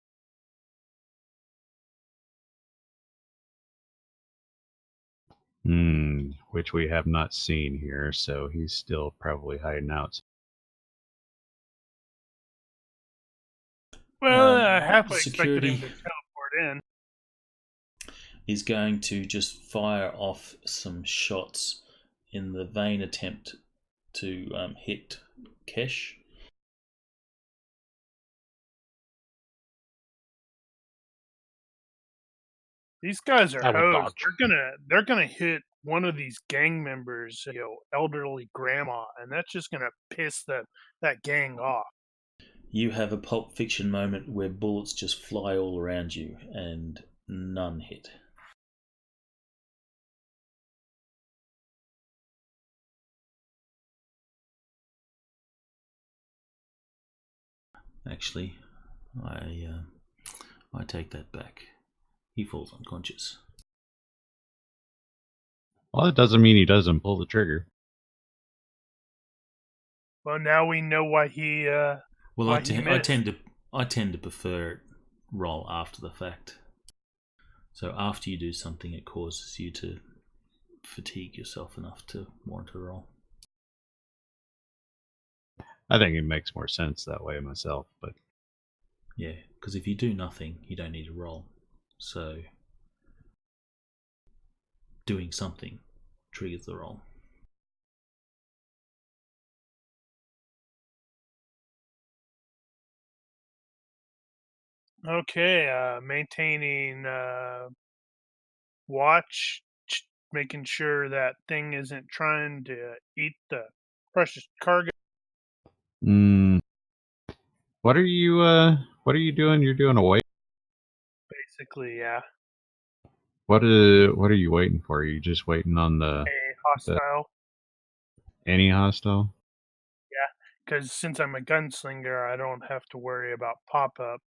Which we have not seen here, so he's still probably hiding out. Well, I halfway expected him Security to teleport in. is going to just fire off some shots in the vain attempt to hit Kesh. These guys are I will hoes. dodge. They're gonna hit one of these gang members, elderly grandma, and that's just gonna piss that gang off. You have a Pulp Fiction moment where bullets just fly all around you and none hit. Actually, I take that back. He falls unconscious. Well, that doesn't mean he doesn't pull the trigger. Well, now we know why he Well, why he missed. I tend to prefer roll after the fact. So after you do something, it causes you to fatigue yourself enough to warrant a roll. I think it makes more sense that way myself, but Yeah, because if you do nothing, you don't need to roll. So doing something triggers the roll. Okay, maintaining watch, making sure that thing isn't trying to eat the precious cargo. what are you doing? You're doing a wait. Basically, yeah, What are you waiting for? Are you just waiting on a hostile. any hostile? Yeah, because since I'm a gunslinger, I don't have to worry about pop up.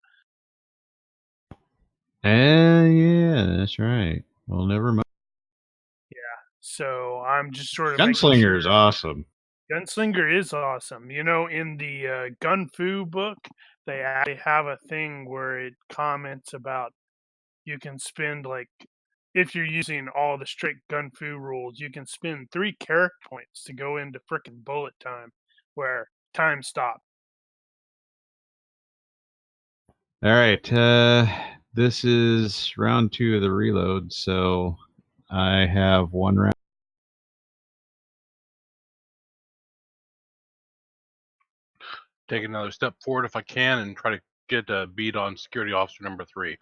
Yeah, that's right. Well, never mind. So I'm just sort of making Gunslinger is sure. awesome. Gunslinger is awesome. In the Gun Fu book, they actually have a thing where it comments about you can spend, like, if you're using all the strict Gun Fu rules, you can spend 3 character points to go into frickin' bullet time, where time stops. All right, this is round 2 of the reload, so I have 1 round. Take another step forward if I can and try to get a beat on security officer number 3.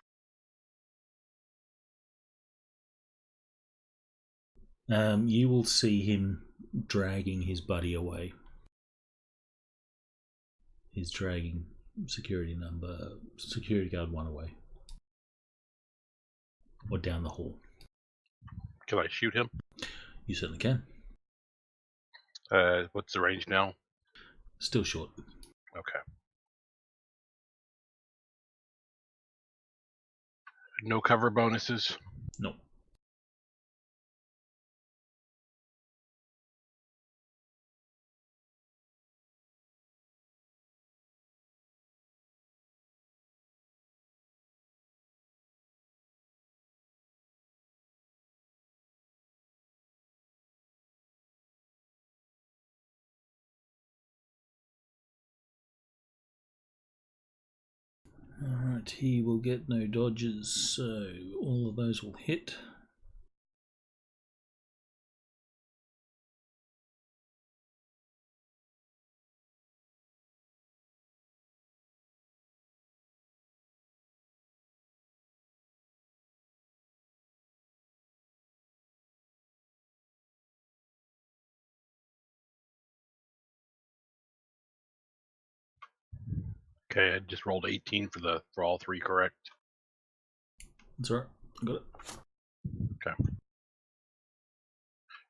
You will see him dragging his buddy away. He's dragging security guard 1 away. Or down the hall. Can I shoot him? You certainly can. What's the range now? Still short. Okay. No cover bonuses? No. Alright, he will get no dodges, so all of those will hit. Okay, I just rolled 18 for all 3, correct? That's alright, I got it. Okay.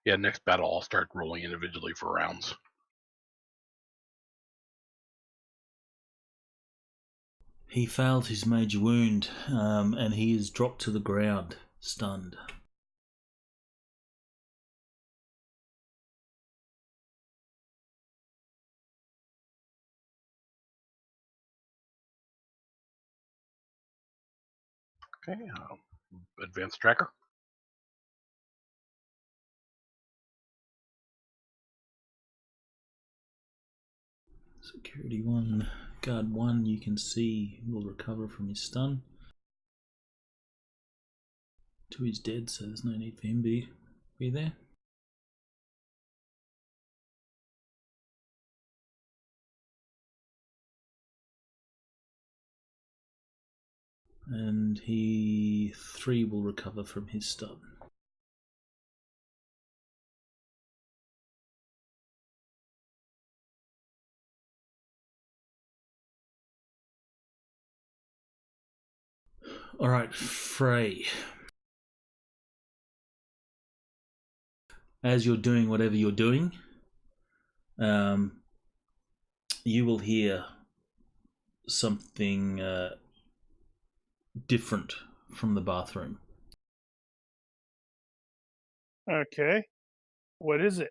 Yeah, next battle I'll start rolling individually for rounds. He failed his major wound, and he is dropped to the ground, stunned. Okay. Advanced tracker. Security 1, guard 1, you can see will recover from his stun. 2 is dead, so there's no need for him to be there. And 3 will recover from his stun. Alright, Frey. As you're doing whatever you're doing, you will hear something different from the bathroom. Okay. What is it?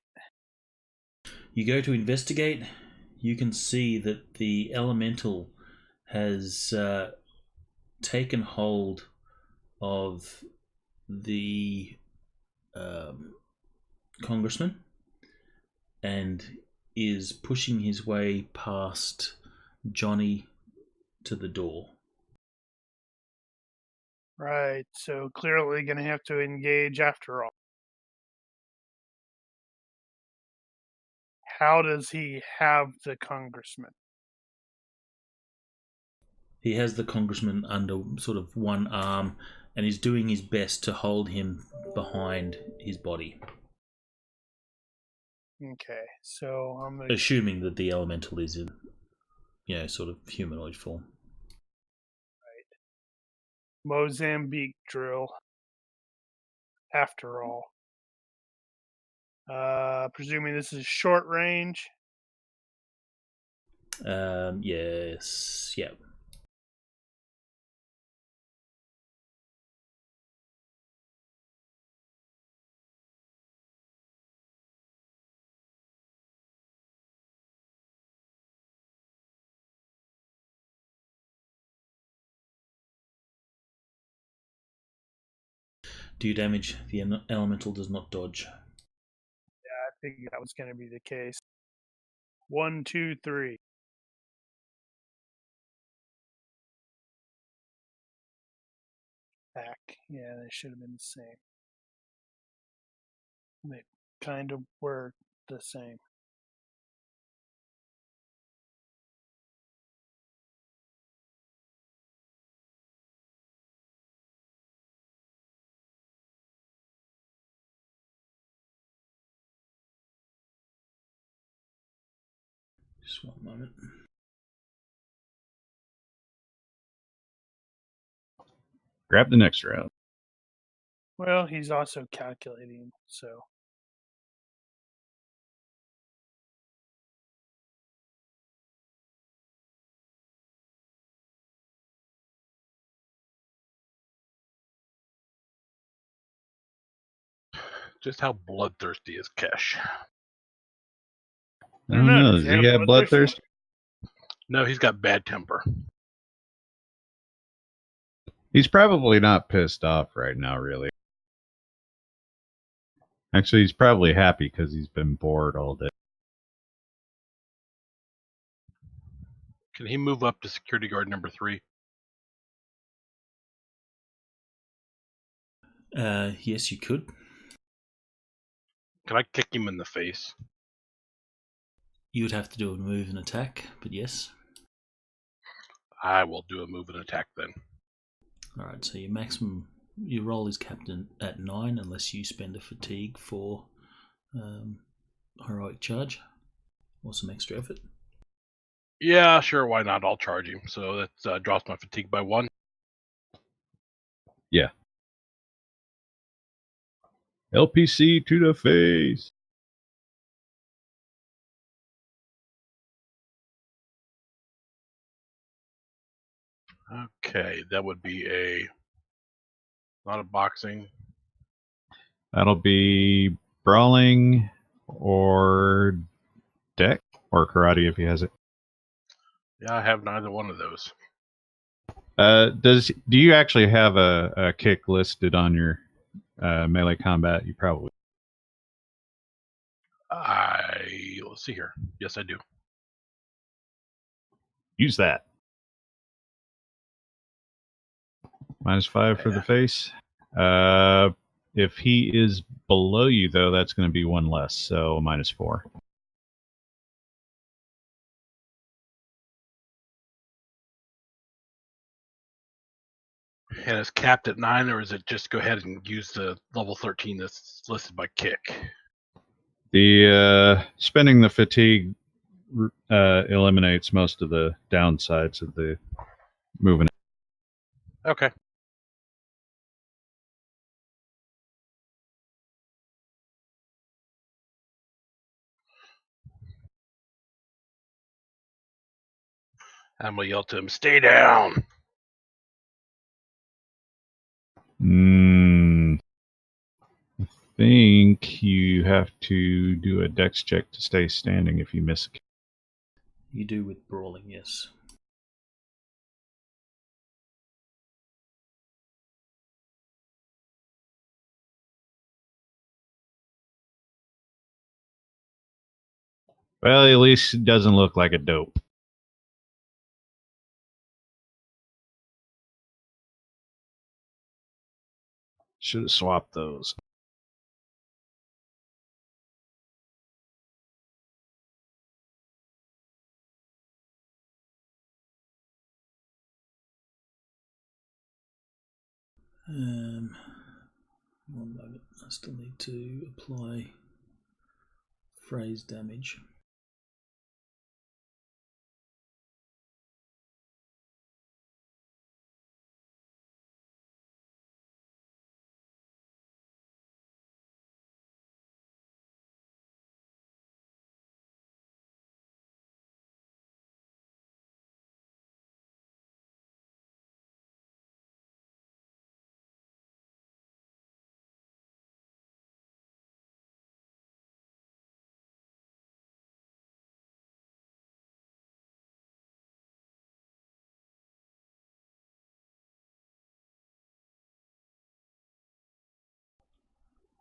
You go to investigate. You can see that the elemental has taken hold of the congressman and is pushing his way past Johnny to the door. Right, so clearly going to have to engage after all. How does he have the congressman? He has the congressman under sort of one arm and is doing his best to hold him behind his body. Okay, so I'm going to... Assuming that the elemental is in, sort of humanoid form. Mozambique drill. After all. Presuming this is short range. Yes, yeah. Do damage. The elemental does not dodge. Yeah, I figured that was going to be the case. 1, 2, 3. Back. Yeah, they should have been the same. They kind of were the same. Just one moment. Grab the next round. Well, he's also calculating, so... Just how bloodthirsty is Kesh? I don't know. Does he have bloodthirst? No, he's got bad temper. He's probably not pissed off right now, really. Actually, he's probably happy because he's been bored all day. Can he move up to security guard number 3? Yes, you could. Can I kick him in the face? You would have to do a move and attack, but yes. I will do a move and attack then. Alright, so your roll is capped at 9 unless you spend a fatigue for heroic charge or some extra effort. Yeah, sure, why not? I'll charge him. So that drops my fatigue by 1. Yeah. LPC to the face. Okay, that would be not a boxing. That'll be brawling or deck or karate if he has it. Yeah, I have neither one of those. Do you actually have a kick listed on your melee combat? You probably Let's see here. Yes, I do. use that. -5 for the face. If he is below you, though, that's going to be one less, so -4. And it's capped at 9, or is it just go ahead and use the level 13 that's listed by kick? The spending the fatigue eliminates most of the downsides of the moving. Okay. I'm gonna yell to him, "Stay down!" I think you have to do a dex check to stay standing if you miss. You do with brawling, yes. Well, at least it doesn't look like a dope. Should have swapped those. One moment. I still need to apply phrase damage.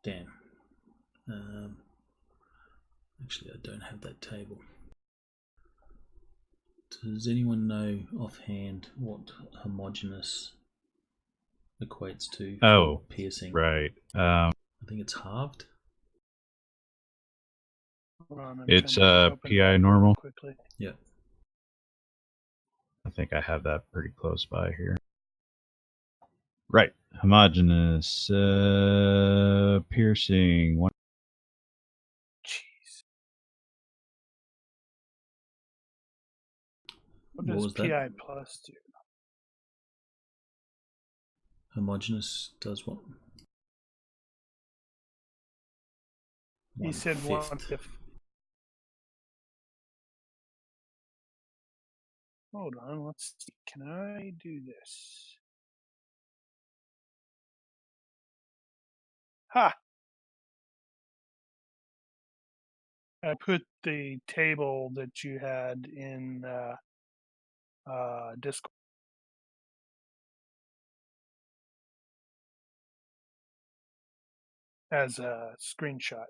Damn. Actually, I don't have that table. Does anyone know offhand what homogeneous equates to for piercing? Right. I think it's halved. It's PI normal. Quickly. Yeah. I think I have that pretty close by here. Right. Homogeneous piercing. One. Jeez. What What does was PI that? plus do? Homogeneous does what? He said 1/5. Hold on, let's see. Can I do this? Ha! I put the table that you had in Discord. As a screenshot.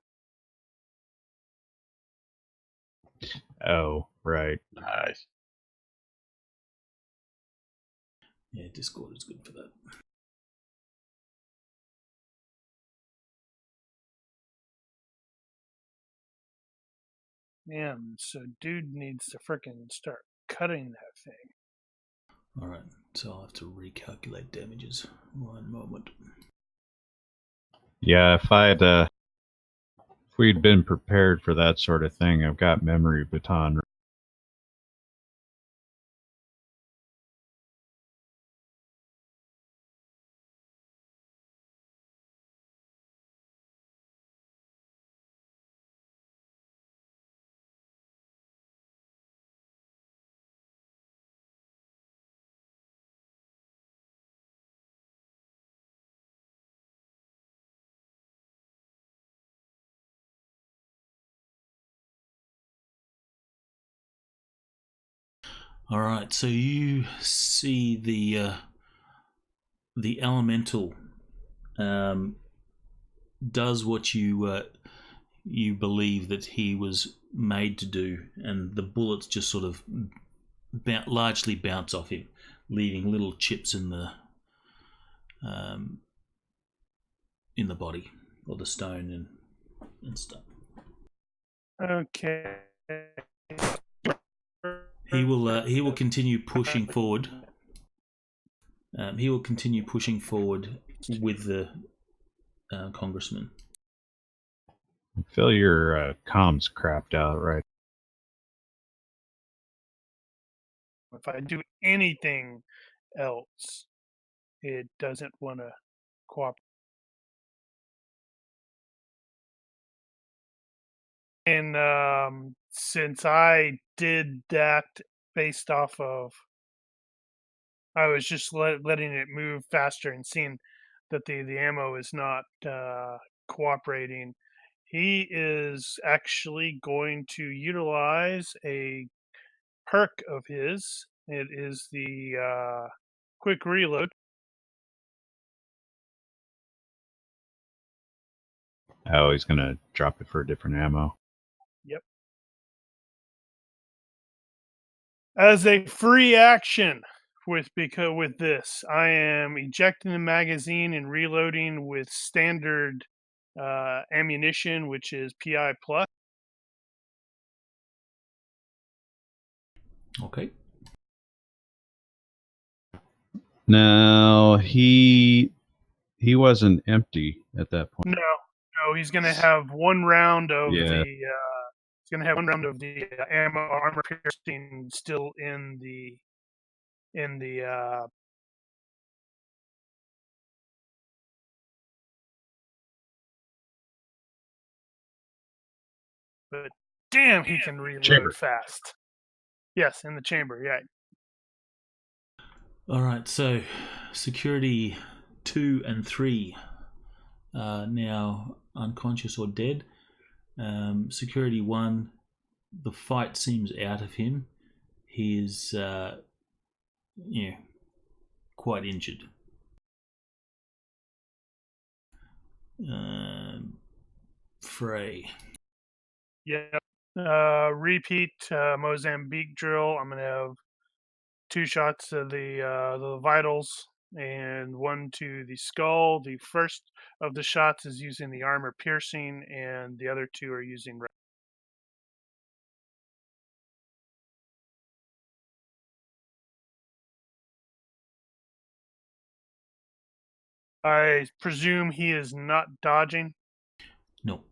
Oh, right. Nice. Yeah, Discord is good for that. Man, so dude needs to frickin' start cutting that thing. Alright, so I'll have to recalculate damages. One moment. Yeah, if we'd been prepared for that sort of thing, I've got memory baton All right, so you see the elemental does what you believe that he was made to do, and the bullets just sort of largely bounce off him, leaving little chips in the body or the stone and stuff. Okay. He will continue pushing forward. He will continue pushing forward with the congressman. Phil, your comms crapped out, right? If I do anything else, it doesn't want to cooperate. And since I did that based off of, I was just letting it move faster and seeing that the ammo is not cooperating. He is actually going to utilize a perk of his. It is the quick reload. Oh, he's gonna drop it for a different ammo. Yep. As a free action with this, I am ejecting the magazine and reloading with standard ammunition, which is PI plus. Okay. No, he wasn't empty at that point. No, he's going to have one round of Yeah. He's going to have one round of the ammo armor piercing still in the but damn, he can reload Chamber. fast. Yes, in the chamber, yeah. All right, so security 2 and 3 are now unconscious or dead. Security 1, the fight seems out of him. He is, quite injured. Frey. Yeah. Repeat Mozambique drill. I'm gonna have 2 shots of the vitals and 1 to the skull. The first of the shots is using the armor piercing, and the other 2 are using. I presume he is not dodging. No.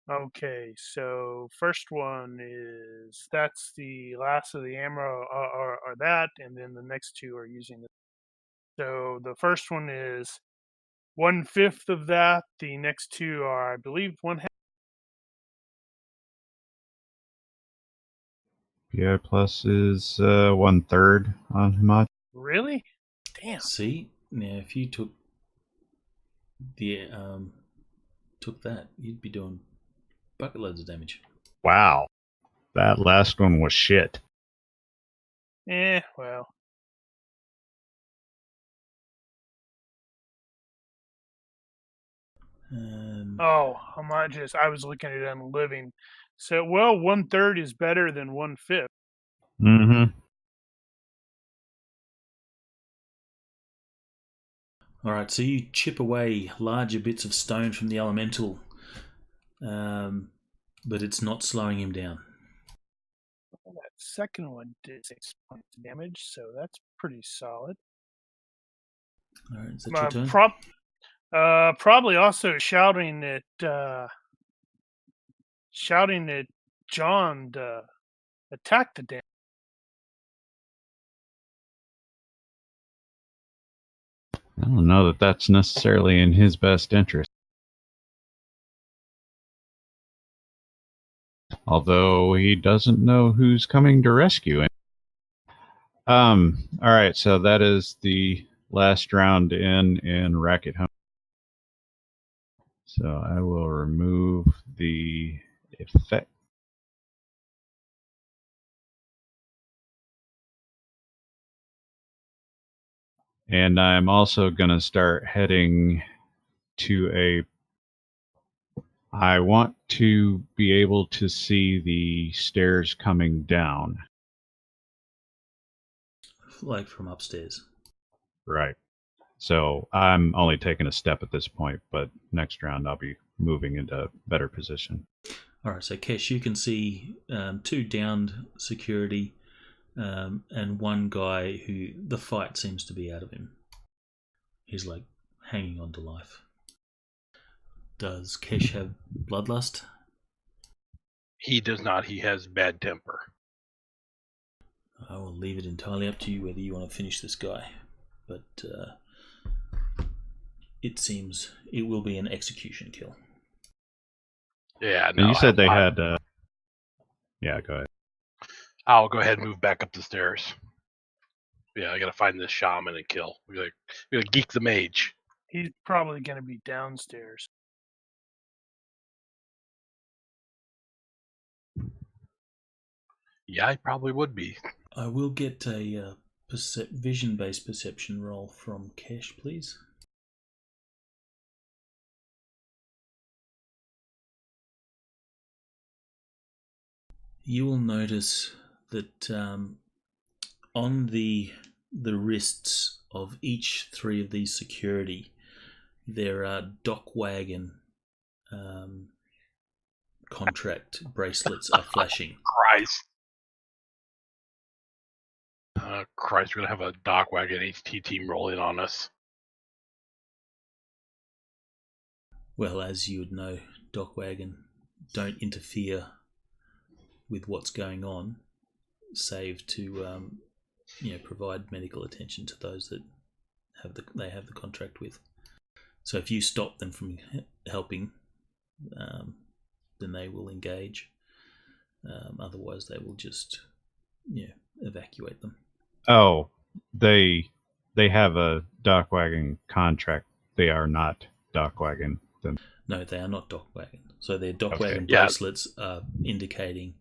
Okay, so first one is that's the last of the ammo are that, and then the next 2 are using the. So the first one is 1/5 of that. The next 2 are, I believe, 1/2. PI plus is 1/3 on Humanis. Really? Damn. See, now if you took that, you'd be doing bucket loads of damage. Wow, that last one was shit. Well. How much is? I was looking at it on living. So, well, 1/3 is better than 1/5. Mm-hmm. All right, so you chip away larger bits of stone from the elemental, but it's not slowing him down. That second one did 6 points of damage, so that's pretty solid. All right, is that your turn? Probably also shouting at John to attack the damn. I don't know that that's necessarily in his best interest. Although he doesn't know who's coming to rescue him. All right, so that is the last round in Racket Home. So I will remove the effect. And I'm also going to start heading to I want to be able to see the stairs coming down. Like from upstairs. Right. So I'm only taking a step at this point, but next round I'll be moving into better position. All right, so Kesh, you can see 2 downed security and one guy who the fight seems to be out of him. He's like hanging on to life. Does Kesh have bloodlust? He does not. He has bad temper. I will leave it entirely up to you whether you want to finish this guy. But it seems it will be an execution kill. Yeah, And no. you said they had... Yeah, go ahead. I'll go ahead and move back up the stairs. Yeah, I gotta find this shaman and kill. We gotta geek the mage. He's probably going to be downstairs. Yeah, he probably would be. I will get a vision-based perception roll from Kesh, please. You will notice that on the wrists of each 3 of these security, there are dock wagon contract bracelets are flashing. Christ. Christ, we're gonna have a dock wagon HT team roll in on us. Well, as you would know, dock wagon don't interfere with what's going on, save to provide medical attention to those that they have the contract with. So if you stop them from helping, then they will engage. Otherwise, they will just evacuate them. Oh, they have a dock wagon contract. They are not dock wagon. No, they are not dock wagon. So their dock Okay. wagon bracelets are indicating,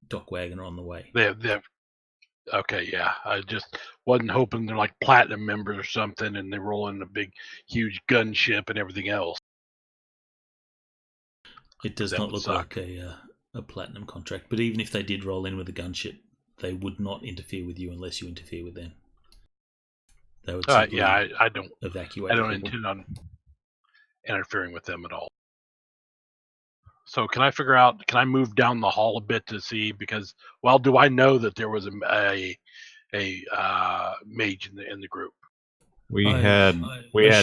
dock wagon are on the way. They've okay, yeah. I just wasn't hoping they're like platinum members or something, and they roll in a big, huge gunship and everything else. It does not look like a platinum contract, but even if they did roll in with a gunship, they would not interfere with you unless you interfere with them. They would simply I don't evacuate. I don't intend on interfering with them at all. So can I move down the hall a bit to see, because, well, do I know that there was a mage in the group? We had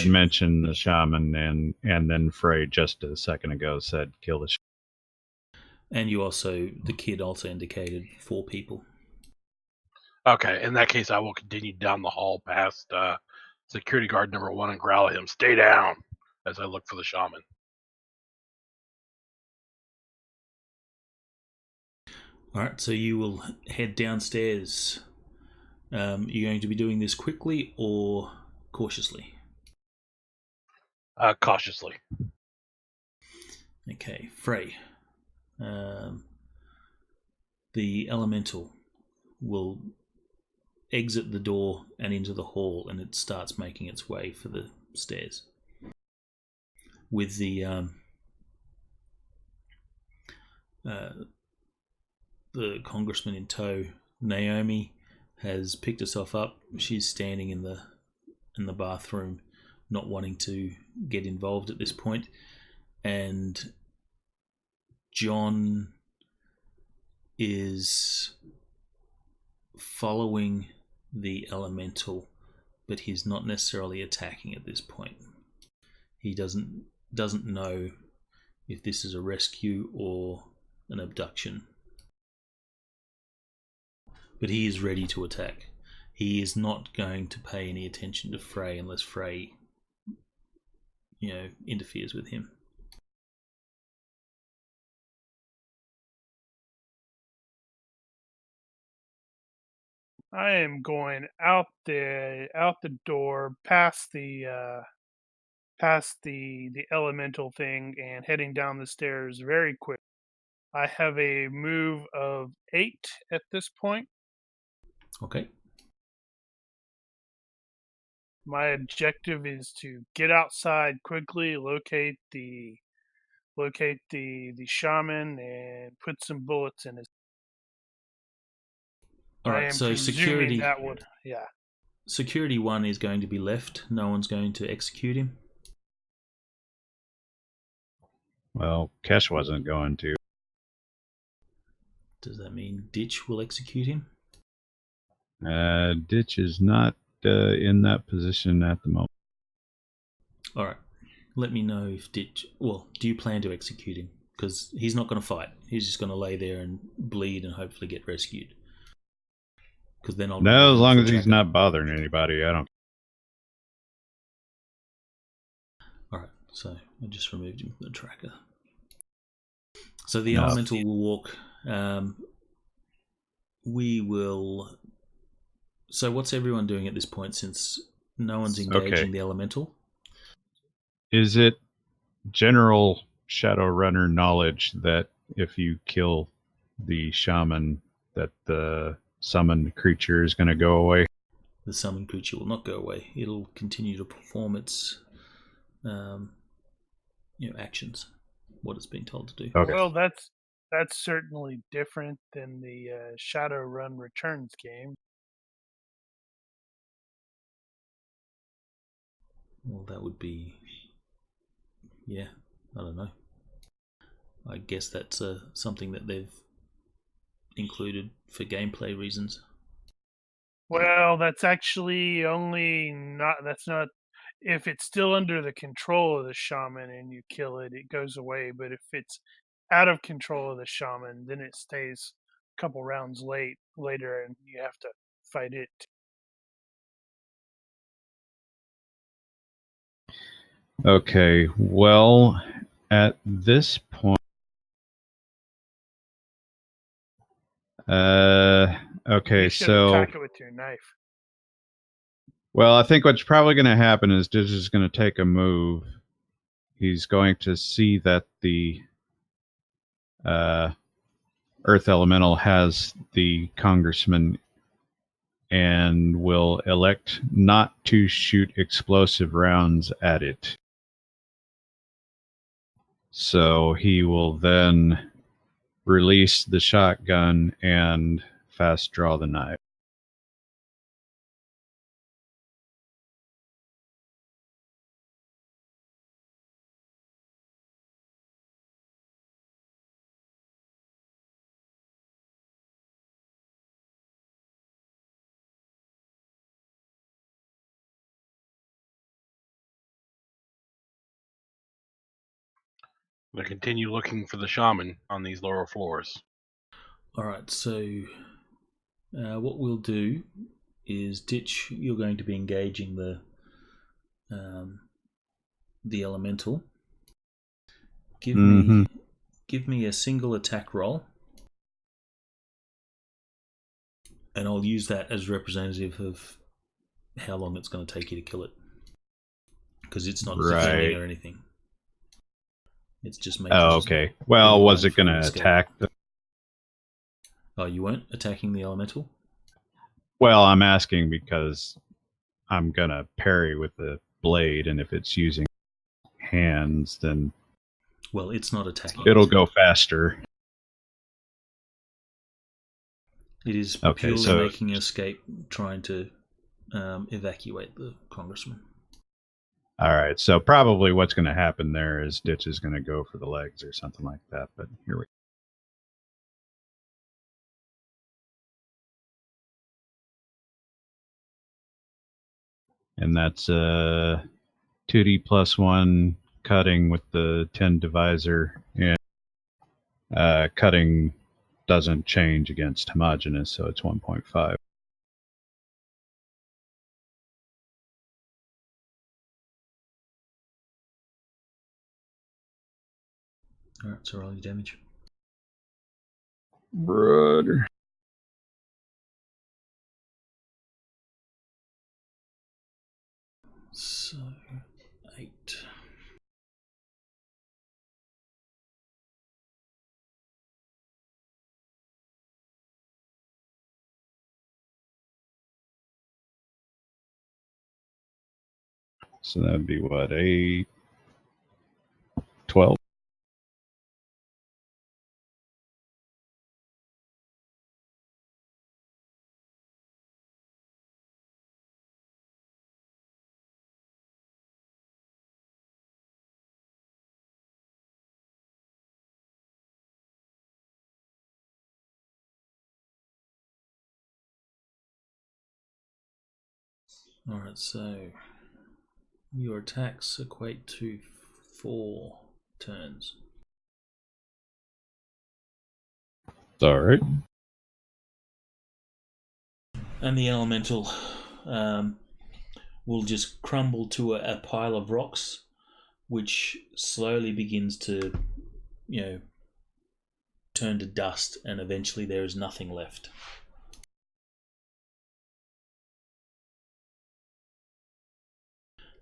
mentioned the shaman, and then Frey just a second ago said kill the shaman. And the kid also indicated 4 people. Okay, in that case, I will continue down the hall past security guard number 1 and growl at him, "Stay down," as I look for the shaman. All right, so you will head downstairs. You're going to be doing this quickly or cautiously? Cautiously. Okay, Frey. The elemental will exit the door and into the hall, and it starts making its way for the stairs. With the congressman in tow, Naomi has picked herself up. She's standing in the bathroom, not wanting to get involved at this point, and John is following the elemental, but he's not necessarily attacking at this point. He doesn't know if this is a rescue or an abduction, but he is ready to attack. He is not going to pay any attention to Frey unless Frey, interferes with him. I am going out the door, past the elemental thing, and heading down the stairs very quick. I have a move of 8 at this point. Okay. My objective is to get outside quickly, locate the shaman, and put some bullets in his. All I right, am so presuming security that would, yeah. security 1 is going to be left. No one's going to execute him. Well, Kesh wasn't going to. Does that mean Ditch will execute him? Ditch is not in that position at the moment. All right. Let me know if Ditch. Well, do you plan to execute him? Because he's not going to fight. He's just going to lay there and bleed and hopefully get rescued. Because then I'll No, as remove him long for as he's tracker. not bothering anybody, I don't. All right. So I just removed him from the tracker. So the No. elemental will walk. We will. So what's everyone doing at this point? Since no one's engaging the elemental. Is it general Shadowrunner knowledge that if you kill the shaman, that the summoned creature is going to go away? The summoned creature will not go away. It'll continue to perform its, actions. What it's being told to do. Okay. Well, that's certainly different than the Shadowrun Returns game. Well, that would be. Yeah, I don't know. I guess that's something that they've included for gameplay reasons. Well, that's actually only not. That's not. If it's still under the control of the shaman and you kill it, it goes away. But if it's out of control of the shaman, then it stays a couple rounds later, and you have to fight it. Okay. Well, at this point, okay, You should so attack it with your knife. well, I think what's probably going to happen is Diz is going to take a move. He's going to see that the Earth Elemental has the Congressman and will elect not to shoot explosive rounds at it. So he will then release the shotgun and fast draw the knife. I'm gonna continue looking for the shaman on these lower floors. All right. So what we'll do is Ditch. You're going to be engaging the elemental. Give me a single attack roll, and I'll use that as representative of how long it's going to take you to kill it, because it's not defending or anything. It's just making. Oh, okay. Well, was it going to attack? Oh, you weren't attacking the elemental? Well, I'm asking because I'm going to parry with the blade, and if it's using hands, then... Well, it's not attacking. It'll go faster. It is purely making an escape, trying to evacuate the congressman. All right, so probably what's going to happen there is Ditch is going to go for the legs or something like that, but here we go. And that's 2D plus 1 cutting with the 10 divisor, and cutting doesn't change against homogeneous, so it's 1.5. Alright, so roll your damage. Brother. So, 8. So that'd be what, 8, 12? Alright, so your attacks equate to 4 turns. Alright. And the elemental will just crumble to a pile of rocks, which slowly begins to, turn to dust, and eventually there is nothing left.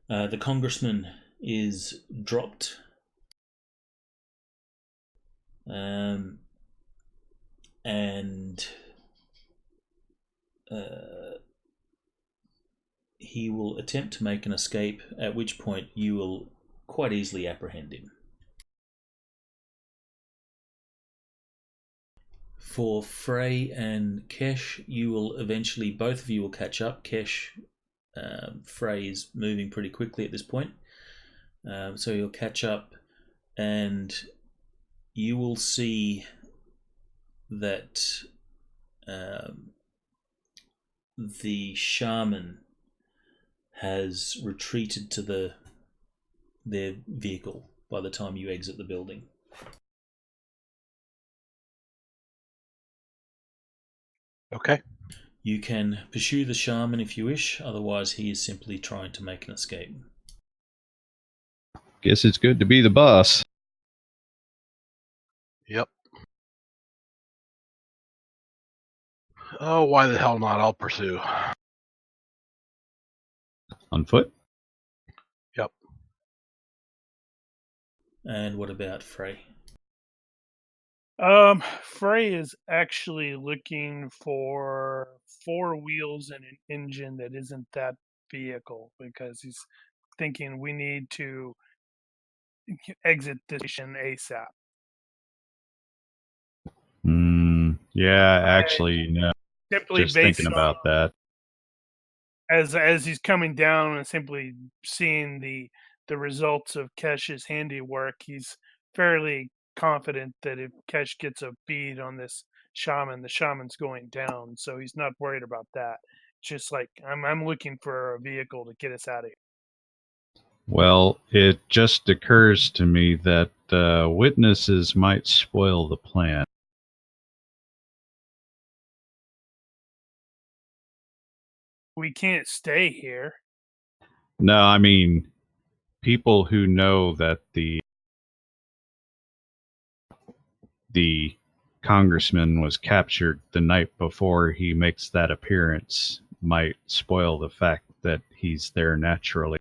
The congressman is dropped. And he will attempt to make an escape, at which point you will quite easily apprehend him. For Frey and Kesh, both of you will catch up. Kesh, Frey is moving pretty quickly at this point. So you'll catch up, and you will see that the shaman has retreated to their vehicle by the time you exit the building. Okay. You can pursue the shaman if you wish, otherwise he is simply trying to make an escape. Guess it's good to be the boss. Yep. Oh, why the hell not? I'll pursue. On foot? Yep. And what about Frey? Frey is actually looking for 4 wheels and an engine that isn't that vehicle, because he's thinking we need to exit this station ASAP. Yeah, actually, Simply just based thinking on, about that. as he's coming down and simply seeing the results of Kesh's handiwork, he's fairly confident that if Kesh gets a bead on this shaman, the shaman's going down. So he's not worried about that. It's just like I'm looking for a vehicle to get us out of here. Well, it just occurs to me that witnesses might spoil the plan. We can't stay here. No, I mean, people who know that the congressman was captured the night before he makes that appearance might spoil the fact that he's there naturally.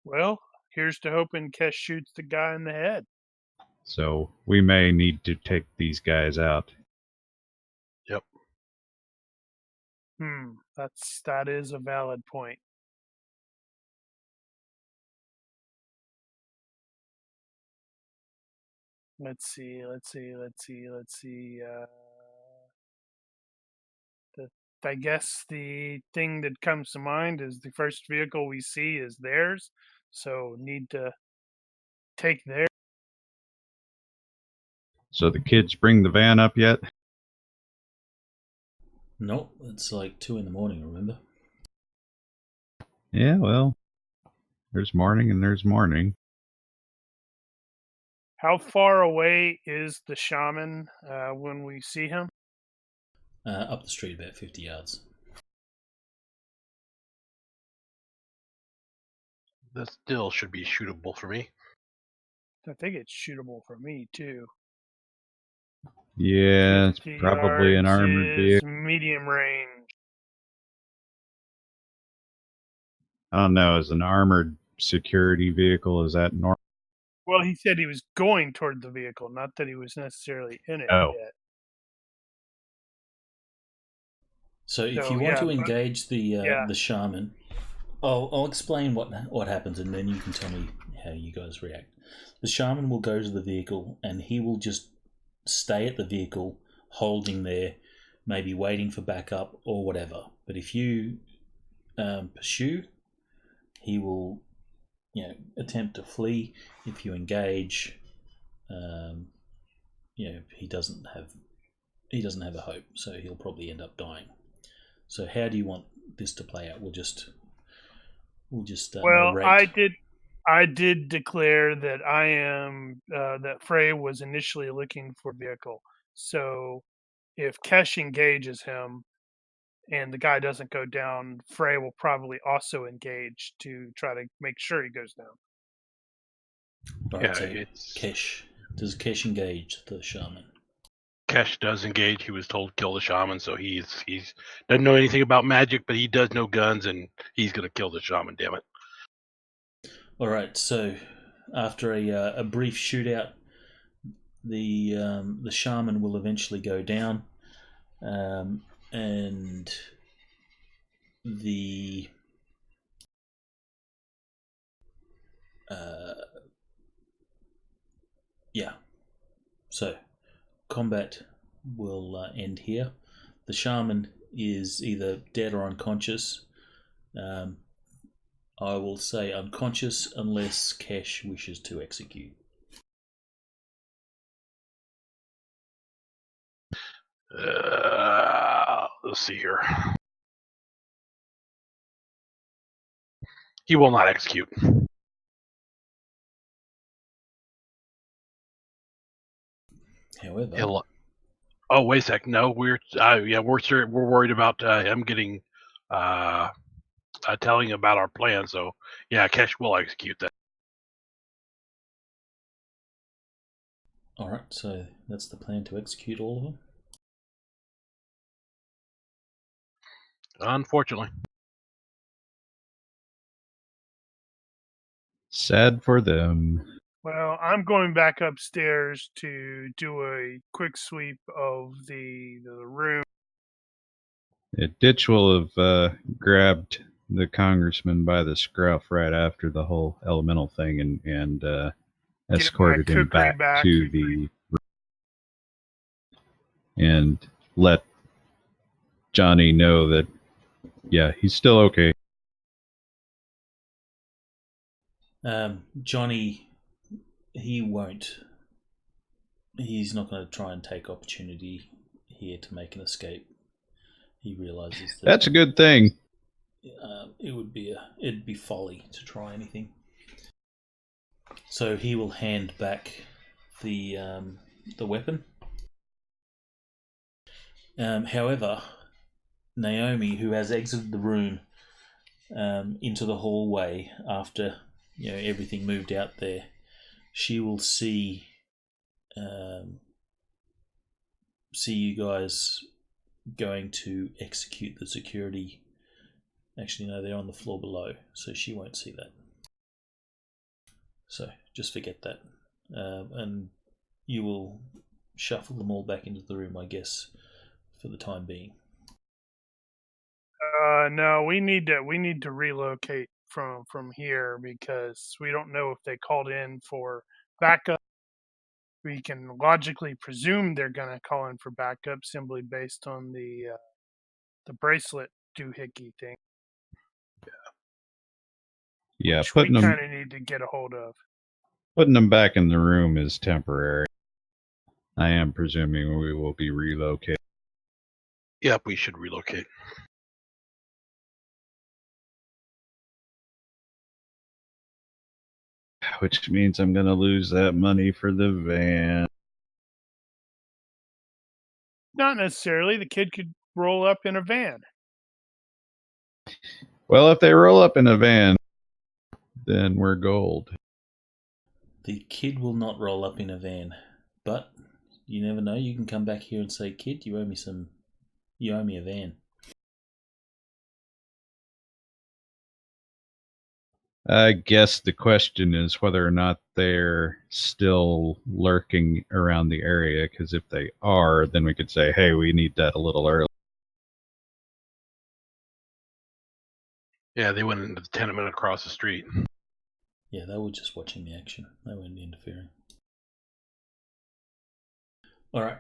Well, here's to hoping Kesh shoots the guy in the head. So we may need to take these guys out. Yep. That is a valid point. Let's see. I guess the thing that comes to mind is the first vehicle we see is theirs, so need to take theirs. So the kids bring the van up yet? Nope, it's like 2 in the morning, remember? Yeah, well, there's morning and there's morning. How far away is the shaman when we see him? Up the street about 50 yards. That still should be shootable for me. I think it's shootable for me too. Yeah, it's 50 probably an yards armored is vehicle. medium range. I don't know, is an armored security vehicle, is that normal? Well, he said he was going toward the vehicle, not that he was necessarily in it Oh. yet. So if you want to engage the shaman, I'll explain what happens, and then you can tell me how you guys react. The shaman will go to the vehicle, and he will just stay at the vehicle, holding there, maybe waiting for backup or whatever. But if you pursue, he will, attempt to flee. If you engage, he doesn't have a hope, so he'll probably end up dying. So how do you want this to play out? We'll just Well, narrate. I did declare that I am that Frey was initially looking for a vehicle. So if Kesh engages him and the guy doesn't go down, Frey will probably also engage to try to make sure he goes down. All right, so does Kesh engage the shaman? Kesh does engage. He was told to kill the shaman, so he's doesn't know anything about magic, but he does know guns, and he's gonna kill the shaman. Damn it! All right, so after a brief shootout, the shaman will eventually go down, and the so combat will end here. The shaman is either dead or unconscious. I will say unconscious unless Kesh wishes to execute. Let's see here. He will not execute. However, oh wait a sec. No, we're worried about him getting telling about our plan. So yeah, Kesh will execute that. All right, so that's the plan, to execute all of them. Unfortunately. Sad for them. Well, I'm going back upstairs to do a quick sweep of the room. Ditch will have grabbed the congressman by the scruff right after the whole elemental thing and escorted him back to the room and let Johnny know that, yeah, he's still okay. Johnny, he's not going to try and take opportunity here to make an escape. He realizes that that's a good thing. It'd be folly to try anything. So he will hand back the weapon. However, Naomi, who has exited the room into the hallway after everything moved out there, she will see you guys going to execute the security. Actually, no, they're on the floor below, so she won't see that. So just forget that, and you will shuffle them all back into the room, I guess, for the time being. No, we need to relocate from here because we don't know if they called in for backup. We can logically presume they're going to call in for backup simply based on the bracelet doohickey thing. Yeah, which we kind of need to get a hold of. Putting them back in the room is temporary. I am presuming we will be relocated. Yep, we should relocate. Which means I'm going to lose that money for the van. Not necessarily. The kid could roll up in a van. Well, if they roll up in a van, then we're gold. The kid will not roll up in a van, but you never know. You can come back here and say, "Kid, you owe me a van." I guess the question is whether or not they're still lurking around the area, because if they are, then we could say, hey, we need that a little early. Yeah, they went into the tenement across the street. Yeah, they were just watching the action. They weren't interfering. All right.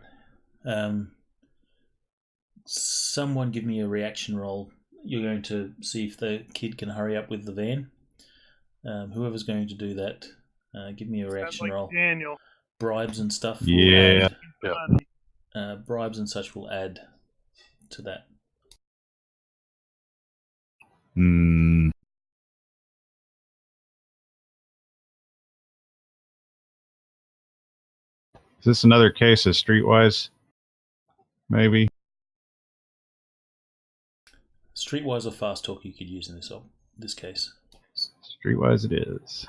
Someone give me a reaction roll. You're going to see if the kid can hurry up with the van. Whoever's going to do that, give me a Sounds reaction like roll. Daniel. Bribes and stuff will Yeah. add. Yeah. Bribes and such will add to that. Hmm. Is this another case of Streetwise? Maybe. Streetwise or fast talk you could use in this case. Streetwise it is.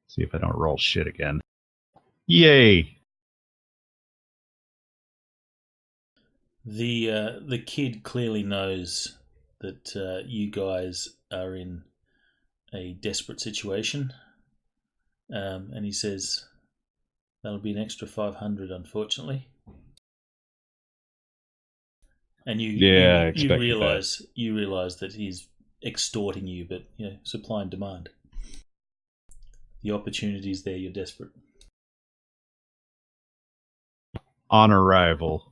See if I don't roll shit again. Yay! The kid clearly knows that you guys are in a desperate situation, and he says that'll be an extra 500, unfortunately. And you realize that he's extorting you, but supply and demand. The opportunity's there. You're desperate. On arrival.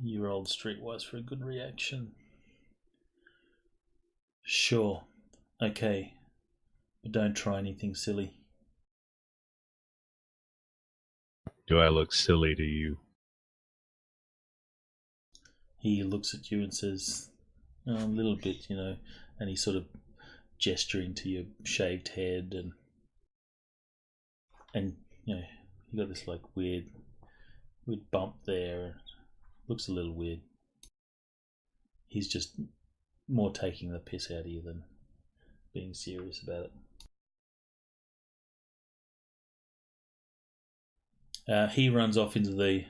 You rolled Streetwise for a good reaction. Sure. Okay. But don't try anything silly. Do I look silly to you? He looks at you and says, a little bit, and he's sort of gesturing to your shaved head and you got this like weird bump there. Looks a little weird. He's just more taking the piss out of you than being serious about it. He runs off into the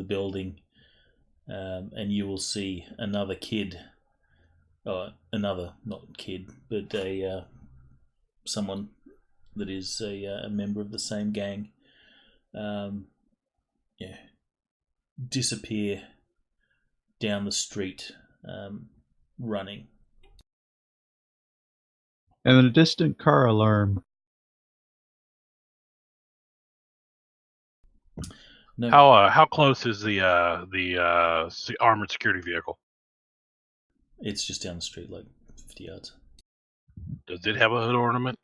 building, and you will see another kid. Another not kid, but someone that is a member of the same gang. Disappear down the street, running. And then a distant car alarm. No, How close is the armored security vehicle? it's just down the street, like 50 yards. Does it have a hood ornament?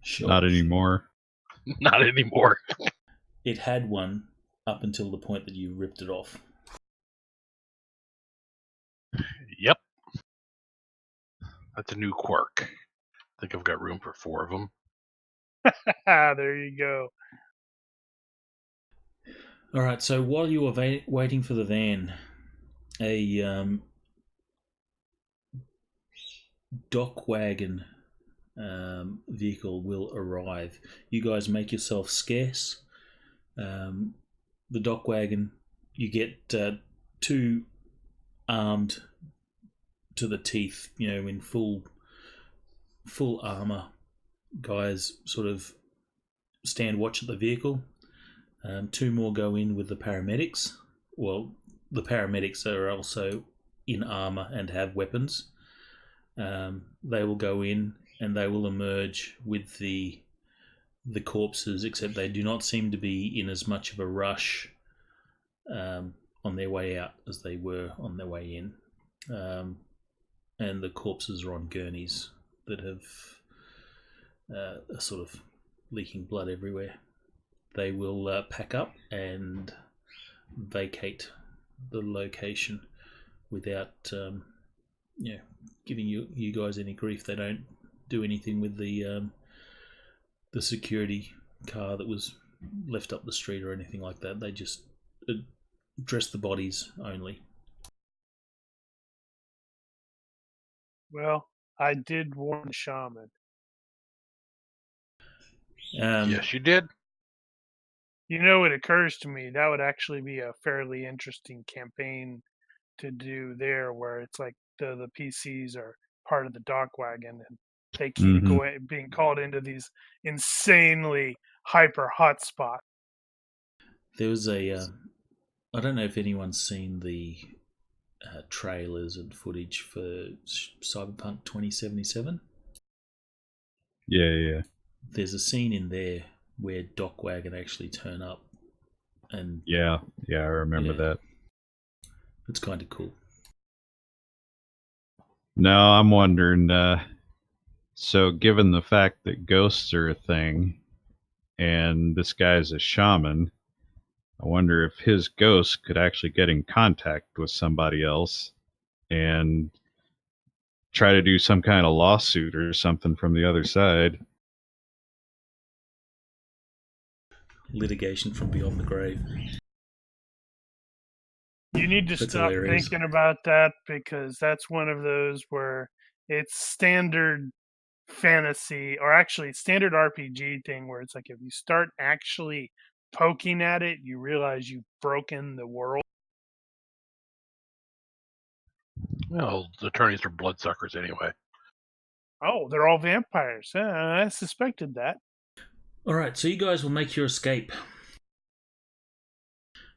Sure. Not anymore. Not anymore. It had one up until the point that you ripped it off. Yep. That's a new quirk. I think I've got room for 4 of them. There you go. All right. So while you were waiting for the van, a dock wagon vehicle will arrive. You guys make yourself scarce. The dock wagon, you get 2 armed to the teeth, in full armor guys sort of stand watch at the vehicle. 2 more go in with the paramedics. Well, the paramedics are also in armor and have weapons. They will go in and they will emerge with the corpses, except they do not seem to be in as much of a rush on their way out as they were on their way in. And the corpses are on gurneys that have are sort of leaking blood everywhere. They will pack up and vacate the location without giving you guys any grief. They don't do anything with the security car that was left up the street or anything like that. They just address the bodies only. Well, I did warn Shaman. Yes, you did. It occurs to me that would actually be a fairly interesting campaign to do there, where it's like the PCs are part of the dock wagon, and they keep Mhm. being called into these insanely hyper hotspots. There was a. I don't know if anyone's seen the trailers and footage for Cyberpunk 2077. Yeah. There's a scene in there where Dockwagon actually turn up, and Yeah. I remember yeah, that. it's kind of cool. No, I'm wondering. So, given the fact that ghosts are a thing, and this guy's a shaman, I wonder if his ghost could actually get in contact with somebody else and try to do some kind of lawsuit or something from the other side. Litigation from beyond the grave. You need to That's stop hilarious. thinking about that, because that's one of those where it's standard fantasy, or actually standard RPG thing, where it's like if you start actually poking at it, you realize you've broken the world. Well, attorneys are bloodsuckers anyway. Oh, they're all vampires. I suspected that. All right, so you guys will make your escape.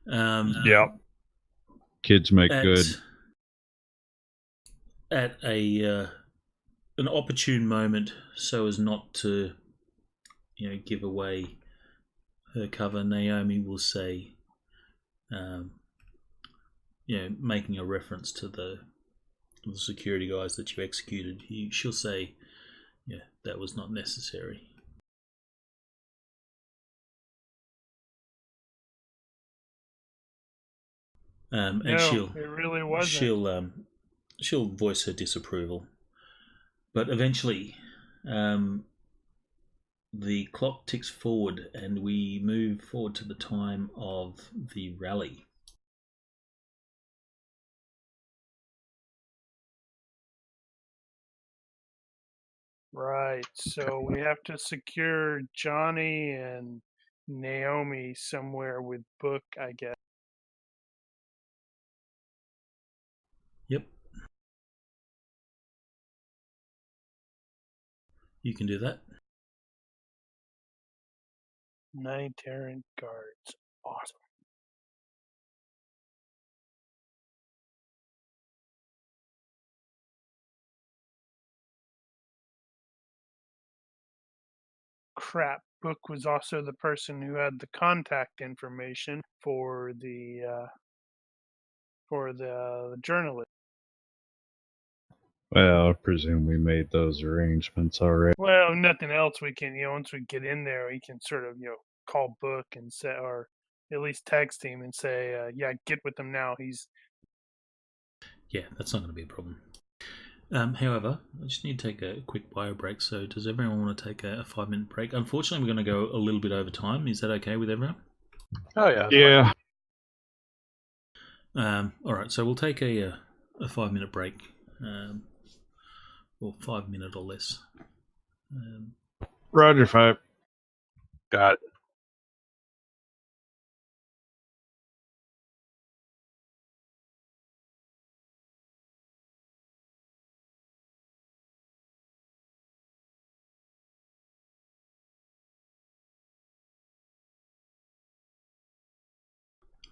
Yep. Kids make good. At a an opportune moment, so as not to, give away her cover. Naomi will say, making a reference to the security guys that you executed. She'll say, "Yeah, that was not necessary." And No, it really wasn't. she'll voice her disapproval, but eventually, the clock ticks forward, and we move forward to the time of the rally. Right. So we have to secure Johnny and Naomi somewhere with Book, I guess. Yep, you can do that. 9 Terran guards. Awesome. Crap. Book was also the person who had the contact information for the journalist. Well, I presume we made those arrangements already. Well, nothing else. We can, once we get in there, we can sort of, call Book and say, or at least text him and say, yeah, get with him now. Yeah, that's not going to be a problem. However, I just need to take a quick bio break. So, does everyone want to take a 5-minute break? Unfortunately, we're going to go a little bit over time. Is that okay with everyone? Oh yeah. Yeah. All right. So we'll take a 5-minute break, or 5 minute or less. Roger, 5. Got it.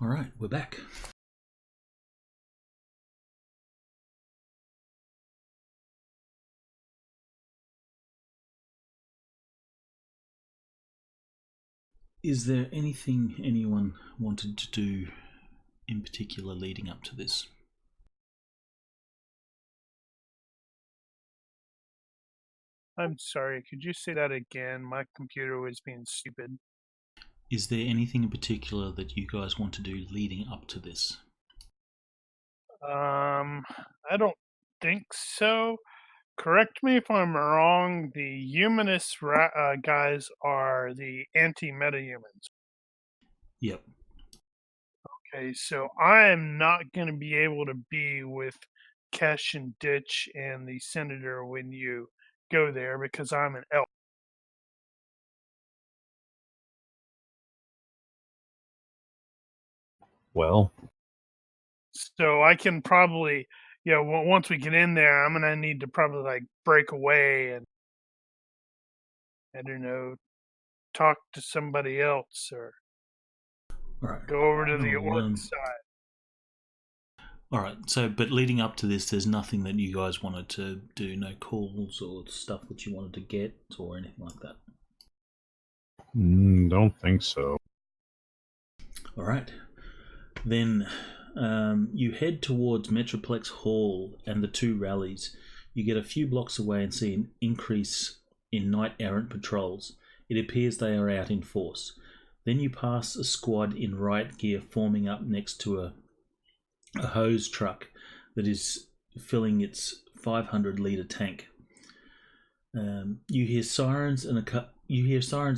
All right, we're back. Is there anything anyone wanted to do in particular leading up to this? I'm sorry, could you say that again? My computer was being stupid. Is there anything in particular that you guys want to do leading up to this? I don't think so. Correct me if I'm wrong. The Humanis guys are the anti-meta-humans. Yep. Okay, so I am not going to be able to be with Kesh and Ditch and the Senator when you go there because I'm an elf. Well, So I can probably yeah, well, once we get in there, I'm gonna need to probably like break away and I don't know, talk to somebody else or All right. go over to the Well, orc side. all right. So, but leading up to this, there's nothing that you guys wanted to do. No calls or stuff that you wanted to get or anything like that. Don't think so. All right. Then you head towards Metroplex Hall and the two rallies. You get a few blocks away and see an increase in knight errant patrols. It appears they are out in force. Then you pass a squad in riot gear forming up next to a hose truck that is filling its 500-litre tank. You hear sirens a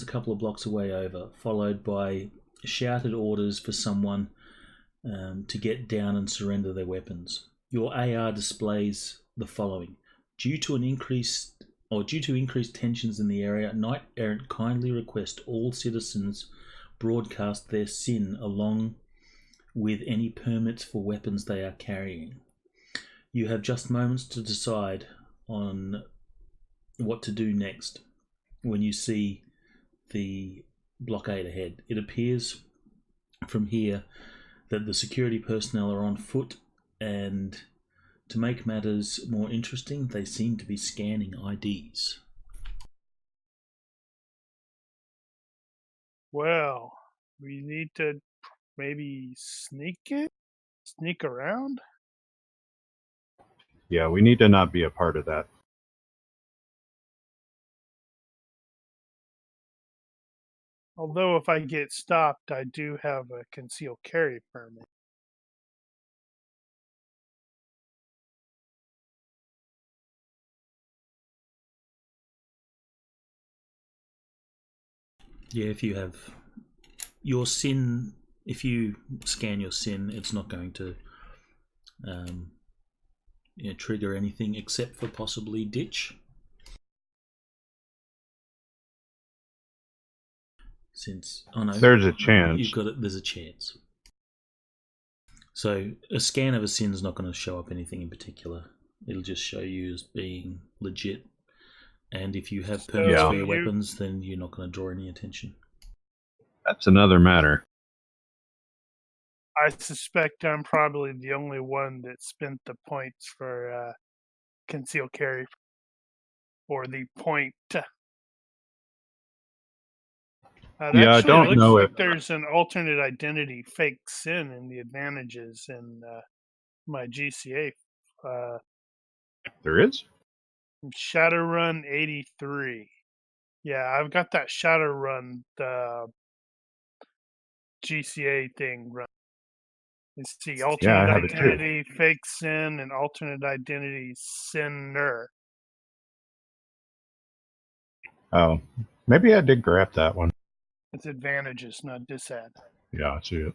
couple of blocks away over, followed by shouted orders for someone to get down and surrender their weapons. Your AR displays the following: due to increased tensions in the area, Knight Errant kindly request all citizens broadcast their SIN along with any permits for weapons they are carrying. You have just moments to decide on what to do next when you see the blockade ahead. It appears from here that the security personnel are on foot, and to make matters more interesting, they seem to be scanning IDs. Well, we need to maybe sneak around. Yeah, we need to not be a part of that. Although if I get stopped, I do have a concealed carry permit. Yeah, if you have your SIN, if you scan your SIN, it's not going to trigger anything except for possibly ditch. Since there's a chance. You've got it. There's a chance. So a scan of a SIN is not going to show up anything in particular. It'll just show you as being legit. And if you have permits for your weapons, then you're not going to draw any attention. That's another matter. I suspect I'm probably the only one that spent the points for concealed carry or the point. Yeah, I don't know if if there's an alternate identity fake SIN in the advantages in my GCA. there is. Shadowrun 83. Yeah, I've got that Shadowrun GCA thing run. Let's see, alternate identity, fake SIN, and alternate identity SINer. Oh, maybe I did grab that one. It's advantages, not disad. Yeah, I see it.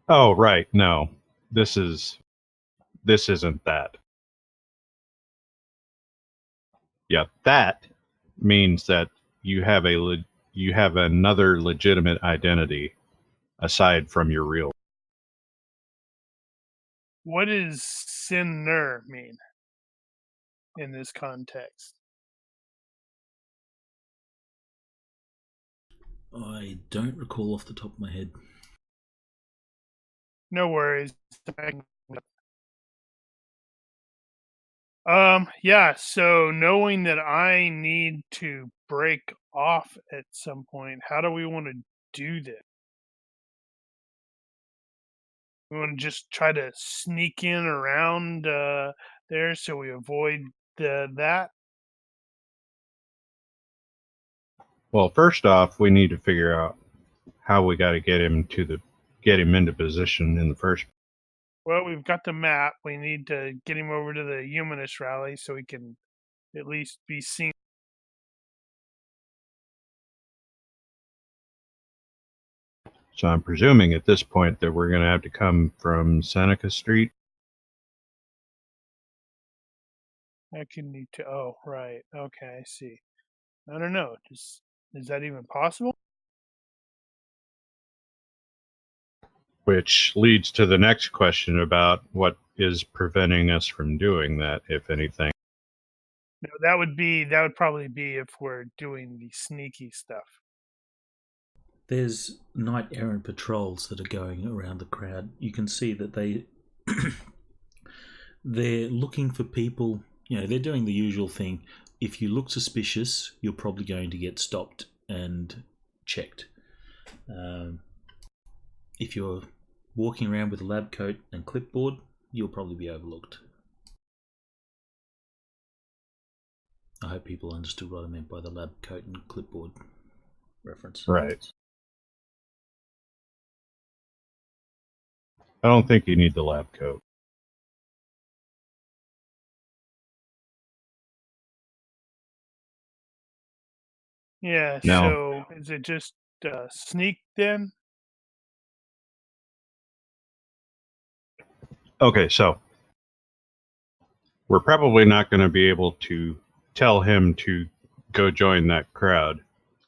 Oh, right. No, this isn't that. Yeah, that means that you have another legitimate identity aside from your real. What does SINer mean in this context? I don't recall off the top of my head. No worries. Yeah, so knowing that I need to break off at some point, how do we want to do this? We want to just try to sneak in around there so we avoid that? Well, first off, we need to figure out how we got to get him into position in the first. Well, we've got the map. We need to get him over to the Humanis rally so he can at least be seen. So I'm presuming at this point that we're going to have to come from Seneca Street. I can need to. Oh, right. Okay, I see. I don't know. Is that even possible? Which leads to the next question about what is preventing us from doing that, if anything. No, that would probably be if we're doing the sneaky stuff. There's night errant patrols that are going around the crowd. You can see that they're looking for people. They're doing the usual thing. If you look suspicious, you're probably going to get stopped and checked. If you're walking around with a lab coat and clipboard, you'll probably be overlooked. I hope people understood what I meant by the lab coat and clipboard reference. Right. I don't think you need the lab coat. Yeah, No. so is it just sneak then? Okay, so we're probably not going to be able to tell him to go join that crowd,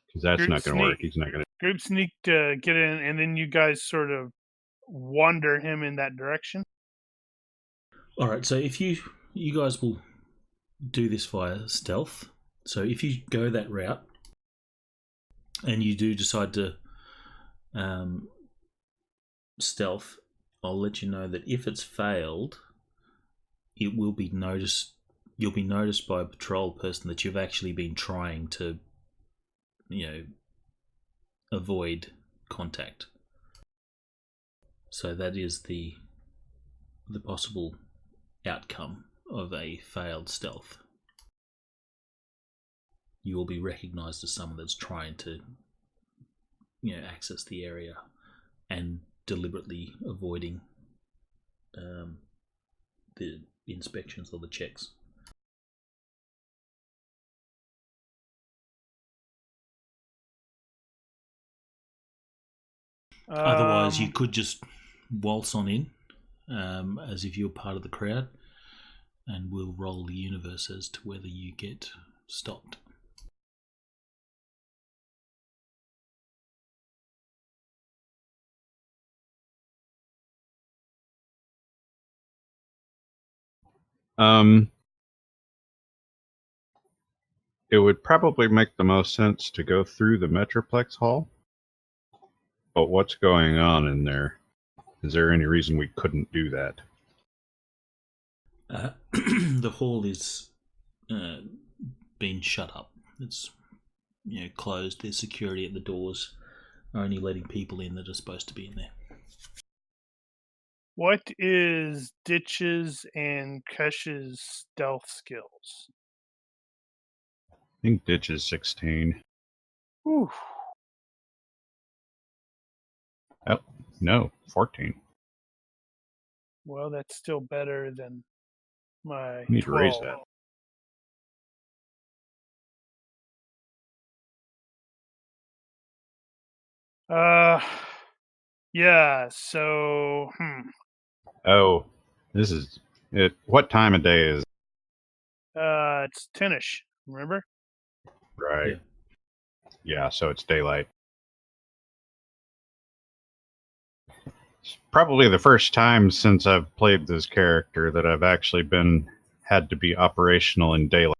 because that's not going to work. He's not going to. Group sneak to get in, and then you guys sort of wander him in that direction. All right, so if you guys will do this via stealth. So if you go that route and you do decide to stealth, I'll let you know that if it's failed, it will be noticed. You'll be noticed by a patrol person that you've actually been trying to, avoid contact. So that is the possible outcome of a failed stealth. You will be recognized as someone that's trying to, access the area and deliberately avoiding the inspections or the checks. Otherwise, you could just waltz on in as if you're part of the crowd, and we'll roll the universe as to whether you get stopped. It would probably make the most sense to go through the Metroplex Hall. But what's going on in there? Is there any reason we couldn't do that? The hall is been shut up. It's closed. There's security at the doors, only letting people in that are supposed to be in there. What is Ditch's and Kesh's stealth skills? I think Ditch is 16. Whew. Oh, no, 14. Well, that's still better than my Need to raise 12. that. Yeah, so, Oh, this is it. What time of day is it? It's 10ish, remember? Right. Yeah, so it's daylight. It's probably the first time since I've played this character that I've actually had to be operational in daylight.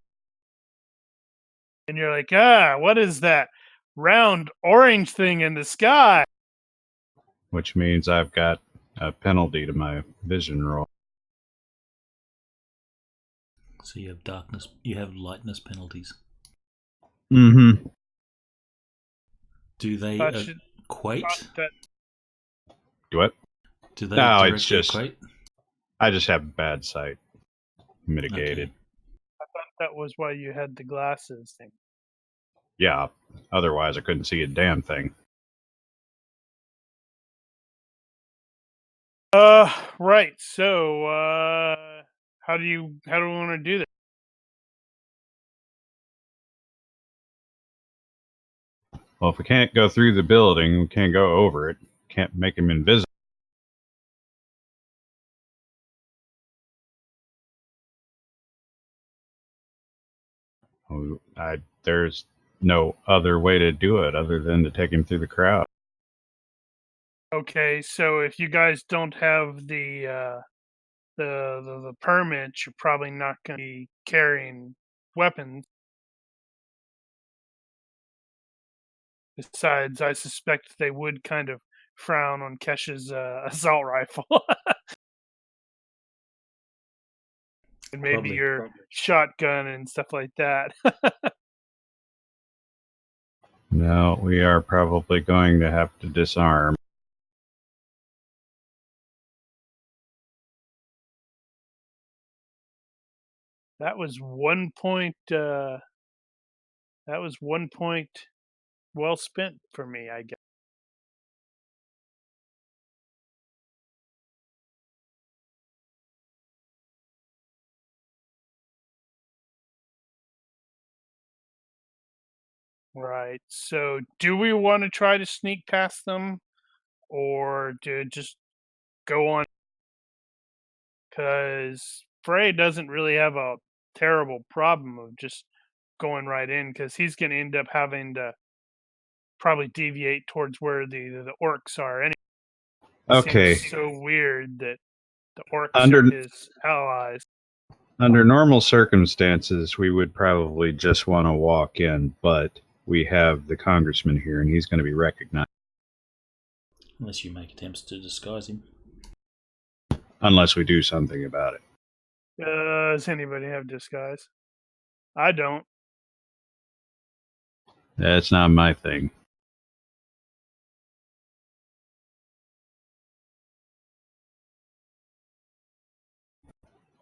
And you're like, what is that round orange thing in the sky? Which means I've got a penalty to my vision roll. So you have darkness, you have lightness penalties. Mm-hmm. Do they equate? Do what? Do they no, it's just equate? I just have bad sight mitigated. Okay. I thought that was why you had the glasses thing. Yeah, otherwise I couldn't see a damn thing. Right. So, how do we want to do this? Well, if we can't go through the building, we can't go over it. Can't make him invisible. There's no other way to do it other than to take him through the crowd. Okay, so if you guys don't have the permit, you're probably not going to be carrying weapons. Besides, I suspect they would kind of frown on Kesh's assault rifle and maybe Probably. your shotgun and stuff like that. No, we are probably going to have to disarm. That was 1 point. That was 1 point well spent for me, I guess. Right. So, do we want to try to sneak past them, or to just go on? Because Frey doesn't really have a terrible problem of just going right in, because he's going to end up having to probably deviate towards where the orcs are. Anyway, it Okay. seems so weird that the orcs Under are his allies. under normal circumstances, we would probably just want to walk in, but we have the congressman here, and he's going to be recognized Unless you make attempts to disguise him. unless we do something about it. Does anybody have disguise? I don't. That's not my thing.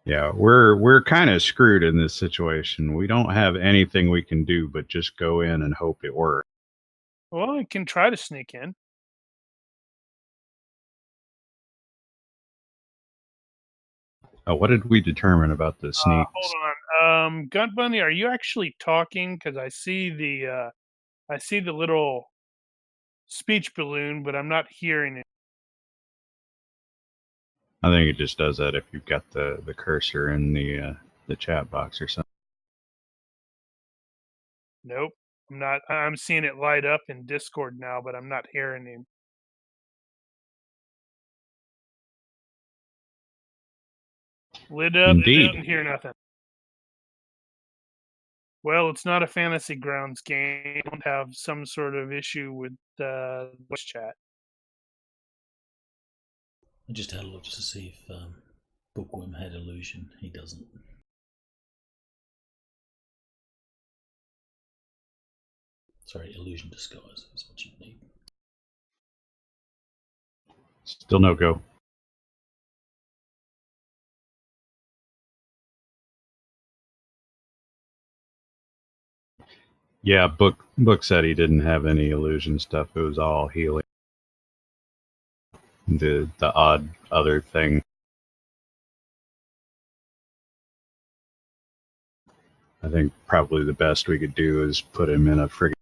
Yeah, we're kind of screwed in this situation. We don't have anything we can do but just go in and hope it works. Well, we can try to sneak in. What did we determine about the sneaks? Hold on. Gun Bunny, are you actually talking? Because I see the little speech balloon, but I'm not hearing it. I think it just does that if you've got the cursor in the chat box or something. Nope. I'm not. I'm seeing it light up in Discord now, but I'm not hearing him. Lit up. Indeed. Didn't hear nothing. Well, it's not a Fantasy Grounds game. I don't have some sort of issue with voice chat. I just had a look to see if Bookworm had illusion. He doesn't. Sorry, illusion disguise is what you need. Still no go. Yeah, book said he didn't have any illusion stuff. It was all healing. The odd other thing. I think probably the best we could do is put him in a friggin'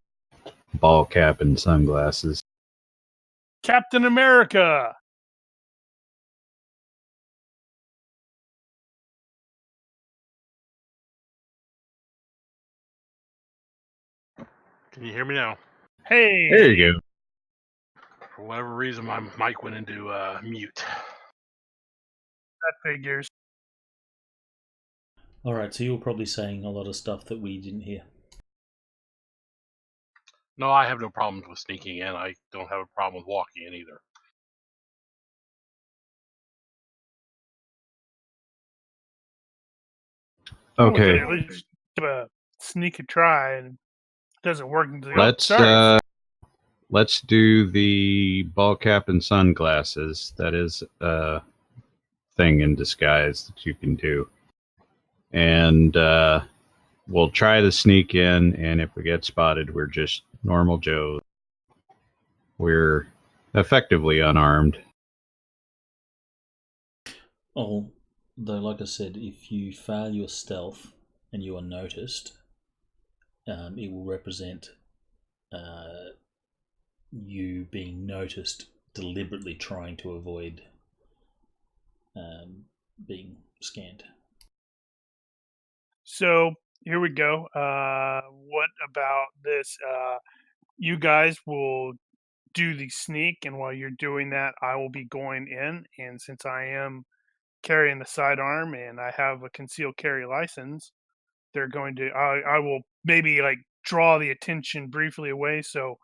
ball cap and sunglasses. Captain America. Can you hear me now? Hey. There you go. For whatever reason, my mic went into mute. That figures. Alright, so you're probably saying a lot of stuff that we didn't hear. No, I have no problems with sneaking in. I don't have a problem with walking in either. Okay. At least give a sneak a try, and it doesn't work until Let's do the ball cap and sunglasses. That is a thing in disguise that you can do. And we'll try to sneak in, and if we get spotted, we're just normal Joes. We're effectively unarmed. Oh, though, like I said, if you fail your stealth and you are noticed, it will represent you being noticed deliberately trying to avoid being scanned. So here we go. What about this? You guys will do the sneak, and while you're doing that, I will be going in. And since I am carrying the sidearm and I have a concealed carry license, they're going to. I will maybe like draw the attention briefly away. So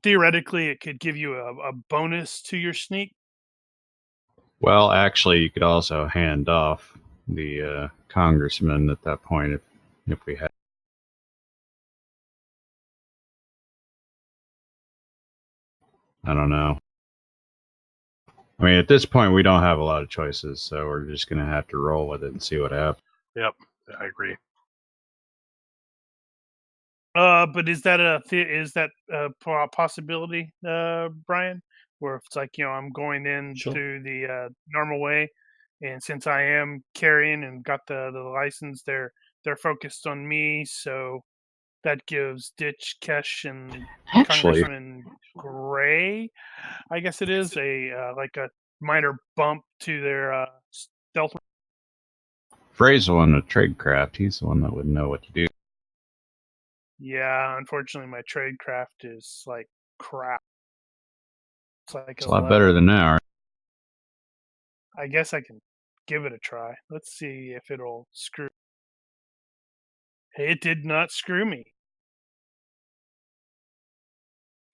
theoretically, it could give you a bonus to your sneak. Well, actually, you could also hand off the congressman at that point if we had. I don't know. I mean, at this point, we don't have a lot of choices, so we're just going to have to roll with it and see what happens. Yep, I agree. But is that a possibility, Brian? Where it's like, I'm going in Sure. through the normal way, and since I am carrying and got the license, they're focused on me, so that gives Ditch, Kesh, and Actually, Congressman Grey, I guess it is, a like a minor bump to their stealth. Frey's the one with tradecraft. He's the one that would know what to do. Yeah, unfortunately, my tradecraft is like crap. It's like It's a lot better than ours. I guess I can give it a try. Let's see if it'll screw. It did not screw me.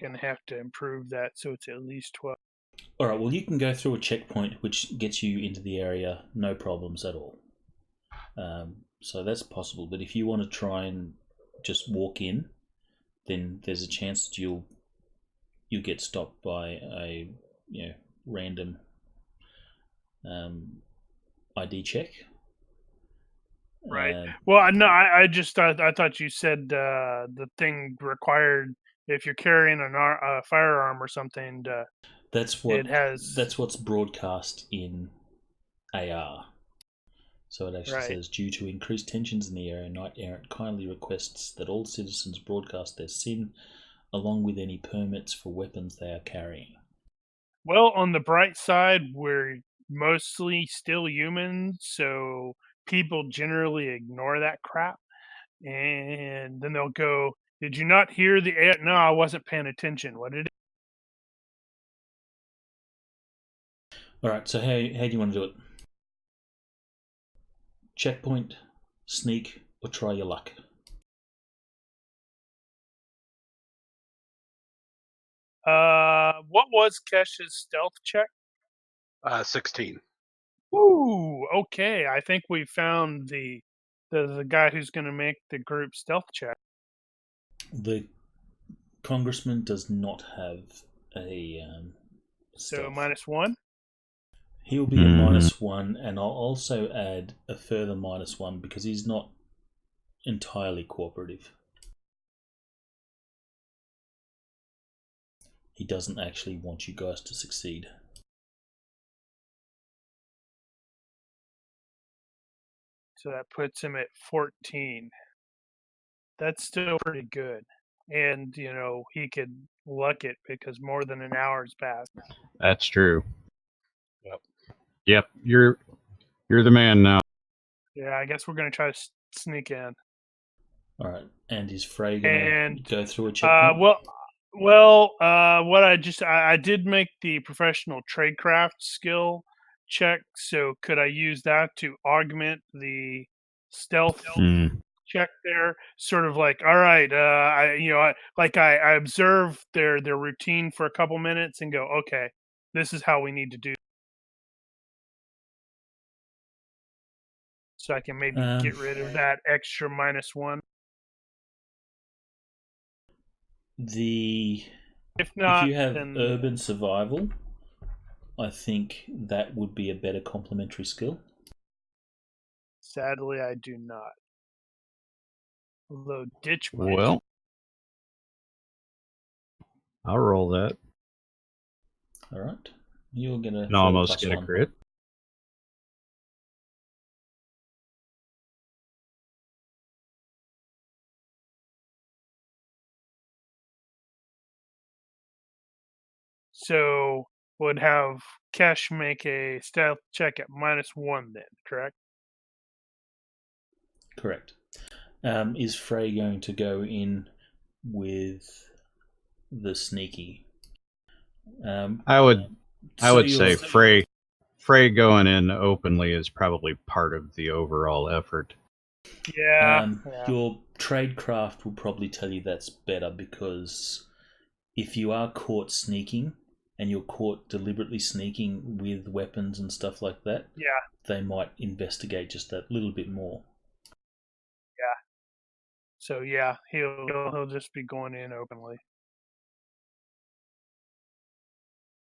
Gonna have to improve that so it's at least 12. All right. Well, you can go through a checkpoint which gets you into the area, no problems at all. So that's possible. But if you want to try and just walk in, then there's a chance that you'll get stopped by a random ID check. Right. Well, no, I just thought you said the thing required if you're carrying a firearm or something. That's what's broadcast in AR. So it actually says, due to increased tensions in the area, Knight Errant kindly requests that all citizens broadcast their SIN along with any permits for weapons they are carrying. Well, on the bright side, we're mostly still humans, so people generally ignore that crap. And then they'll go, "Did you not hear the ad?" No, I wasn't paying attention. What did it? All right, so how do you want to do it? Checkpoint, sneak, or try your luck? What was Kesh's stealth check? 16. Ooh, okay. I think we found the guy who's going to make the group stealth check. The congressman does not have a stealth. So -1. He'll be a -1, and I'll also add a further -1 because he's not entirely cooperative. He doesn't actually want you guys to succeed. So that puts him at 14. That's still pretty good. And, he could luck it because more than an hour's passed. That's true. Yep. Yep, you're the man now. Yeah, I guess we're going to try to sneak in. All right, and is Frey going to go through a checkpoint? What I did make the professional tradecraft skill check, so could I use that to augment the stealth check there? Sort of like, all right, I observe their routine for a couple minutes and go, okay, this is how we need to do. So I can maybe get rid of that extra -1. If not, if you have then urban survival, I think that would be a better complementary skill. Sadly, I do not. Although ditch. Well, I'll roll that. All right, you're gonna almost get a crit. So would have Kesh make a stealth check at -1 then, correct? Correct. Is Frey going to go in with the sneaky? I would So say Frey going in openly is probably part of the overall effort. Yeah. Your tradecraft will probably tell you that's better, because if you are caught sneaking and you're caught deliberately sneaking with weapons and stuff like that, Yeah. they might investigate just that little bit more. Yeah. So yeah, he'll just be going in openly.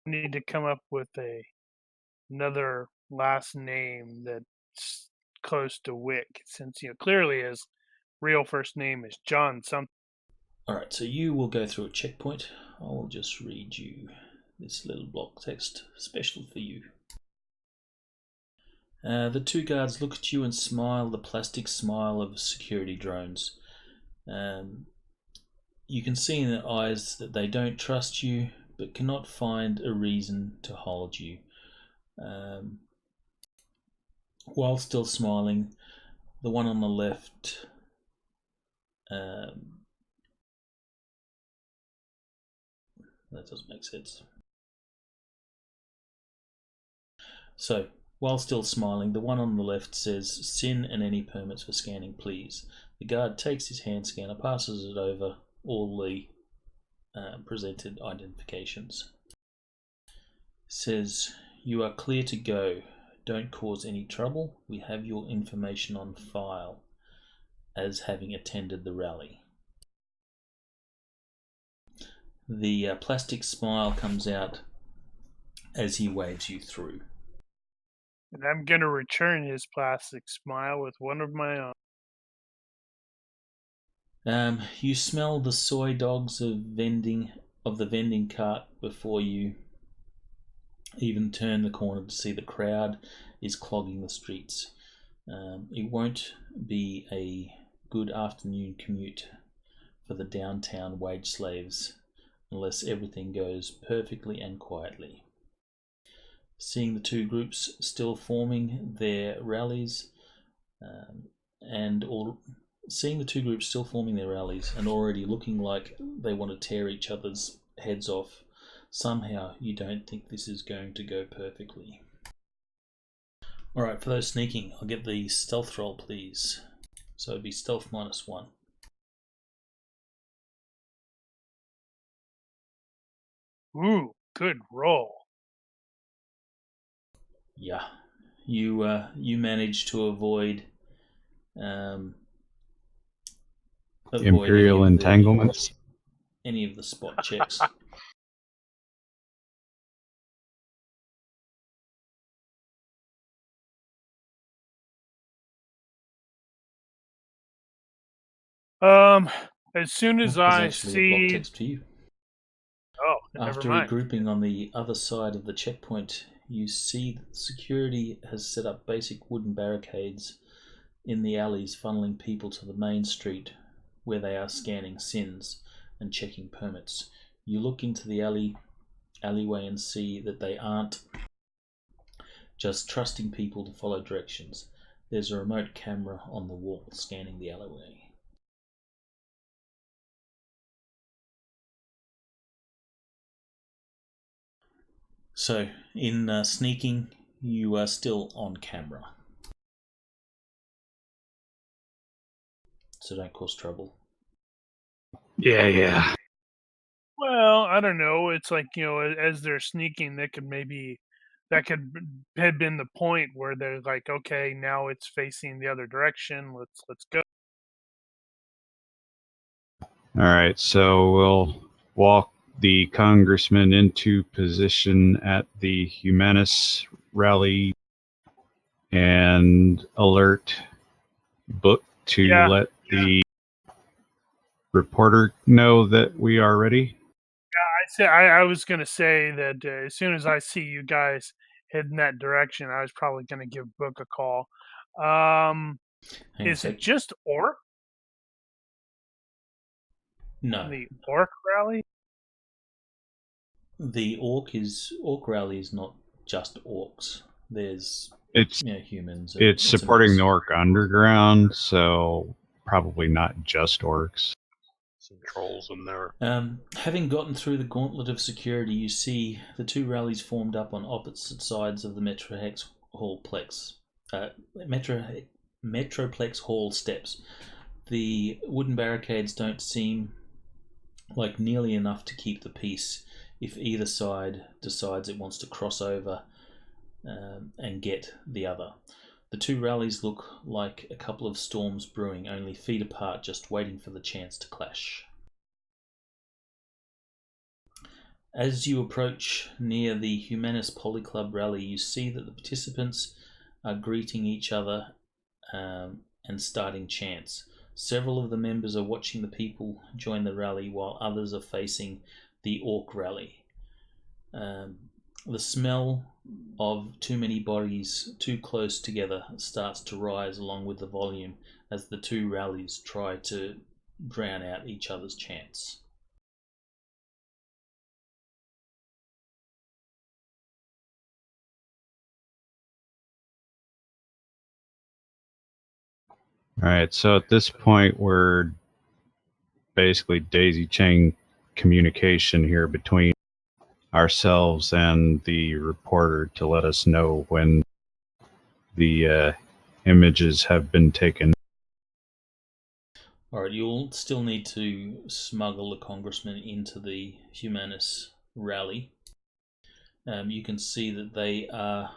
Need to come up with another last name that's close to Wick, since clearly his real first name is John something. Alright, so you will go through a checkpoint. I will just read you this little block text, special for you. The two guards look at you and smile, the plastic smile of security drones. You can see in their eyes that they don't trust you, but cannot find a reason to hold you. While still smiling, the one on the left that doesn't make sense. So, while still smiling, the one on the left says, "Sin and any permits for scanning, please." The guard takes his hand scanner, passes it over all the presented identifications. Says, "You are clear to go. Don't cause any trouble. We have your information on file as having attended the rally." The plastic smile comes out as he waves you through. And I'm going to return his plastic smile with one of my own. You smell the soy dogs of the vending cart before you even turn the corner to see the crowd is clogging the streets. It won't be a good afternoon commute for the downtown wage slaves unless everything goes perfectly and quietly. Seeing the two groups still forming their rallies and already looking like they want to tear each other's heads off, somehow you don't think this is going to go perfectly. Alright, for those sneaking, I'll get the stealth roll, please. So it'd be stealth -1. Ooh, good roll. Yeah, you manage to avoid Imperial entanglements. Any of the spot checks. As soon as There's I actually a block see. text for you. Oh, never After mind. regrouping on the other side of the checkpoint, you see that security has set up basic wooden barricades in the alleys, funneling people to the main street where they are scanning sins and checking permits. You look into the alleyway and see that they aren't just trusting people to follow directions. There's a remote camera on the wall scanning the alleyway. So, in sneaking, you are still on camera. So don't cause trouble. Yeah. Well, I don't know. It's like, as they're sneaking, that could have been the point where they're like, okay, now it's facing the other direction. Let's go. All right, so we'll walk the congressman into position at the Humanis rally and alert Book to let the reporter know that we are ready. I was going to say that as soon as I see you guys heading that direction, I was probably going to give Book a call. Is it just orc? No. The orc rally? The orc rally is not just orcs. There's humans. It's supporting the orc underground, so probably not just orcs. Some trolls in there. Having gotten through the gauntlet of security, you see the two rallies formed up on opposite sides of the Metroplex Hall steps. The wooden barricades don't seem like nearly enough to keep the peace if either side decides it wants to cross over and get the other. The two rallies look like a couple of storms brewing, only feet apart, just waiting for the chance to clash. As you approach near the Humanis Policlub rally, you see that the participants are greeting each other and starting chants. Several of the members are watching the people join the rally, while others are facing the Orc rally. The smell of too many bodies too close together starts to rise along with the volume as the two rallies try to drown out each other's chants. All right, so at this point, we're basically daisy chain communication here between ourselves and the reporter to let us know when the images have been taken. Alright, you'll still need to smuggle the congressman into the Humanis rally. You can see that they are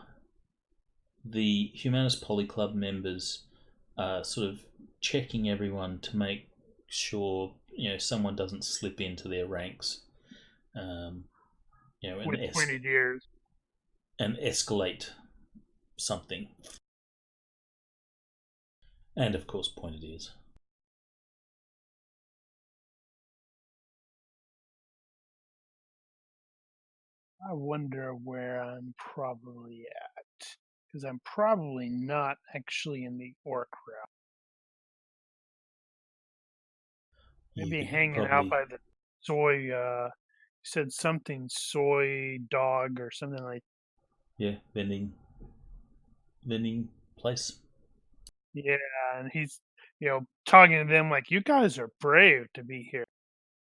the Humanis Policlub members sort of checking everyone to make sure someone doesn't slip into their ranks. With pointed ears. And escalate something. And of course, pointed ears. I wonder where I'm probably at, because I'm probably not actually in the orc route. Maybe hanging out by the soy. You said something soy dog or something like. Yeah, vending place. Yeah, and he's talking to them like, you guys are brave to be here.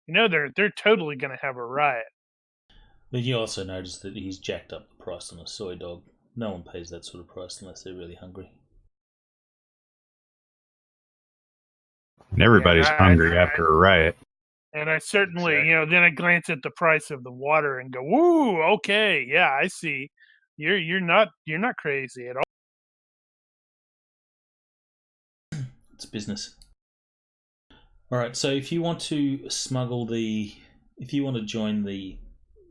They're totally gonna have a riot. But you also notice that he's jacked up the price on a soy dog. No one pays that sort of price unless they're really hungry. And everybody's hungry after a riot. And I certainly, then I glance at the price of the water and go, "Woo, okay, yeah, I see. You're not crazy at all." It's business. All right, so if you want to join the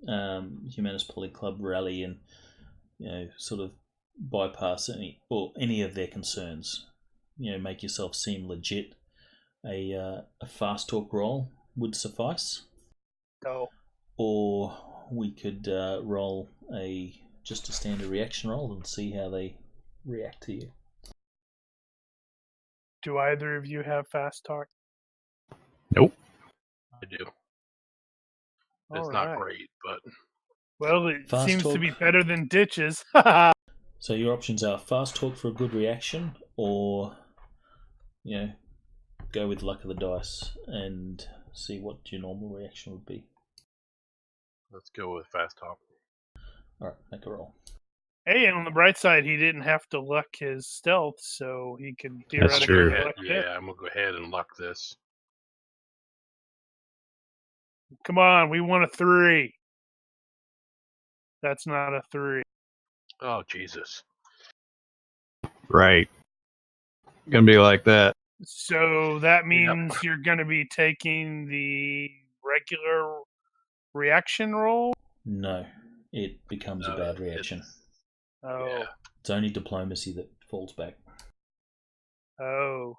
Humanis Policlub rally and sort of bypass any of their concerns, make yourself seem legit, a fast talk roll would suffice. Oh. Or we could roll just a standard reaction roll and see how they react to you. Do either of you have fast talk? Nope. I do. It's not great, but well, it fast seems talk. To be better than ditches. So your options are fast talk for a good reaction, or go with luck of the dice and see what your normal reaction would be. Let's go with fast talk. All right, make a roll. Hey, and on the bright side, he didn't have to luck his stealth, so he could That's true. Yeah, I'm gonna go ahead and luck this. Come on, we want a 3. That's not a 3. Oh, Jesus. Right. Gonna be like that. So that means you're gonna be taking the regular reaction roll? No, it becomes a bad reaction. Oh. Yeah. It's only diplomacy that falls back. Oh.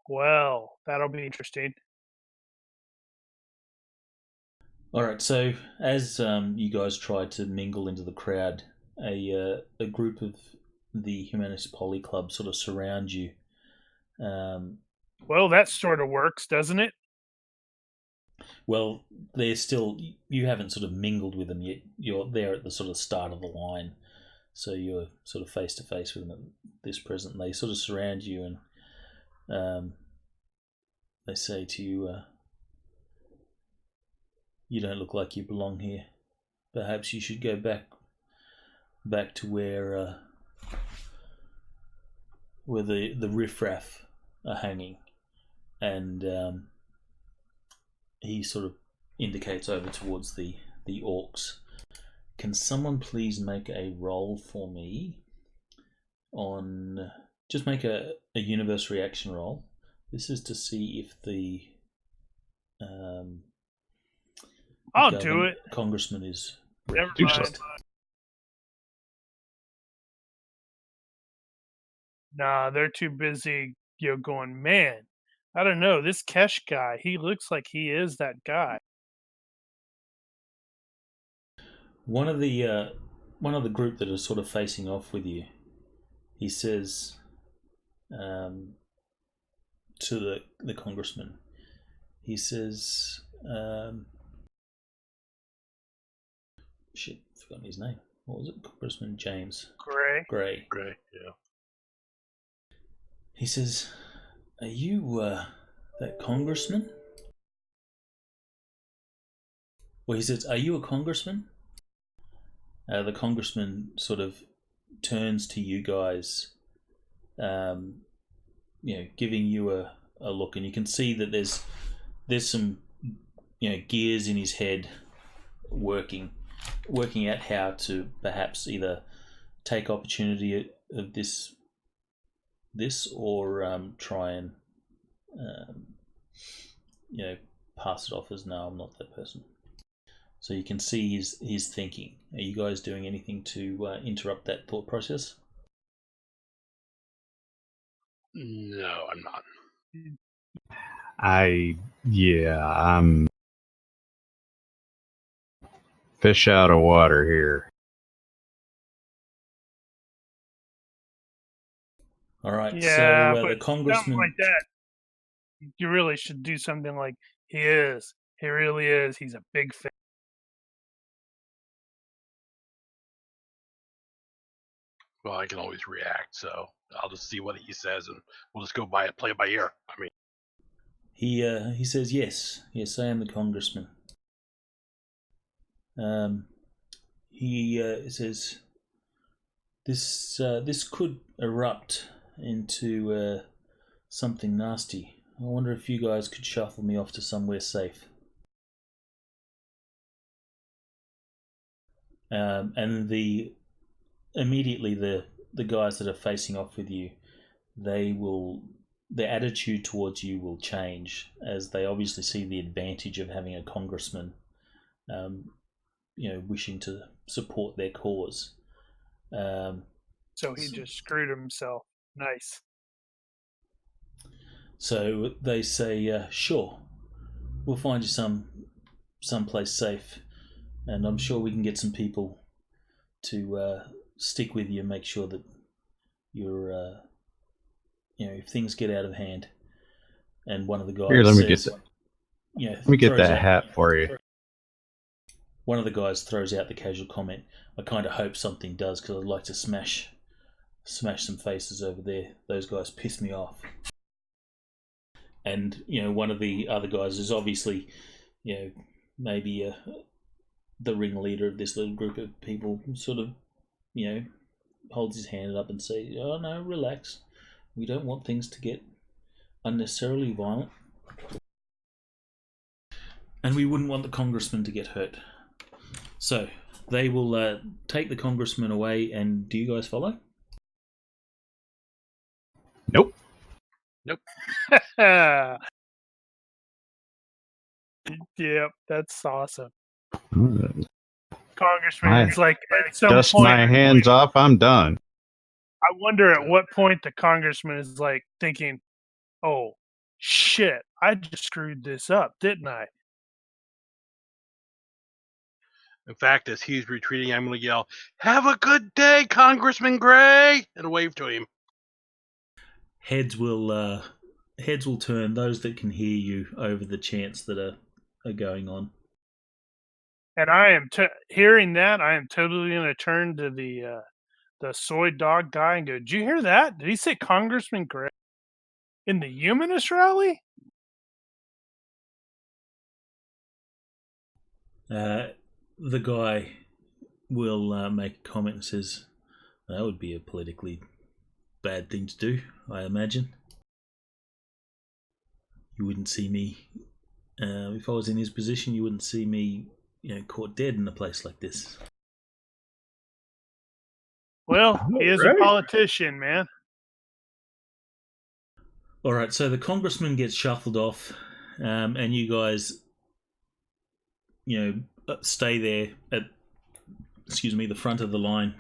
Well, that'll be interesting. Alright, so as you guys try to mingle into the crowd, a group of the Humanis Policlub sort of surround you. Well, that sort of works, doesn't it? Well, you haven't sort of mingled with them yet. You're there at the sort of start of the line. So you're sort of face to face with them at this present. They sort of surround you and they say to you, you don't look like you belong here. Perhaps you should go back to where the riffraff are hanging. And he sort of indicates over towards the orcs. Can someone please make a roll for me on... Just make a universe reaction roll. This is to see if the I'll do it. Congressman is... Never Do mind. Nah, they're too busy, going, man, I don't know, this Kesh guy, he looks like he is that guy. One of the group that are sort of facing off with you, he says to the congressman, he says, shit, forgotten his name. What was it? Congressman James Grey. Yeah. He says, "Are you that congressman?" Well, he says, "Are you a congressman?" The congressman sort of turns to you guys, giving you a look, and you can see that there's some gears in his head working out how to perhaps either take opportunity of this or try and pass it off as, no, I'm not that person. So you can see his thinking. Are you guys doing anything to interrupt that thought process? No, I'm not. I'm fish out of water here. All right. Yeah, so but the congressman, something like that, you really should do something like, he really is, he's a big fan. Well, I can always react, so I'll just see what he says, and we'll just go play it by ear. I mean, he says, yes, I am the congressman. He says, this could erupt into something nasty. I wonder if you guys could shuffle me off to somewhere safe. And immediately the guys that are facing off with you, their attitude towards you will change, as they obviously see the advantage of having a congressman wishing to support their cause. So he just screwed himself. Nice. So they say, sure, we'll find you someplace safe, and I'm sure we can get some people to stick with you and make sure that you're, if things get out of hand. And one of the guys Here, let me says, let me get that hat for you. One of the guys throws out the casual comment, I kind of hope something does, because I'd like to smash some faces over there. Those guys piss me off. And, one of the other guys is obviously, maybe the ringleader of this little group of people, sort of, holds his hand up and says, oh no, relax. We don't want things to get unnecessarily violent. And we wouldn't want the congressman to get hurt. So they will take the congressman away, and do you guys follow? Nope. Yep, that's awesome. Mm. Congressman, it's like at some Dust point, my hands off, I'm done. I wonder at what point the congressman is like thinking, oh, shit, I just screwed this up, didn't I? in fact, as he's retreating, I'm going to yell, "Have a good day, Congressman Grey!" and wave to him. Heads will turn, those that can hear you, over the chants that are going on. And I am hearing that. I am totally going to turn to the soy dog guy and go, "Did you hear that? Did he say Congressman Grey in the Humanist rally?" The guy will make a comment and says, "That would be a politically bad thing to do, I imagine. You wouldn't see me, if I was in his position, you wouldn't see me, caught dead in a place like this." Well, he is a Alright. politician, man. All right, so the congressman gets shuffled off, and you guys, stay there at, the front of the line.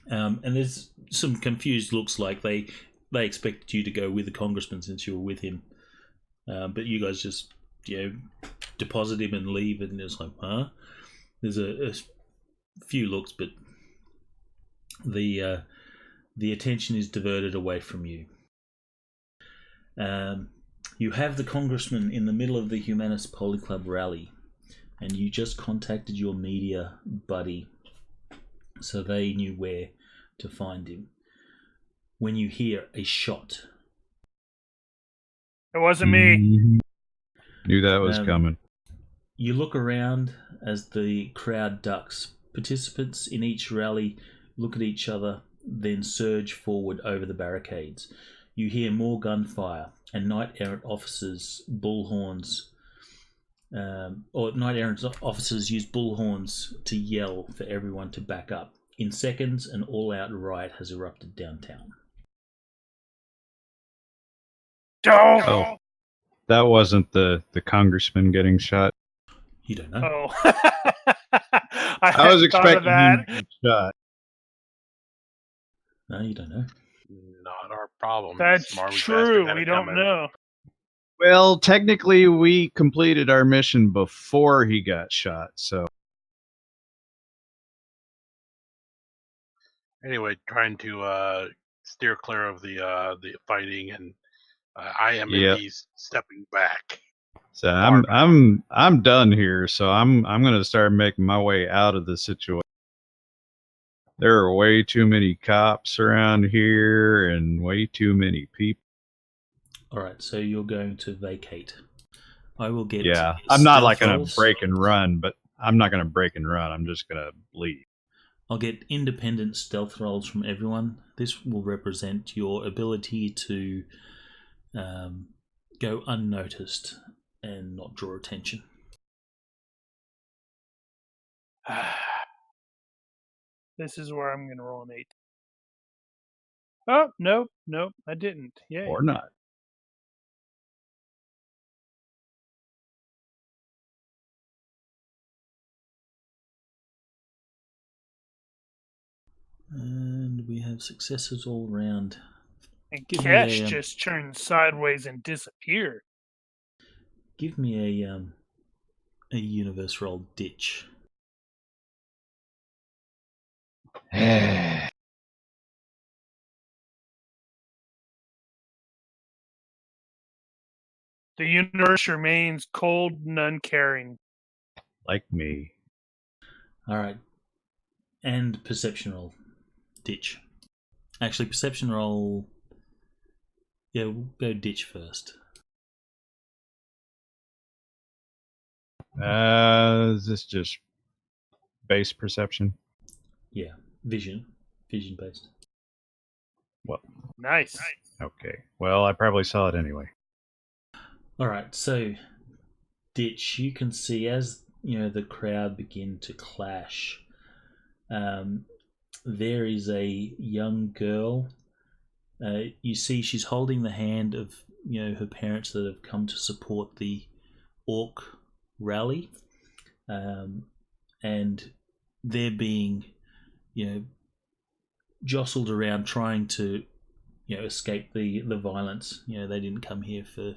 And there's some confused looks, like they expected you to go with the congressman since you were with him, but you guys just deposit him and leave, and it's like, huh? There's a few looks, but the attention is diverted away from you. You have the congressman in the middle of the Humanis Policlub rally, and you just contacted your media buddy, so they knew where to find him. When you hear a shot, It wasn't me. Knew that was coming. you look around as the crowd ducks. Participants in each rally look at each other, then surge forward over the barricades. You hear more gunfire, and knight-errant officers use bullhorns to yell for everyone to back up. In seconds, an all-out riot has erupted downtown. Oh, that wasn't the congressman getting shot. You don't know. Oh. I was expecting him to get shot. No, you don't know. Not our problem. That's Smarmy bastard true. had We it don't coming. know. Well, technically, we completed our mission before he got shot, so... Anyway, trying to steer clear of the fighting, and I am indeed stepping back. So I'm done here, so I'm gonna start making my way out of the situation. There are way too many cops around here and way too many people. All right, so you're going to vacate. I will get. Yeah, I'm not like gonna rolls. break and run, but I'm not gonna break and run. I'm just gonna leave. I'll get independent stealth rolls from everyone. This will represent your ability to go unnoticed and not draw attention. This is where I'm going to roll an 8. Oh, nope, I didn't. Yay. Or not. And we have successes all round. And Give Cash me a, just turned sideways and disappeared. Give me a universe roll ditch. The universe remains cold and uncaring. Like me. All right. And perception roll ditch. Actually, perception roll. Yeah, we'll go ditch first. Is this just base perception? Yeah, vision based. Well, Nice. okay. Well, I probably saw it anyway. All right, so ditch. You can see as the crowd begin to clash. There is a young girl. You see, she's holding the hand of her parents that have come to support the orc rally, and they're being jostled around trying to escape the violence. They didn't come here for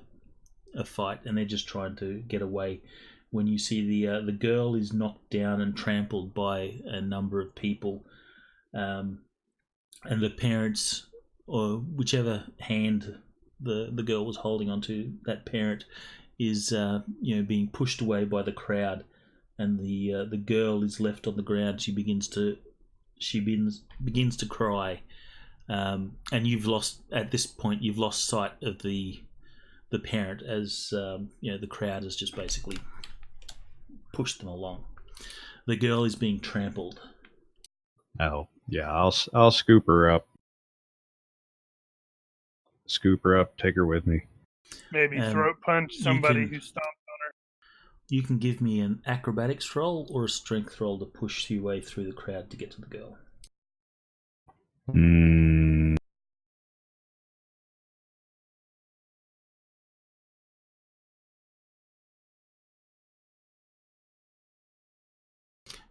a fight, and they're just trying to get away. When you see the girl is knocked down and trampled by a number of people, and the parents, or whichever hand the girl was holding onto, that parent is being pushed away by the crowd, and the girl is left on the ground. She begins to cry, and at this point you've lost sight of the parent as the crowd is just basically push them along. The girl is being trampled. Oh, yeah, I'll scoop her up. Scoop her up, take her with me. Maybe throat punch somebody who stomped. You can give me an acrobatics roll or a strength roll to push your way through the crowd to get to the girl.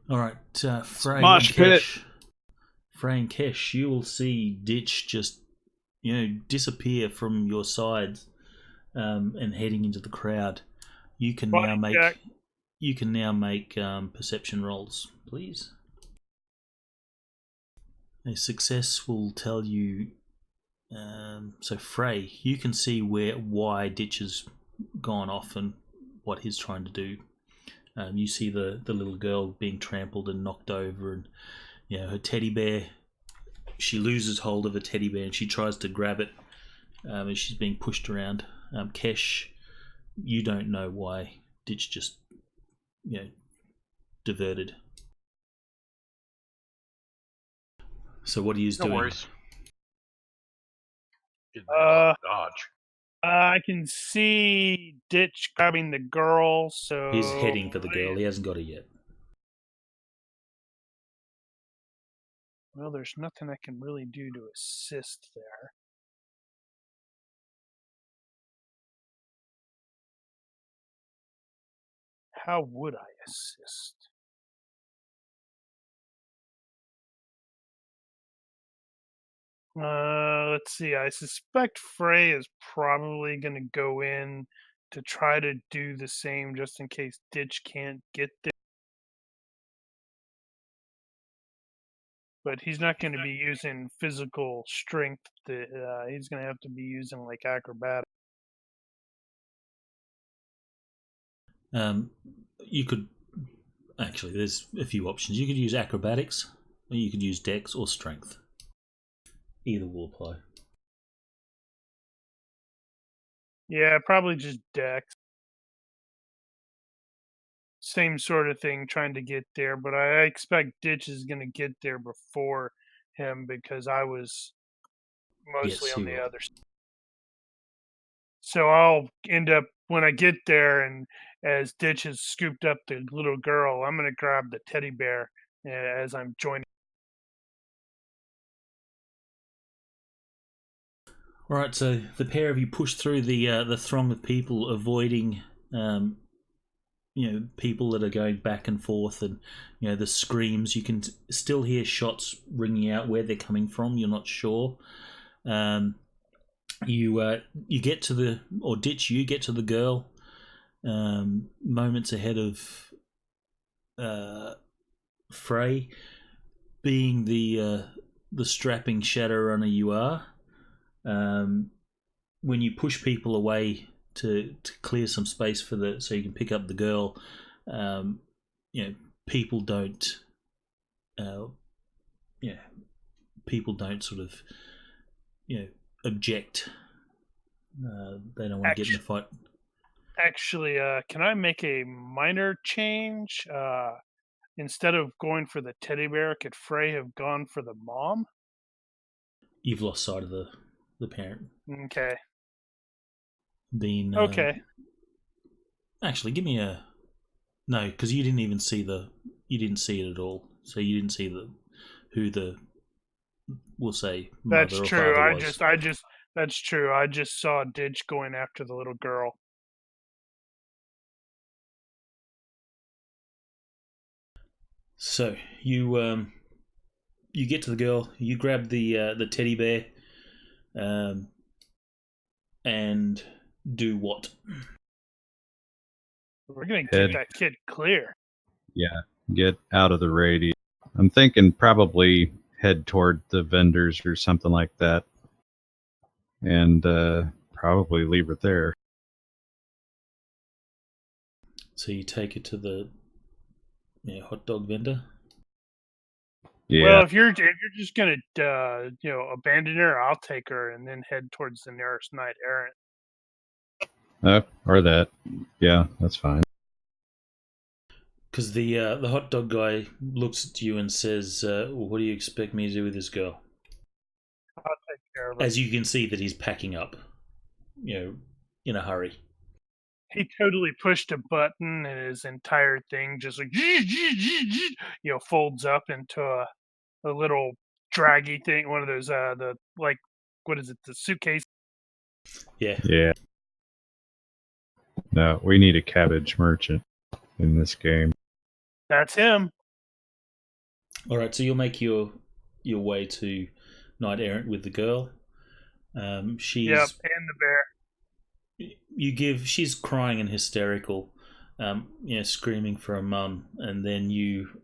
All right, Frey and Kesh. Frey and Kesh, you will see Ditch just, disappear from your sides and heading into the crowd. You can now make perception rolls, please. A success will tell you. So Frey, you can see why Ditch has gone off and what he's trying to do. You see the little girl being trampled and knocked over, and her teddy bear. She loses hold of a teddy bear and she tries to grab it as she's being pushed around. Kesh, you don't know why Ditch just diverted. So what are you doing? No worries. Dodge. I can see Ditch grabbing the girl, so... He's heading for the girl. He hasn't got her yet. Well, there's nothing I can really do to assist there. How would I assist? Let's see. I suspect Frey is probably going to go in to try to do the same just in case Ditch can't get there. But he's not going to be using physical strength. He's going to have to be using like acrobatics. You could actually. There's a few options. You could use acrobatics, or you could use dex or strength. Either will apply. Yeah, probably just dex. Same sort of thing, trying to get there, but I expect Ditch is going to get there before him because I was mostly on the other side. So I'll end up, when I get there and as Ditch has scooped up the little girl, I'm going to grab the teddy bear as I'm joining. All right, so the pair of you push through the throng of people, avoiding people that are going back and forth, and the screams. You can still hear shots ringing out. Where they're coming from, you're not sure. You get to Ditch. You get to the girl moments ahead of Frey, being the strapping Shadowrunner you are. When you push people away to clear some space so you can pick up the girl, people don't sort of object. They don't want to get in a fight. Actually, can I make a minor change? Instead of going for the teddy bear, could Frey have gone for the mom? You've lost sight of the parent. Okay. Okay. Actually, give me a no, because you didn't even see you didn't see it at all. So you didn't see we'll say mother that's or true. father was. That's true. I just saw Ditch going after the little girl. So you get to the girl. You grab the teddy bear, and do what? We're gonna get that kid clear. Yeah, get out of the radius. I'm thinking probably head toward the vendors or something like that, and probably leave it there. So you take it to the hot dog vendor. Yeah. Well, if you're just gonna abandon her, I'll take her and then head towards the nearest knight errant. Or that. Yeah, that's fine. Because the hot dog guy looks at you and says, "What do you expect me to do with this girl?" I'll take care of her. As you can see that he's packing up, in a hurry. He totally pushed a button and his entire thing just like folds up into a little draggy thing, one of those the like what is it, the suitcase. Yeah. Yeah. No, we need a cabbage merchant in this game. That's him. All right, so you'll make your way to Knight Errant with the girl. She's Yep, and the bear. She's crying and hysterical, screaming for her mum, and then you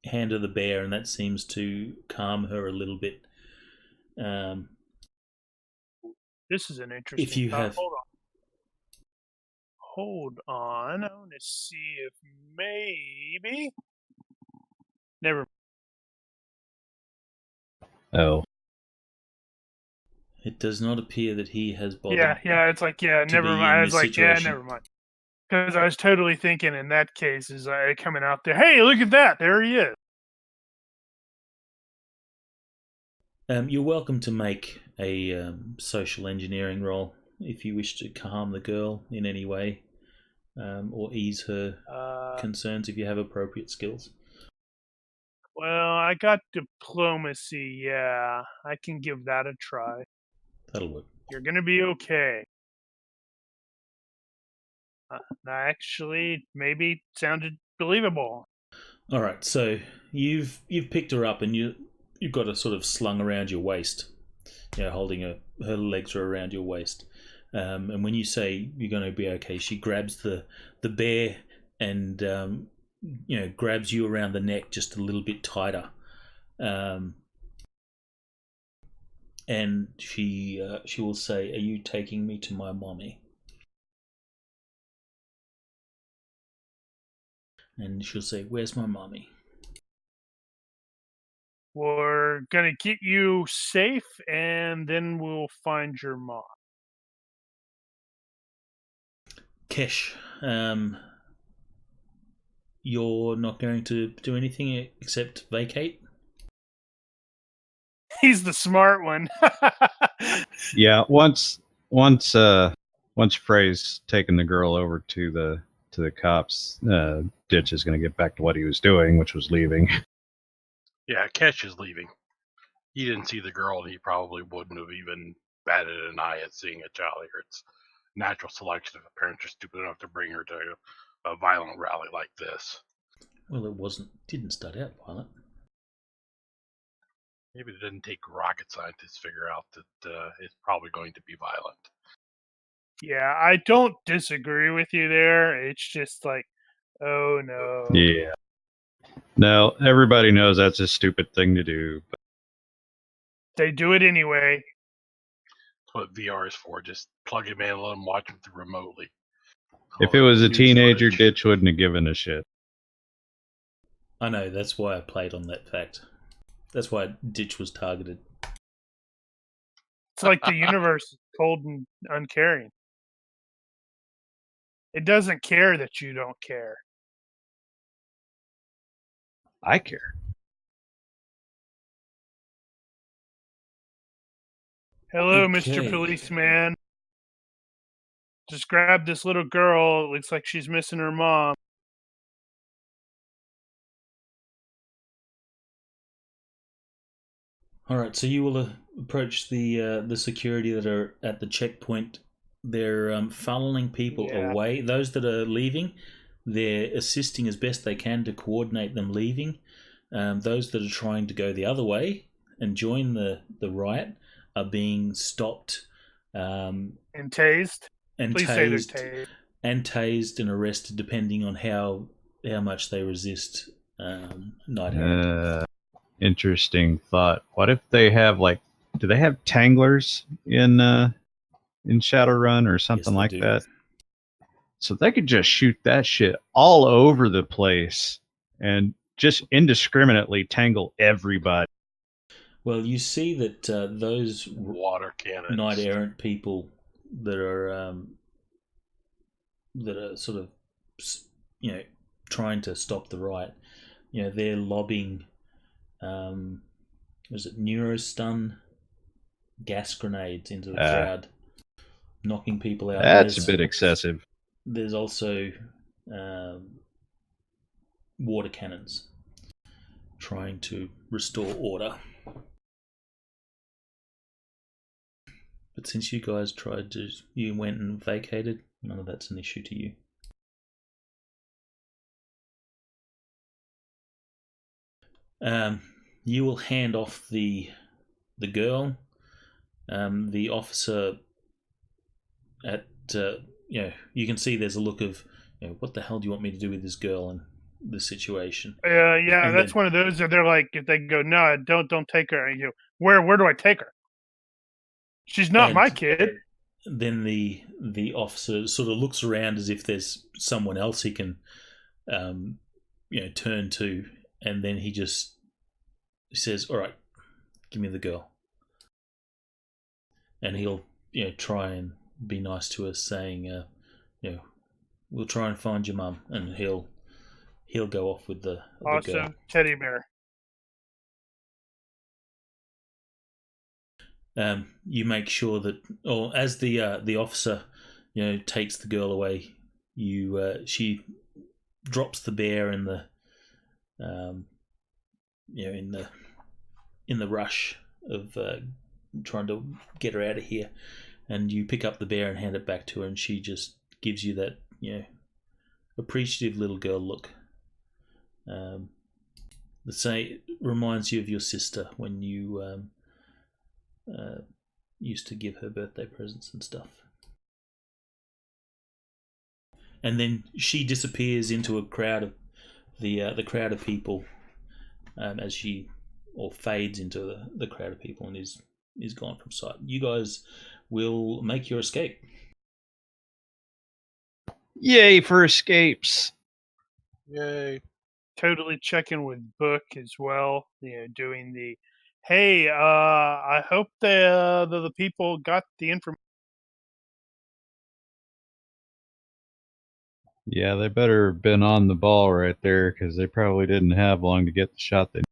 hand her the bear, and that seems to calm her a little bit. This is an interesting If you thought. have, Hold on. I want to see if maybe. Never. Oh. it does not appear that he has bothered. Yeah. It's like never mind. I was like, never mind. Because I was totally thinking in that case is coming out there. Hey, look at that! There he is. You're welcome to make a social engineering roll if you wish to calm the girl in any way, or ease her concerns if you have appropriate skills. Well, I got diplomacy. Yeah, I can give that a try. That'll work. You're gonna be okay. Actually, maybe sounded believable. All right, so you've picked her up and you've got her sort of slung around your waist, holding her legs are around your waist. And when you say you're going to be okay, she grabs the bear and grabs you around the neck just a little bit tighter. And she will say, "Are you taking me to my mommy?" And she'll say, "Where's my mommy?" We're gonna get you safe, and then we'll find your mom. Kesh, you're not going to do anything except vacate? He's the smart one. Yeah, once Frey's taken the girl over to the cops, Ditch is going to get back to what he was doing, which was leaving. Yeah, Kesh is leaving. He didn't see the girl, and he probably wouldn't have even batted an eye at seeing a child here. It's natural selection if a parents are stupid enough to bring her to a violent rally like this. Well, didn't start out violent. Maybe it didn't take rocket scientists to figure out that it's probably going to be violent. Yeah, I don't disagree with you there. It's just like, oh no. Yeah. No, everybody knows that's a stupid thing to do. But they do it anyway. That's what VR is for. Just plug him in and let him watch him through remotely. If it was a teenager, Ditch wouldn't have given a shit. I know, that's why I played on that fact. That's why Ditch was targeted. It's like the universe is cold and uncaring. It doesn't care that you don't care. I care. Hello, Okay. Mr. Policeman. Just grab this little girl. It looks like she's missing her mom. All right, so you will approach the security that are at the checkpoint. They're funneling people away. Those that are leaving, they're assisting as best they can to coordinate them leaving. Those that are trying to go the other way and join the riot are being stopped and tased. And Please say they're tased. And tased and arrested depending on how much they resist Night Errant. Interesting thought. What if they have do they have tanglers in Shadowrun or something like that? So they could just shoot that shit all over the place and just indiscriminately tangle everybody. Well, you see that those water cannons, Knight Errant people that are sort of trying to stop the riot. They're lobbing, was it neurostun gas grenades into the crowd, knocking people out. That's a bit excessive. There's also water cannons trying to restore order. But since you guys you went and vacated, none of that's an issue to you. You will hand off the girl. The officer at you can see there's a look of what the hell do you want me to do with this girl and the situation. And that's one of those that they're like, if they go, no, don't take her. And you go, where do I take her? She's not my kid. Then the officer sort of looks around as if there's someone else he can turn to, and then he says, all right, give me the girl. And he'll try and be nice to us, saying we'll try and find your mum, and he'll go off with the girl. Teddy bear. You make sure that, or as the officer takes the girl away, she drops the bear in the in the rush of trying to get her out of here, and you pick up the bear and hand it back to her, and she just gives you that appreciative little girl look. Reminds you of your sister when you used to give her birthday presents and stuff. And then she disappears into a crowd of the crowd of people as she fades into the crowd of people and is gone from sight. You guys will make your escape. Yay for escapes! Yay! Totally checking with Book as well. Doing the hey. I hope the people got the information. Yeah, they better have been on the ball right there, because they probably didn't have long to get the shot they.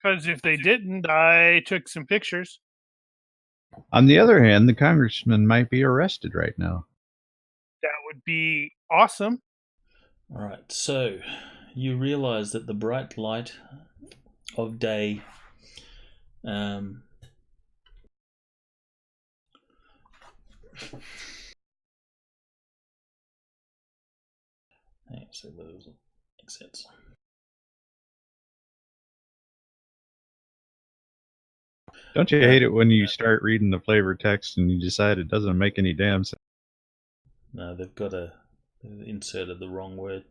Because if they didn't, I took some pictures. On the other hand, the congressman might be arrested right now. That would be awesome. All right, so you realize that the bright light of day so that doesn't make sense. Don't you hate it when you start reading the flavor text and you decide it doesn't make any damn sense? No, they've inserted the wrong word.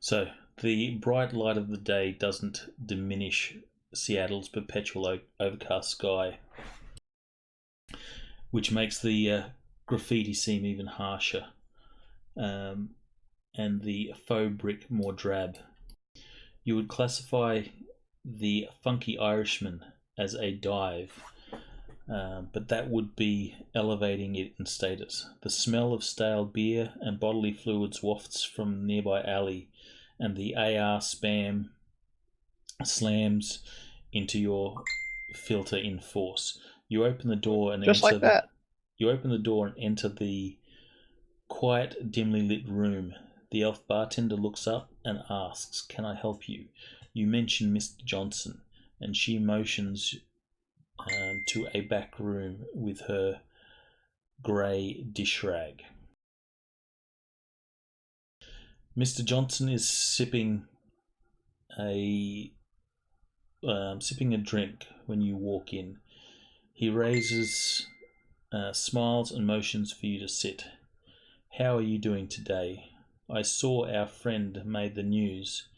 So the bright light of the day doesn't diminish Seattle's perpetual overcast sky, which makes the graffiti seem even harsher, and the faux brick more drab. You would classify the Funky Irishman as a dive, but that would be elevating it in status. The smell of stale beer and bodily fluids wafts from nearby alley, and the AR spam slams into your filter in force. You open the door and just like that. You open the door and enter the quiet, dimly lit room. The elf bartender looks up and asks, "Can I help you?" You mention Mr. Johnson, and she motions to a back room with her grey dish rag. Mr. Johnson is sipping a drink when you walk in. He raises, smiles and motions for you to sit. "How are you doing today? I saw our friend made the news."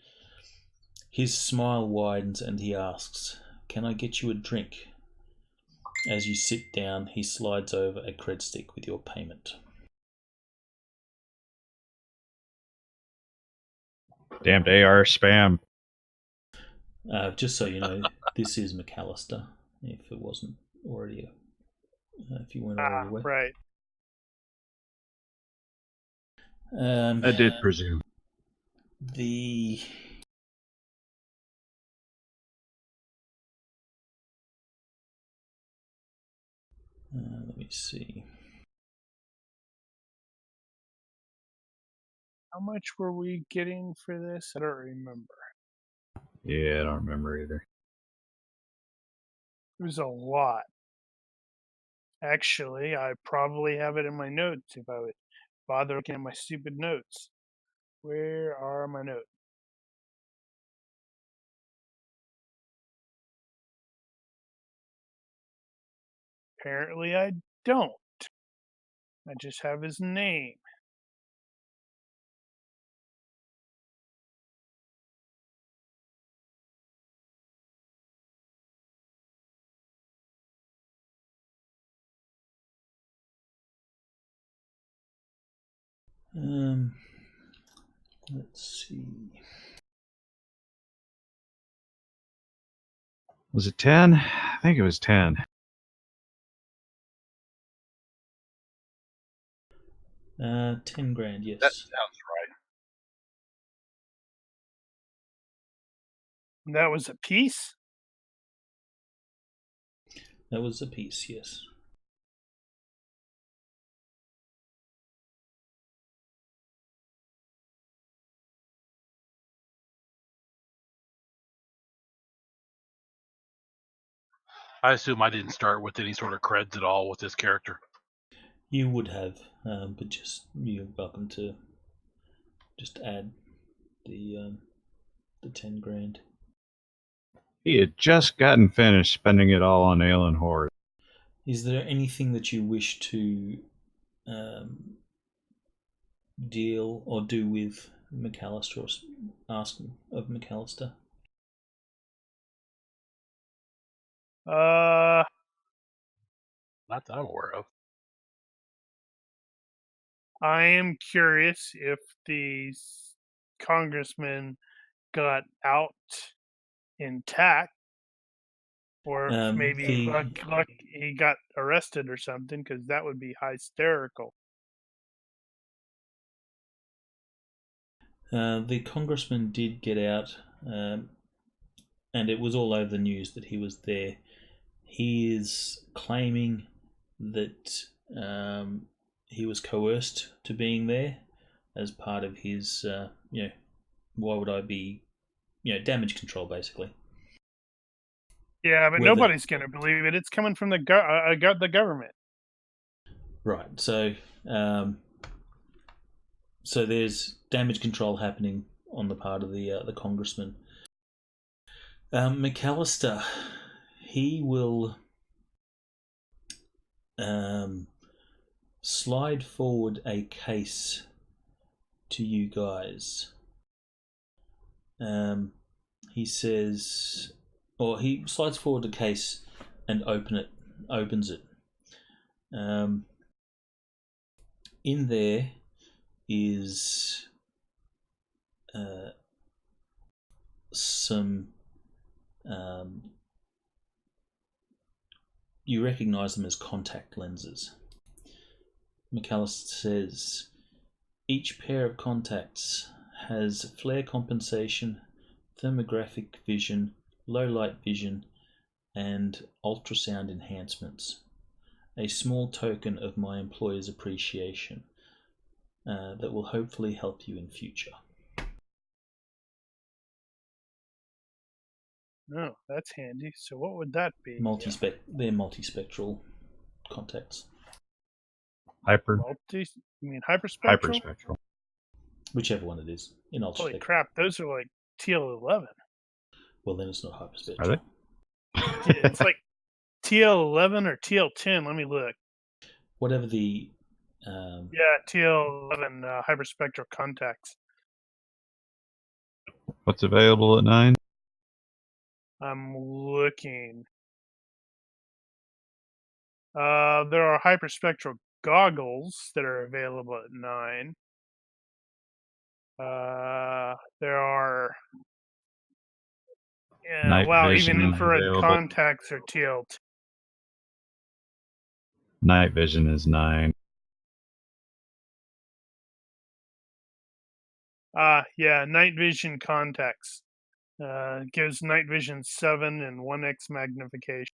His smile widens and he asks, "Can I get you a drink?" As you sit down, he slides over a cred stick with your payment. Damned AR spam. Just so you know, this is McAllister, if it wasn't already, if you weren't already aware. Right. I did presume. The let me see. How much were we getting for this? I don't remember. Yeah, I don't remember either. It was a lot. Actually, I probably have it in my notes if I would bother looking at my stupid notes. Where are my notes? Apparently I don't. I just have his name. Let's see. Was it 10? I think it was 10. 10 grand, yes. That sounds right. That was a piece? That was a piece, yes. I assume I didn't start with any sort of creds at all with this character. You would have, but just you're welcome to just add the 10 grand. He had just gotten finished spending it all on ale and horse. Is there anything that you wish to deal or do with McAllister or ask of McAllister? Uh, Not that I'm aware of. I am curious if the congressman got out intact, or if maybe he got arrested or something, because that would be hysterical. The congressman did get out, and it was all over the news that he was there. He is claiming that he was coerced to being there as part of his, why would I be, damage control, basically. Yeah, but nobody's going to believe it. It's coming from the government. Right. So, so there's damage control happening on the part of the congressman. McAllister, he will slide forward a case to you guys. He says, or he slides forward a case and opens it. In there is some. You recognize them as contact lenses. McAllister says, each pair of contacts has flare compensation, thermographic vision, low light vision, and ultrasound enhancements. A small token of my employer's appreciation that will hopefully help you in future. Oh, that's handy. So what would that be? They're multispectral contacts. You mean hyperspectral? Hyperspectral. Whichever one it is. In ultraspectral. Holy crap, those are like TL11. Well, then it's not hyperspectral. Are they? It's like TL11 or TL10. Let me look. Whatever the... yeah, TL11 hyperspectral contacts. What's available at 9? I'm looking. There are hyperspectral goggles that are available at 9. There are... even infrared contacts are TL10. Night vision is 9. Yeah, night vision contacts. Gives night vision 7 and 1x magnification.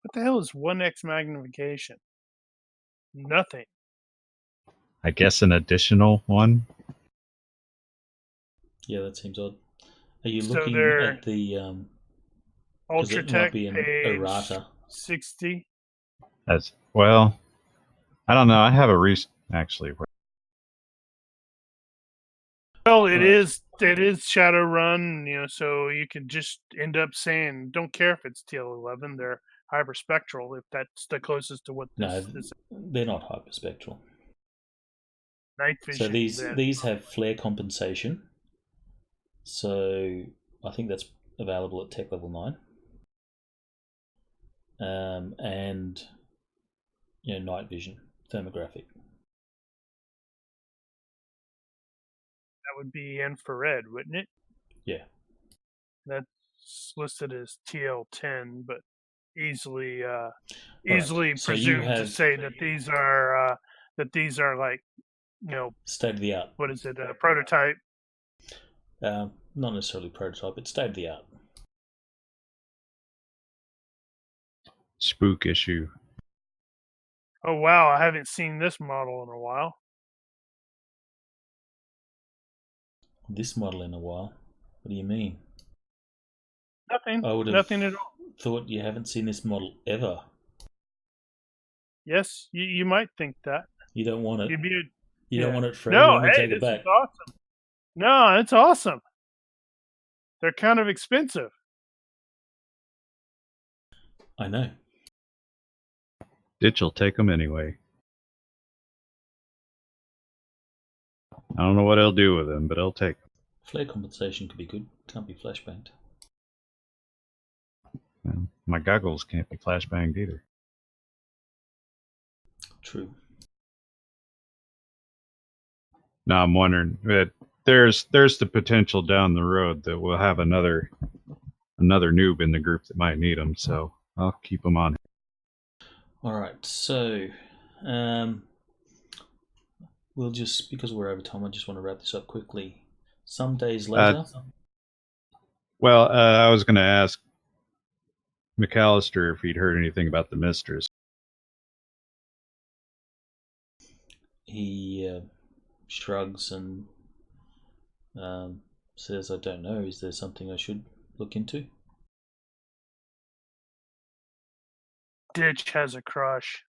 What the hell is 1x magnification? Nothing. I guess an additional one. Yeah, that seems odd. Are you So looking they're at the? Because it might Ultratech be an page errata. 60. That's well. I don't know. I have a actually. Well, it Right. is Shadowrun, so you could just end up saying, don't care if it's TL11, they're hyperspectral, if that's the closest to what No, this they're not hyperspectral. night So vision then. these have flare compensation. So I think that's available at Tech Level 9. And night vision, thermographic. That would be infrared, wouldn't it? Yeah. That's listed as TL10, but easily Right. So you presumed to have say that these are like, state of the art. what is it, a prototype? Not necessarily prototype, but state of the art. Spook issue. Oh wow, I haven't seen this model in a while. This model in a while. What do you mean? Nothing. I would have Nothing at all. thought you haven't seen this model ever. Yes, you might think that. You don't want it. You don't want it, Fred. No, Let me hey, take it this back. is awesome. No, it's awesome. They're kind of expensive. I know. Ditch will take them anyway. I don't know what he'll do with them, but he'll take them. Flare compensation could be good. Can't be flashbanged. My goggles can't be flashbanged either. True. Now I'm wondering that there's the potential down the road that we'll have another noob in the group that might need them. So I'll keep them on. All right. So, we'll just, because we're over time, I just want to wrap this up quickly. Some days later. I was going to ask McAllister if he'd heard anything about the mistress. He shrugs and says, I don't know. Is there something I should look into? Ditch has a crush.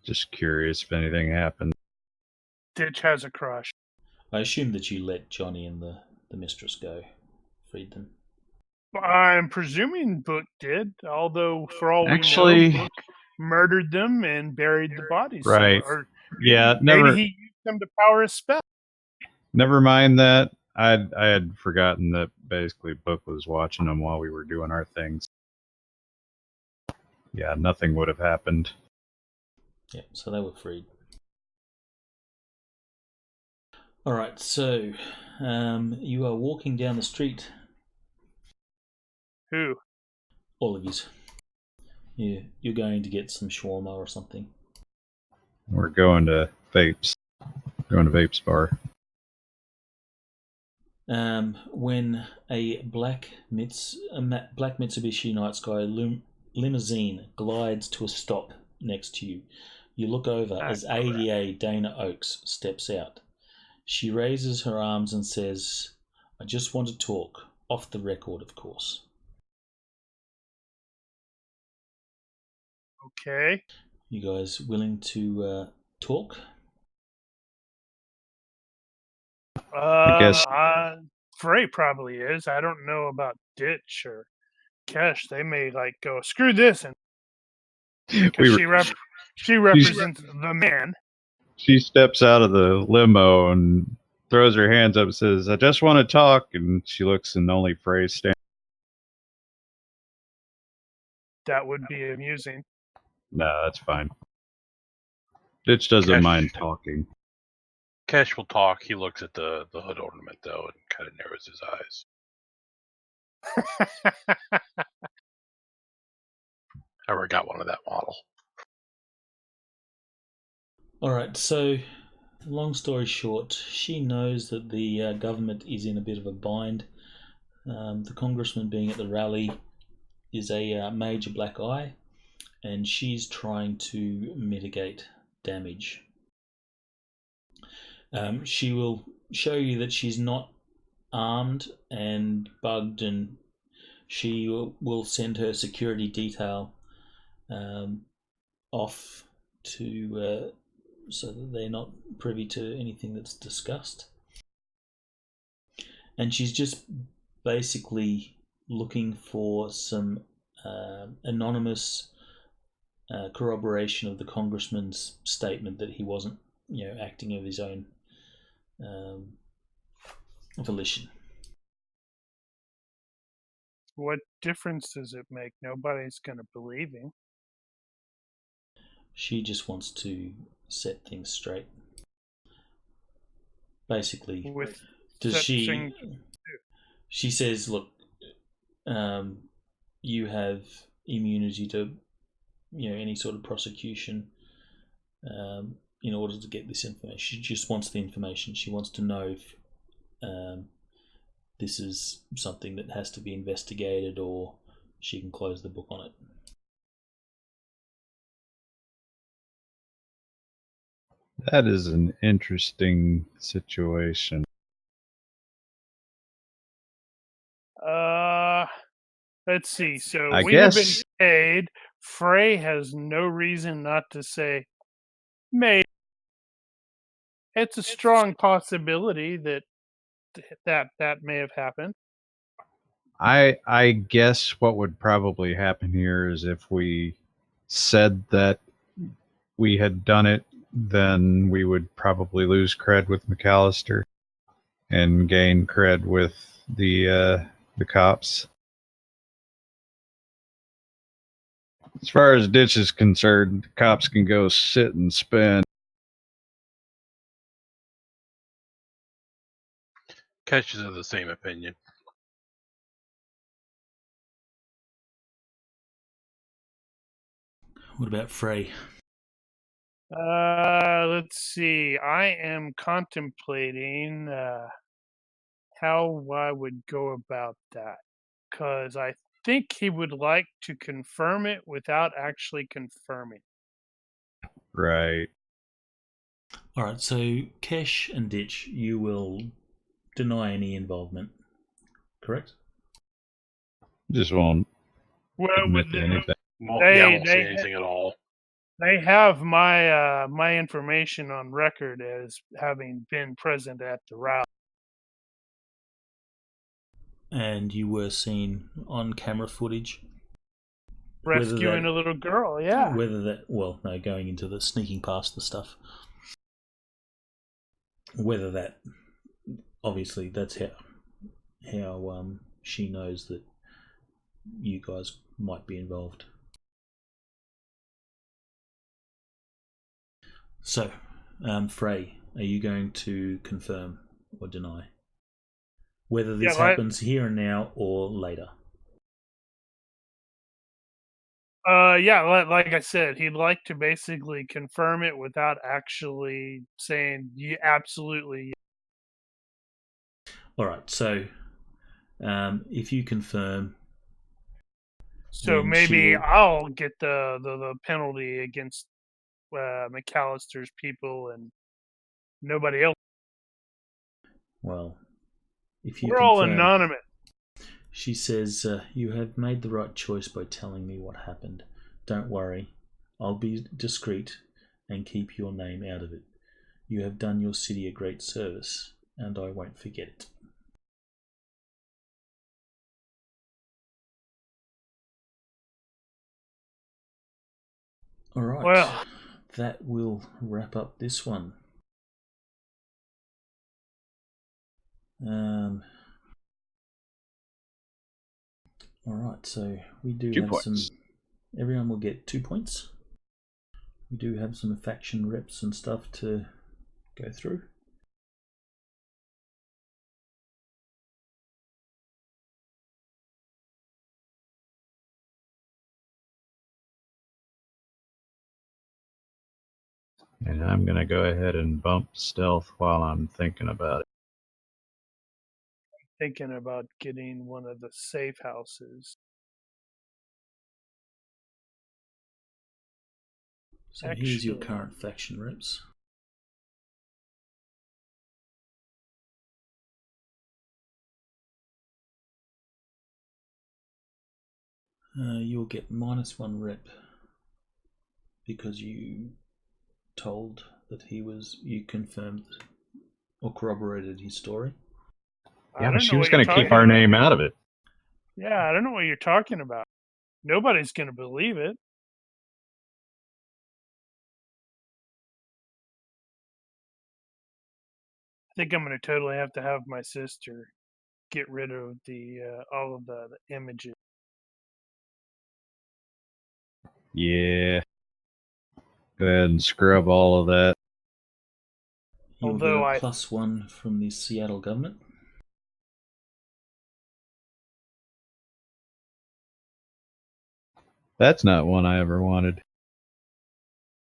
Just curious if anything happened. Ditch has a crush. I assume that you let Johnny and the mistress go. Freed them. I'm presuming Book did, although for all Actually, we know, Book murdered them and buried the bodies. Right. Or yeah, maybe he used them to power a spell. Never mind that. I had forgotten that basically Book was watching them while we were doing our things. Yeah, nothing would have happened. Yeah, so they were freed. All right, so you are walking down the street. Who? All of you. You're going to get some shawarma or something. We're going to Vapes. Going to Vapes bar. When a black Mitsubishi Night Sky limousine glides to a stop next to you, you look over as ADA Dana Oakes steps out. She raises her arms and says, I just want to talk, off the record, of course. Okay. You guys willing to talk? I guess. Frey probably is. I don't know about Ditch or Kesh. They may go, screw this, and she represents the man. She steps out of the limo and throws her hands up and says, I just want to talk. And she looks and only Frey's standing. That would be amusing. No, that's fine. Ditch doesn't mind talking. Kesh will talk. He looks at the hood ornament, though, and kind of narrows his eyes. I already got one of that model. All right, so long story short, she knows that the government is in a bit of a bind. The congressman being at the rally is a major black eye, and she's trying to mitigate damage. She will show you that she's not armed and bugged, and she will send her security detail off to so that they're not privy to anything that's discussed. And she's just basically looking for some anonymous corroboration of the congressman's statement that he wasn't, acting of his own volition. What difference does it make? Nobody's going to believe him. She just wants to set things straight. Basically, With does she? thing- She says, "Look, you have immunity to, any sort of prosecution. In order to get this information, she just wants the information. She wants to know if this is something that has to be investigated, or she can close the book on it." That is an interesting situation. Let's see. So I we have been guess paid. Frey has no reason not to say, maybe. It's a strong possibility that may have happened. I guess what would probably happen here is if we said that we had done it, then we would probably lose cred with McAllister and gain cred with the cops. As far as Ditch is concerned, the cops can go sit and spin. Kesh is of the same opinion. What about Frey? Let's see. I am contemplating how I would go about that, because I think he would like to confirm it without actually confirming. Right. All right, so Kesh and Ditch, you will deny any involvement, correct? Just won't Well, admit to anything. Won't say anything at all. They have my my information on record as having been present at the rally. And you were seen on camera footage Rescuing a little girl, yeah. Going into the sneaking past the stuff. Whether that, obviously, that's how she knows that you guys might be involved. So, Frey, are you going to confirm or deny whether this happens here and now or later? Like I said, he'd like to basically confirm it without actually saying absolutely. All right, so if you confirm, so maybe I'll get the penalty against McAllister's people and nobody else. Well, if we're all anonymous. She says, "You have made the right choice by telling me what happened. Don't worry, I'll be discreet and keep your name out of it. You have done your city a great service, and I won't forget it." All right. Well, that will wrap up this one. All right, so we do 2 have points. Everyone will get 2 points. We do have some faction reps and stuff to go through. And I'm going to go ahead and bump stealth while I'm thinking about it. Thinking about getting one of the safe houses. So here's your Actually, current faction reps. You'll get -1 rep because you told that you confirmed or corroborated his story. I Yeah, but don't she know was what you're going to keep talking our about. name out of it. Yeah, I don't know what you're talking about. Nobody's going to believe it. I think I'm going to totally have to have my sister get rid of all of the images. Yeah. Go ahead and scrub all of that. You'll get Although a I +1 from the Seattle government. That's not one I ever wanted.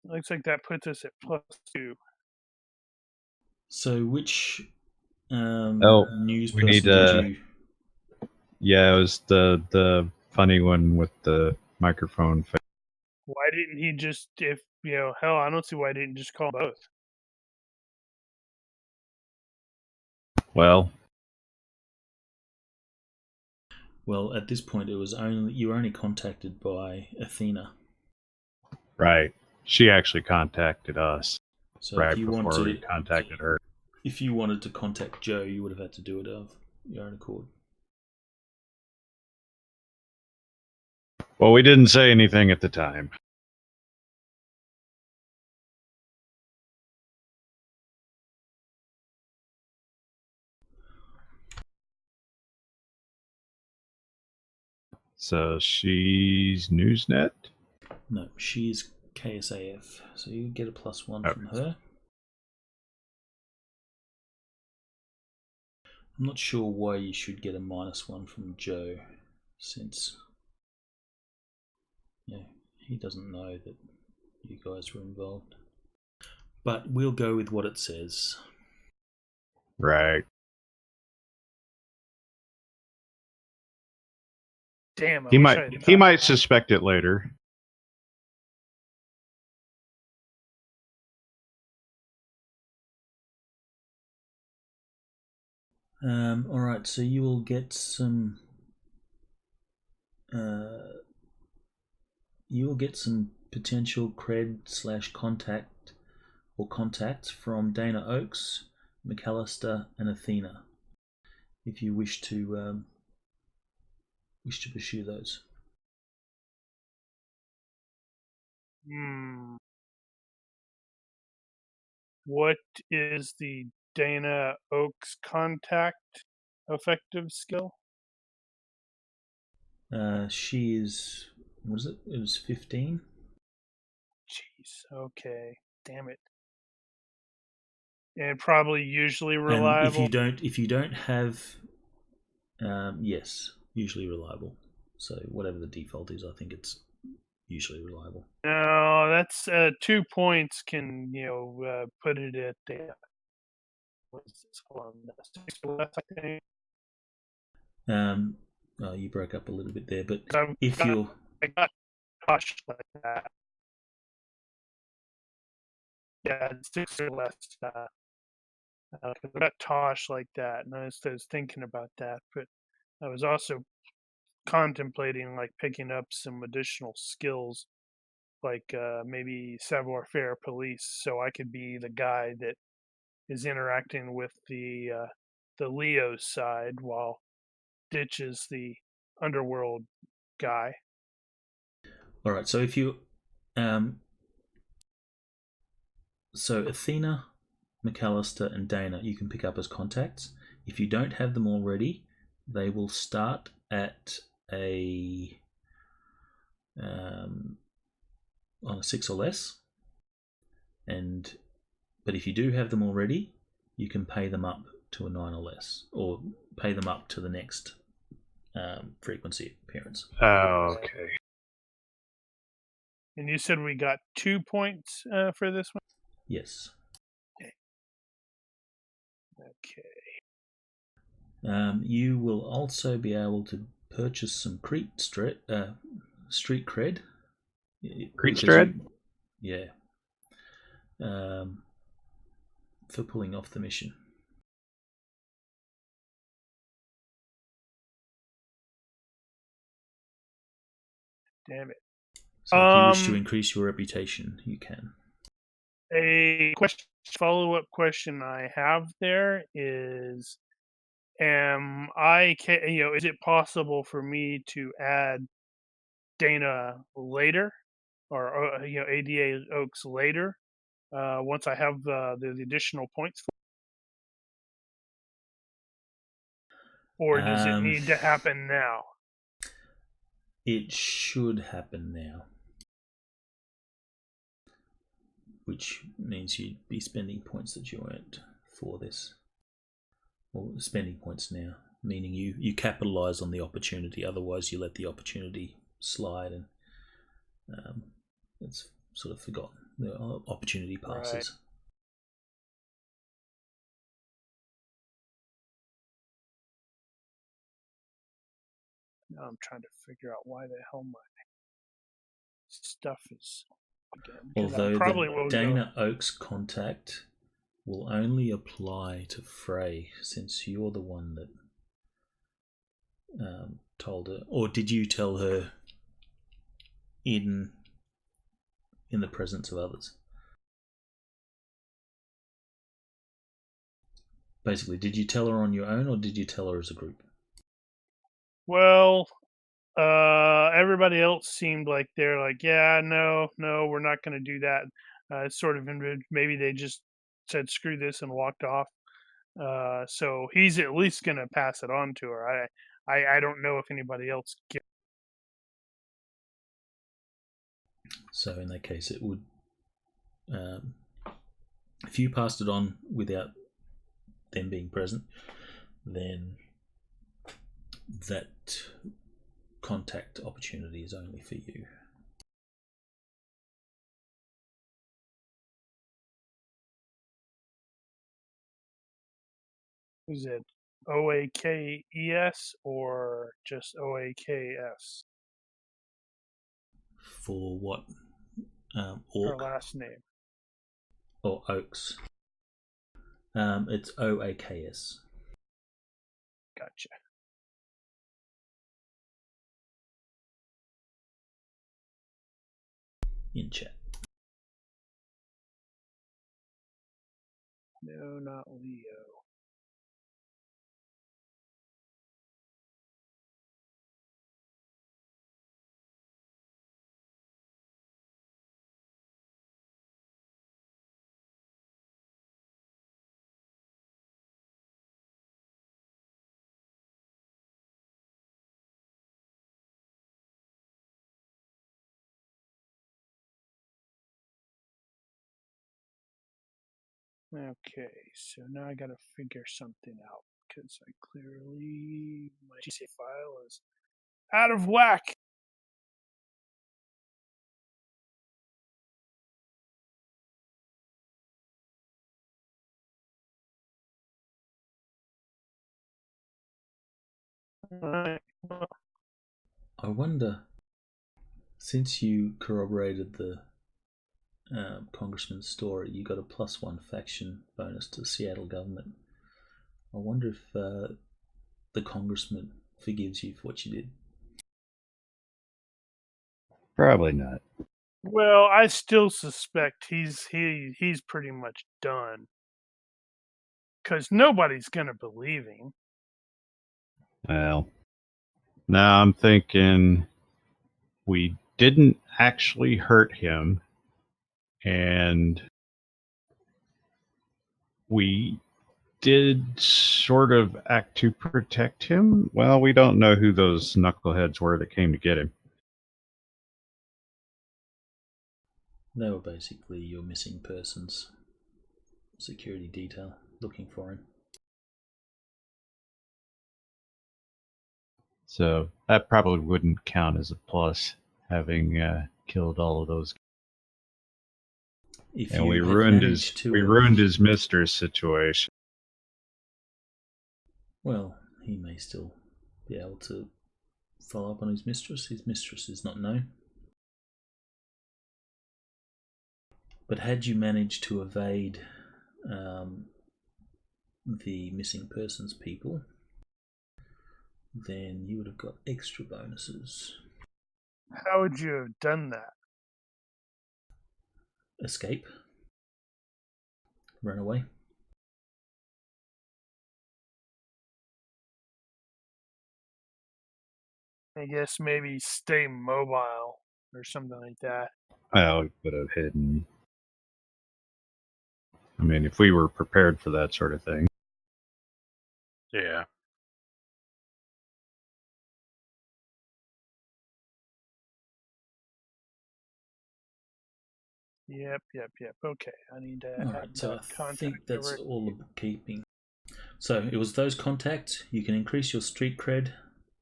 looks like that puts us at +2. So which Oh, news we need person did you? Yeah, it was the funny one with the microphone. Why didn't he just, hell, I don't see why he didn't just call both. Well, Well, at this point, you were only contacted by Athena. right. She actually contacted us So right if you before we contacted her. if you wanted to contact Joe, you would have had to do it of your own accord. Well, we didn't say anything at the time. So she's Newsnet? No, she's KSAF, so you get a +1 from Okay. her. I'm not sure why you should get a -1 from Joe, since he doesn't know that you guys were involved. But we'll go with what it says. Right. Damn, I He wish might I had he thought. might suspect it later. All right, so you will get some. You will get some potential cred/contact or contacts from Dana Oakes, McAllister, and Athena, if you wish to pursue those. What is the Dana Oaks contact effective skill? She is. What is it? It was 15. Jeez. Okay. Damn it. And probably usually And if reliable. you don't have, yes, usually reliable. So whatever the default is, I think it's usually reliable. No, that's 2 points can put it at what is this? Hold on, 6 or less, I think. You broke up a little bit there, but I got Tosh like that. Yeah, it's 6 or less. I got Tosh like that, and I was thinking about that, but I was also contemplating like picking up some additional skills, like maybe savoir-faire police, so I could be the guy that is interacting with the Leo side while Ditch is the underworld guy. All right. So if you, so Athena, McAllister, and Dana, you can pick up as contacts. If you don't have them already, they will start at on a 6 or less. But if you do have them already, you can pay them up to a 9 or less, or pay them up to the next frequency appearance. Oh, okay. And you said we got 2 points for this one? Yes. Okay. You will also be able to purchase some street cred. Creed because Strad? Yeah. For pulling off the mission. Damn it. So if you wish to increase your reputation, you can. A follow-up question I have there is, is it possible for me to add Dana later, or ADA Oaks later, once I have the additional points, or does it need to happen now? It should happen now, which means you'd be spending points that you earned for this, or spending points now, meaning you capitalize on the opportunity. Otherwise, you let the opportunity slide, and it's sort of forgotten. The opportunity passes. Right. Now I'm trying to figure out why the hell my stuff is again. Although the Dana Oaks contact will only apply to Frey, since you're the one that told her. Or did you tell her in the presence of others? Basically, did you tell her on your own, or did you tell her as a group? Well, everybody else seemed like they're like, yeah, no, we're not going to do that. Sort of, maybe they just said screw this and walked off. So he's at least going to pass it on to her. I don't know if anybody else gets. So in that case, it would, if you passed it on without them being present, then that contact opportunity is only for you. Is it OAKES or just OAKS? For what? Her Orc last name. or Oaks? It's OAKS. Gotcha. In chat. No, not Leo. Okay, so now I gotta figure something out because I clearly my GC file is out of whack. Alright. I wonder, since you corroborated the Congressman's story, you got a +1 faction bonus to the Seattle government. I wonder if the Congressman forgives you for what you did. Probably not. Well, I still suspect he's pretty much done because nobody's gonna believe him. Well, now I'm thinking we didn't actually hurt him, and we did sort of act to protect him. Well, we don't know who those knuckleheads were that came to get him. They were basically your missing persons security detail looking for him. So that probably wouldn't count as a plus, having killed all of those. If And you we have ruined managed to his mistress situation. Well, he may still be able to follow up on his mistress. His mistress is not known. But had you managed to evade the missing persons people, then you would have got extra bonuses. How would you have done that? Escape. Run away. I guess maybe stay mobile or something like that. Well, we could have hidden. I mean, if we were prepared for that sort of thing. Yeah. Yep. Okay, I need to All add right, so that I contact think that's over. all the bookkeeping. So it was those contacts. You can increase your street cred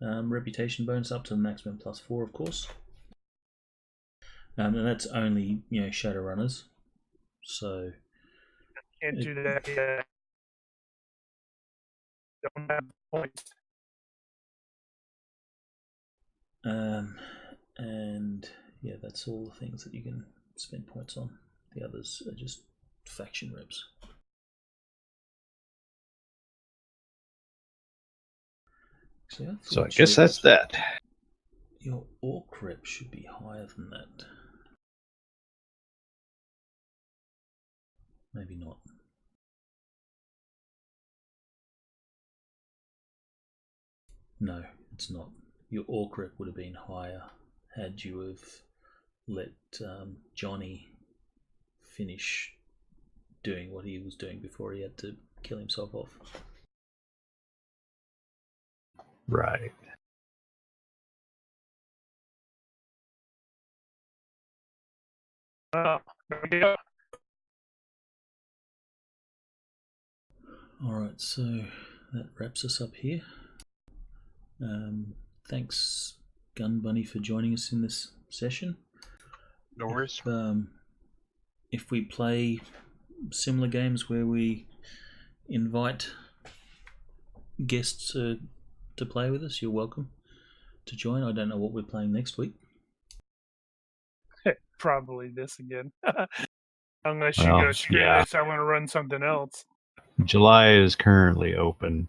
reputation bonus up to the maximum +4, of course. And that's only Shadowrunners. So Can't do that yet. Don't have points. and yeah, that's all the things that you can spend points on. The others are just faction reps. So I guess that's that. Your orc rep should be higher than that. Maybe not. No, it's not. Your orc rep would have been higher had you have let Johnny finish doing what he was doing before he had to kill himself off. Right. Oh, there we go. Alright, so that wraps us up here. Thanks, Gun Bunny, for joining us in this session. No worries. If we play similar games where we invite guests to play with us, you're welcome to join. I don't know what we're playing next week. Probably this again. Unless you go, screw this, I want to run something else. July is currently open.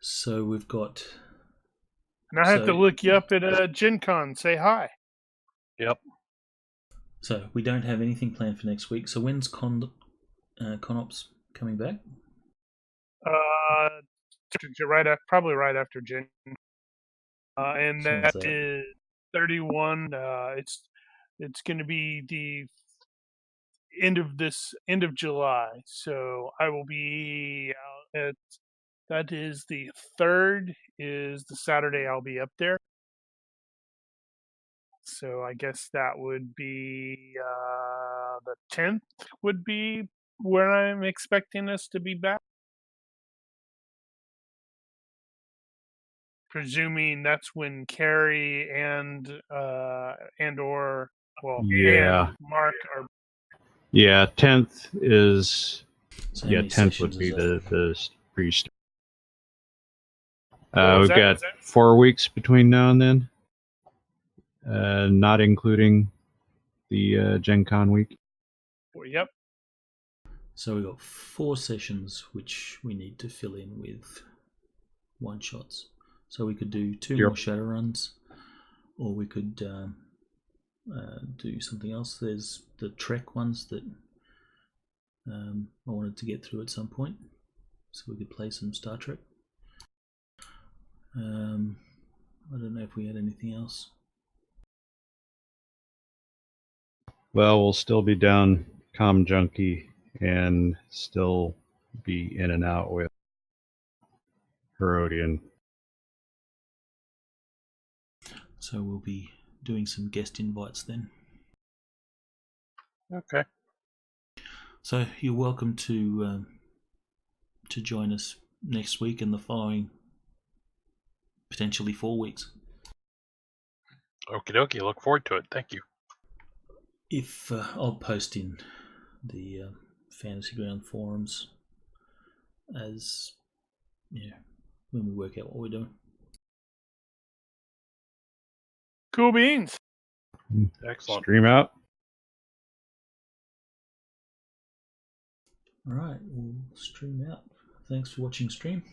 So we've got... And I have to look you up at Gen Con. Say hi. Yep. So we don't have anything planned for next week. So when's Conops coming back? Probably right after Gen. And So that is 31. It's going to be the end of July. So I will be out at. That is the 3rd. Is the Saturday I'll be up there. So I guess that would be the 10th would be where I'm expecting us to be back. Presuming that's when Carrie and or and Mark are. Yeah, 10th is. So 10th would be the pre-start. We've got 4 weeks between now and then. Not including the Gen Con week. Yep. So we've got 4 sessions which we need to fill in with one-shots. So we could do 2 more Shadowruns, or we could do something else. There's the Trek ones that I wanted to get through at some point, so we could play some Star Trek. I don't know if we had anything else. Well, we'll still be down Comm Junkie and still be in and out with Herodian. So we'll be doing some guest invites then. Okay. So you're welcome to join us next week and the following potentially 4 weeks. Okie dokie. Look forward to it. Thank you. if I'll post in the Fantasy Ground forums as when we work out what we're doing. Cool beans. Excellent. Stream out. All right, we'll stream out. Thanks for watching stream.